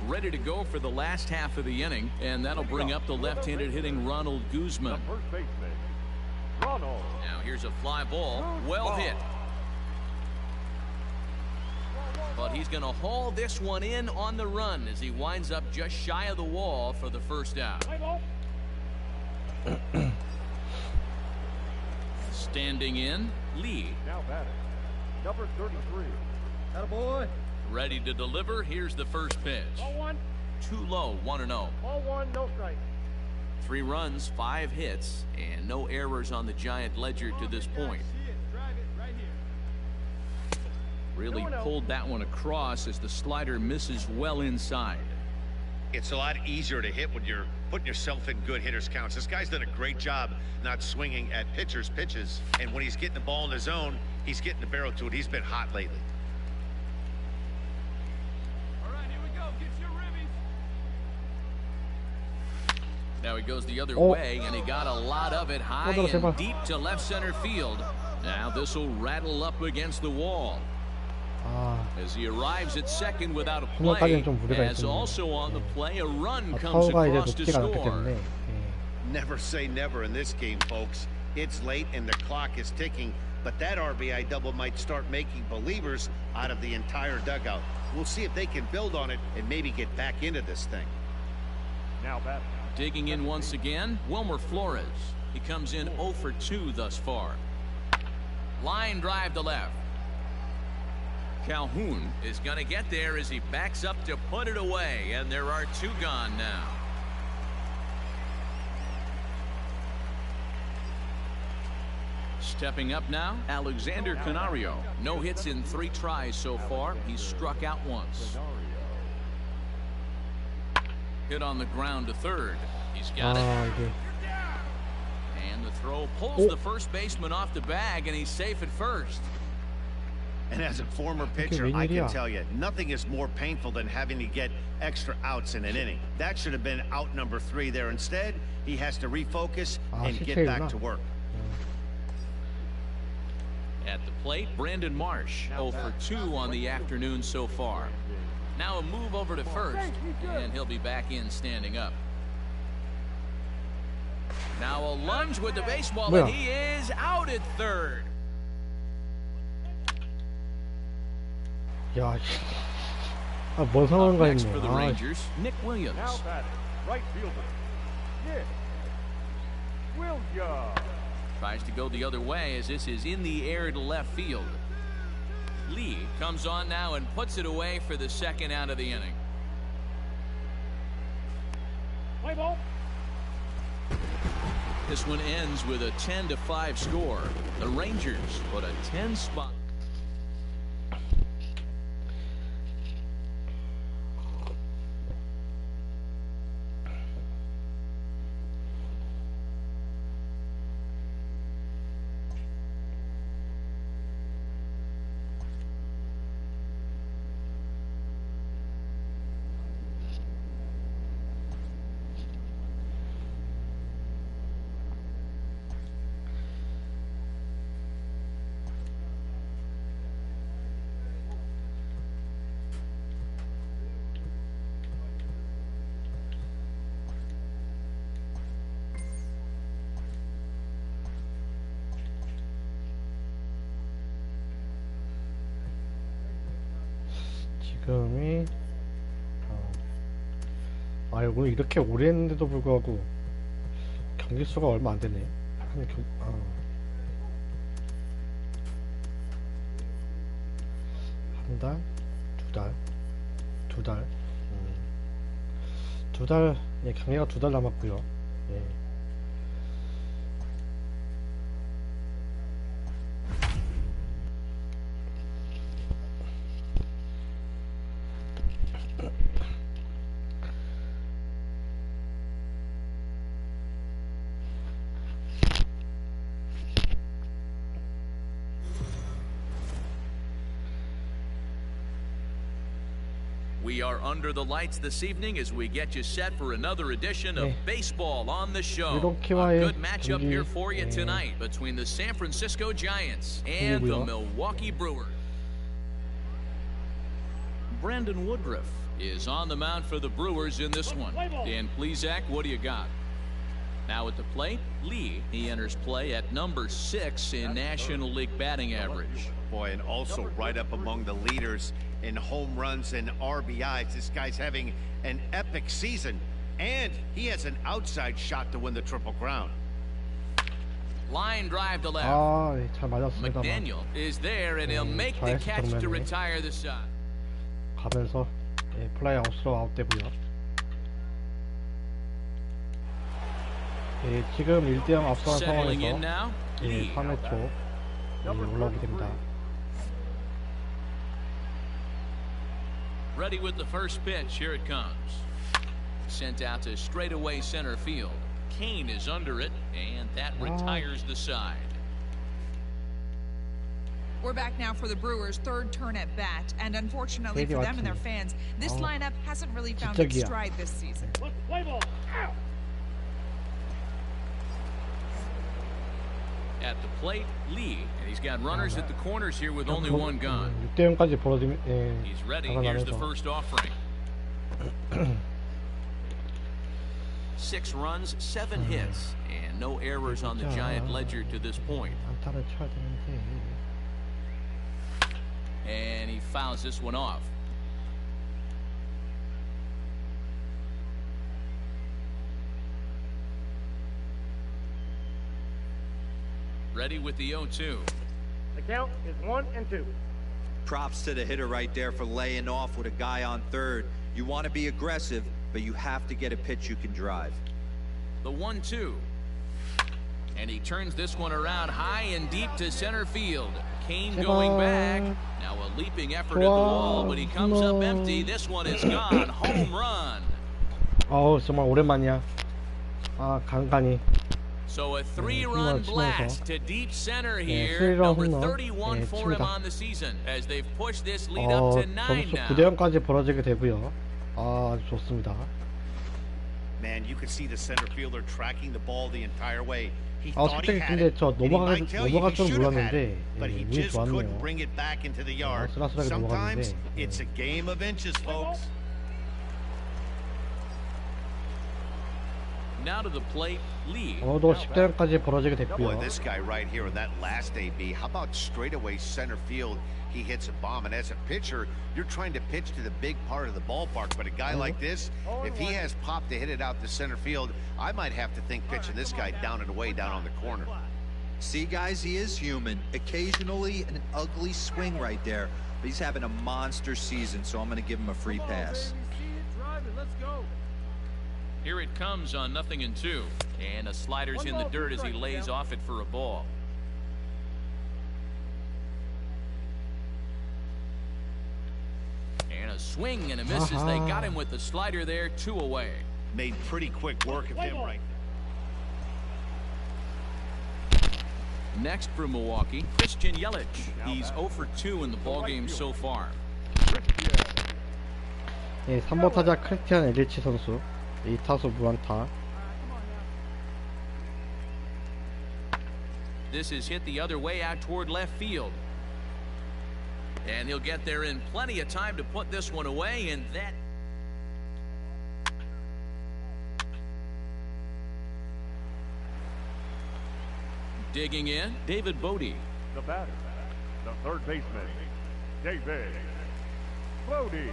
Ready to go for the last half of the inning, and that'll bring up the left-handed hitting Ronald Guzman. First baseman, Ronald. Now here's a fly ball, well hit. but he's going to haul this one in on the run as he winds up just shy of the wall for the first out. Standing in, Lee. Now batting, number 33. Attaboy. Ready to deliver. Here's the first pitch. Ball one. Too low, 1-0. Ball one, no strike. 3 runs, 5 hits, and no errors on the Giant ledger to this point. Really pulled that one across as the slider misses well inside. It's a lot easier to hit when you're putting yourself in good hitters counts. This guy's done a great job not swinging at pitchers' pitches, and when he's getting the ball in the zone, he's getting the barrel to it. He's been hot lately. All right, here we go. Get your ribbies. Now he goes the other way, and he got a lot of it high and deep to left center field. Now this will rattle up against the wall. As he arrives at second without a play, as also on the play, a run comes across to score. Never say never in this game, folks. It's late and the clock is ticking, but that RBI double might start making believers out of the entire dugout. We'll see if they can build on it and maybe get back into this thing. Now batting. Digging in once again, Wilmer Flores. He comes in 0 for 2 thus far. Line drive to left. Calhoun is going to get there as he backs up to put it away, and there are 2 gone now. Stepping up now, Alexander Canario. No hits in 3 tries so far. He's struck out once. Hit on the ground to third. He's got it. And the throw pulls the first baseman off the bag, and he's safe at first. And as a former pitcher, I can tell you, nothing is more painful than having to get extra outs in an inning. That should have been out number 3 there. Instead, he has to refocus and get back to work. At the plate, Brandon Marsh, 0 for 2 on the afternoon so far. Now a move over to first, and he'll be back in standing up. Now a lunge with the baseball, and he is out at third. 야, 뭔 상황인가 Next 했네. for the Rangers, Nick Williams. Now batting, right fielder, Nick Williams. Tries to go the other way as this is in the air to left field. Lee comes on now and puts it away for the second out of the inning. Play ball. This one ends with a 10-5 score. The Rangers put a 10 spot. 지금이 오늘 이렇게 오래 했는데도 불구하고 경기 수가 얼마 안 되네. 한 달, 두 달, 예, 경기가 2달 남았고요. 예. We are under the lights this evening as we get you set for another edition of Baseball on the Show. A good matchup here for you tonight between the San Francisco Giants and the Milwaukee Brewers. Brandon Woodruff is on the mound for the Brewers in this one. Dan Plesac, what do you got? Now at the plate, Lee. He enters play at number 6 in National League batting average. Boy, and also right up among the leaders in home runs and RBIs. This guy's having an epic season, and he has an outside shot to win the Triple Crown. Line drive to left. 잘 맞았습니다만 McDaniel is there, and he'll make the catch to retire the side. 가면서 플라이 아웃으로 아웃되고요. 지금 1대0 앞서간 상황에서 3회 초 올라오게 됩니다. Ready with the first pitch. Here it comes. Sent out to straightaway center field. Kane is under it, and that retires the side. We're back now for the Brewers' third turn at bat, and unfortunately for them and their fans, this lineup hasn't really found its stride this season. Play ball. Out. At the plate, Lee, and he's got runners at the corners here with only one gun. 6대0까지 벌어지면 He's ready. Here's the first offering. 6 runs, 7 hits, and no errors on the Giant ledger to this point. 안타를 쳐야 되는데. And he fouls this one off. Ready with the 0-2. The count is 1-2. Props to the hitter right there for laying off with a guy on third. You want to be aggressive, but you have to get a pitch you can drive. The 1-2. And he turns this one around high and deep to center field. Kane going back. Now a leaping effort at the wall, but he comes up empty. This one is gone. Home run. 정말 오랜만이야. 간간히. So a 3-run blast to deep center here. Number 31 for him on the season as they've pushed this lead up to 9 점수 now. 9대0까지 벌어지게 되고요. 아주 좋습니다. Man, you could see the center fielder tracking the ball the entire way. He thought he 솔직히 had 근데 it, 저 and he might 넘어갈 tell you he 줄 should have had 몰랐는데 it, but he 운이 just couldn't 좋았네요. bring it back into the yard. 아슬아슬하게 Sometimes 넘어갔는데 it's a game of inches, folks. Now to the plate, Lee. 어느덧 10대0까지 벌어지게 Boy, 됐고요. this guy right here in that last AB, how about straightaway center field? He hits a bomb, and as a pitcher, you're trying to pitch to the big part of the ballpark, but a guy like this, if he has pop to hit it out to center field, I might have to think pitching this guy down and away down on the corner. See, guys, he is human. Occasionally an ugly swing right there, but he's having a monster season, so I'm going to give him a free pass. Let's go. Here it comes on 0-2. And a slider's in the dirt as he lays off it for a ball. And a swing and a miss as they got him with the slider there, 2 away. Made pretty quick work of him right there. Next for Milwaukee, Christian Yelich. He's 0 for 2 in the ballgame so far. 3번 타자 크리스티안 엘리치 선수 2타수 무안타. This is hit the other way out toward left field. And he'll get there in plenty of time to put this one away, and that... Digging in, David Bodie. The batter, the third baseman, David Bodie.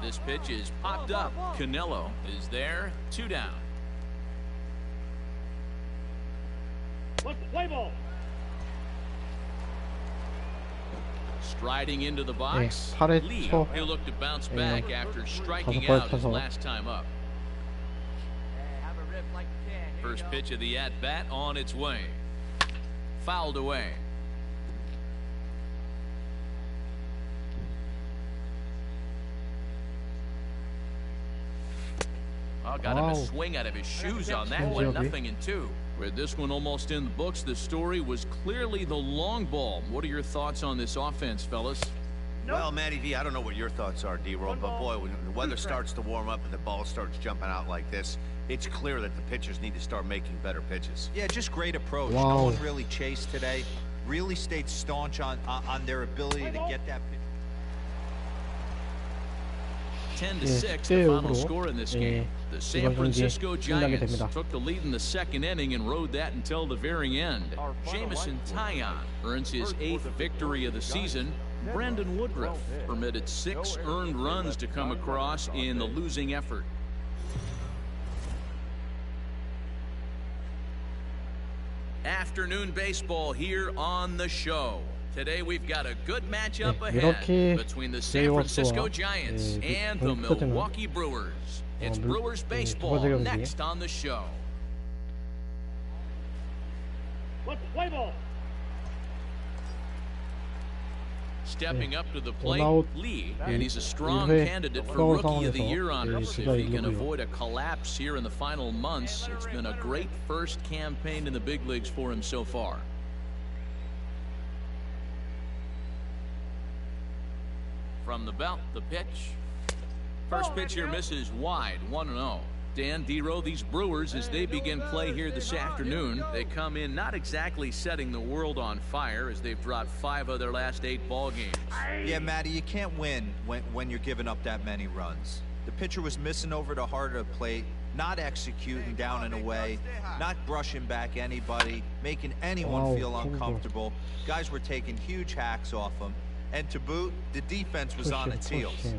This pitch is popped up. Canelo is there, 2 down. Play ball. Striding into the box, 8회 Lee. 초 He'll look to bounce back after striking 5번 out his 타서 last time up. First pitch of the at-bat on its way. Fouled away. Oh, got him a swing out of his shoes on that one. 0-2. With this one almost in the books, the story was clearly the long ball. What are your thoughts on this offense, fellas? Well, Matty V, I don't know what your thoughts are, D-Roll, but boy, when the weather starts to warm up and the ball starts jumping out like this, it's clear that the pitchers need to start making better pitches. Yeah, just great approach. Wow. No one really chased today. Really stayed staunch on their ability to get that pitch. 10-6, the final score in this game. The San 이번 경기 Francisco 끝나게 Giants 됩니다. took the lead in the second inning and rode that until the very end. Jamison Taillon earns his 8th victory of the season. Brandon Woodruff permitted 6 earned runs to come across in the losing effort. Afternoon baseball here on the show. Today we've got a good matchup ahead between the San Francisco Giants and the Milwaukee Brewers. It's Brewers baseball next on the show. Let's play ball. Stepping up to the plate, Lee, and he's a strong candidate for Rookie of the Year honors. If he can avoid a collapse here in the final months, it's been a great first campaign in the big leagues for him so far. From the belt, the pitch. First pitch here misses wide, 1-0. Dan Dero, these Brewers, as they begin play here this afternoon, they come in not exactly setting the world on fire as they've dropped 5 of their last 8 ball games. Yeah, Matty, you can't win when you're giving up that many runs. The pitcher was missing over the heart of the plate, not executing down and away, not brushing back anybody, making anyone feel uncomfortable. Guys were taking huge hacks off him. And to boot, the defense was on its heels.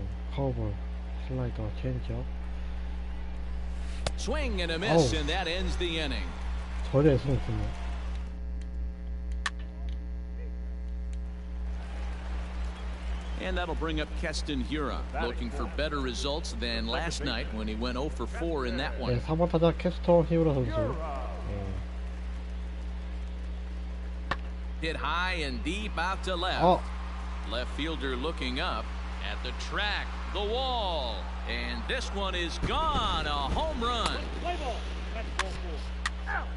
Swing and a miss, and that ends the inning. And that'll bring up Keston Hiura, looking for better results than last night when he went 0 for 4 in that one. 4번 타자 캐스터 히우라 선수. Hit high and deep out to left. Left fielder looking up at the track, the wall, and this one is gone. A home run. Play ball. That's ball 4. Out.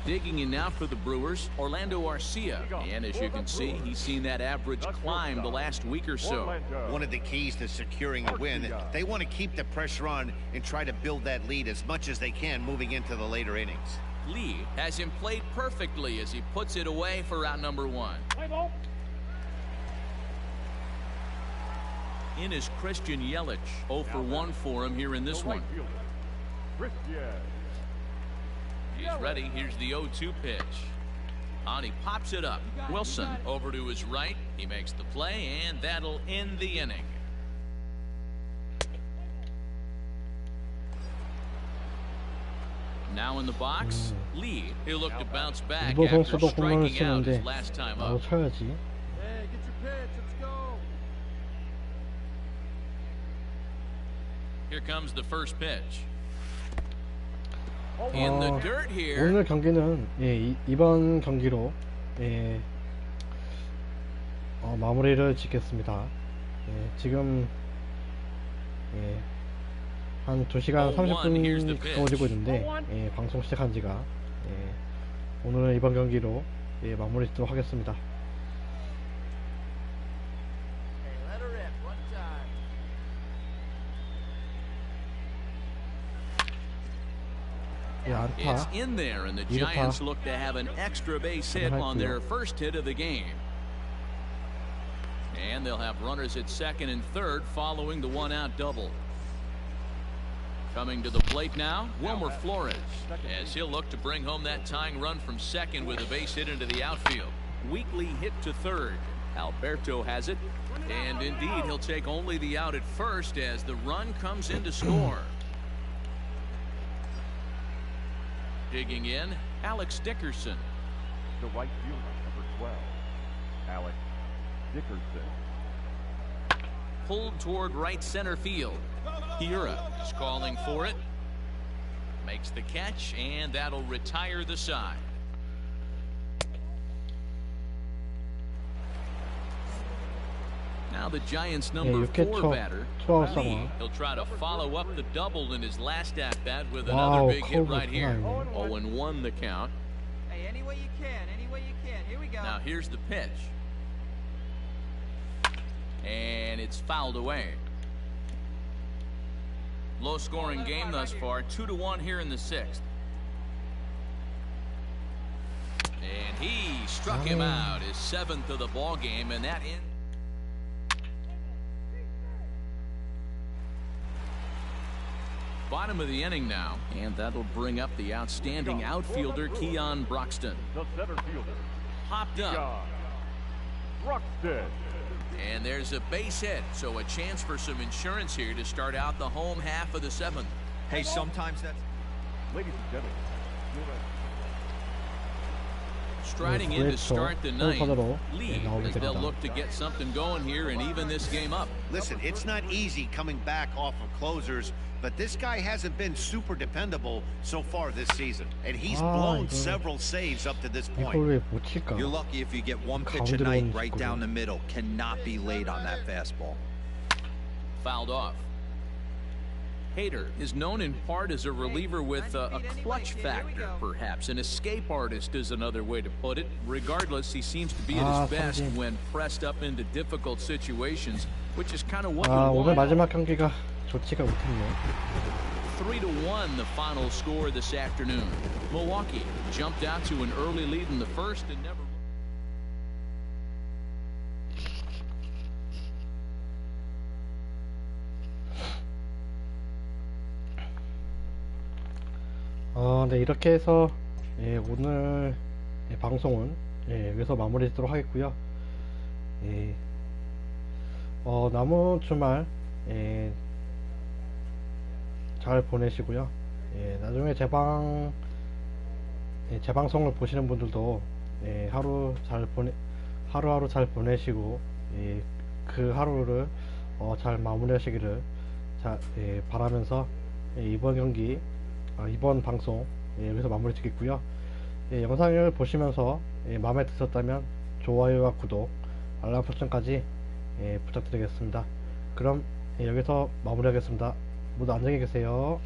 Digging in now for the Brewers, Orlando Arcia. And as you can see, he's seen that average climb the last week or so. One of the keys to securing a win, they want to keep the pressure on and try to build that lead as much as they can moving into the later innings. Lee has him played perfectly as he puts it away for out number 1. Play ball. In is Christian Yelich, 0 for 1 for him here in this one. He's ready. Here's the 0-2 pitch. And he pops it up. Wilson over to his right. He makes the play, and that'll end the inning. Now in the box, Lee. He'll look to bounce back after striking out his last time up. Hey, get your pitch. Let's go. Here comes the first pitch. In the dirt here. 오늘 경기는 이번 경기로 마무리를 짓겠습니다. 지금 한 2시간 30분 가까워지고 있는데 방송 시작한 지가 오늘은 이번 경기로 마무리 짓도록 하겠습니다. It's in there, and the Giants look to have an extra base hit on their first hit of the game. And they'll have runners at second and third following the 1-out double. Coming to the plate now, Wilmer Flores, as he'll look to bring home that tying run from second with a base hit into the outfield. Weakly hit to third. Alberto has it, and indeed he'll take only the out at first as the run comes in to score. Digging in, Alex Dickerson. The right fielder, number 12, Alex Dickerson. Pulled toward right center field. Hiura is calling for it. Makes the catch, and that'll retire the side. Now the Giants' number 4 batter, Lee. He'll try to follow up the double in his last at-bat with another big hit right here. 0-1 the count. Hey, any way you can, any way you can. Here we go. Now here's the pitch. And it's fouled away. Low-scoring game thus far, 2-1 here in the 6th. And he struck him out, his 7th of the ball game, and that in. Bottom of the inning now, and that'll bring up the outstanding outfielder Keon Broxton. The center fielder, Popped up, John Roxton. and there's a base hit, so a chance for some insurance here to start out the home half of the 7th. Hey, sometimes that's... Ladies and gentlemen, Striding in to start the ninth, lead as they'll 됩니다. look to get something going here and even this game up. Listen, it's not easy coming back off of closers, but this guy hasn't been super dependable so far this season, and he's blown 이거- several saves up to this point. 이걸 왜 못 칠까? You're lucky if you get one pitch a 가운데로 night 오는 right 식구를. down the middle. Cannot be late on that fastball. Fouled off. Hader is known in part as a reliever with a clutch factor, perhaps. An escape artist is another way to put it. Regardless, he seems to be at his best 삼진. when pressed up into difficult situations, which is kind of what 아, you 오늘 want. 마지막 경기가 좋지가 못했네. 3-1 the final score this afternoon. Milwaukee jumped out to an early lead in the first and never... 네, 이렇게 해서 오늘 방송은 여기서 마무리하도록 하겠고요. 남은 주말 잘 보내시고요. 나중에 재방송을 보시는 분들도 하루하루 잘 보내시고 그 하루를 잘 마무리하시기를 바라면서 이번 경기 이번 방송 여기서 마무리 짓겠고요. 영상을 보시면서 마음에 드셨다면 좋아요와 구독, 알람 설정까지 부탁드리겠습니다. 그럼 여기서 마무리하겠습니다. 모두 안녕히 계세요.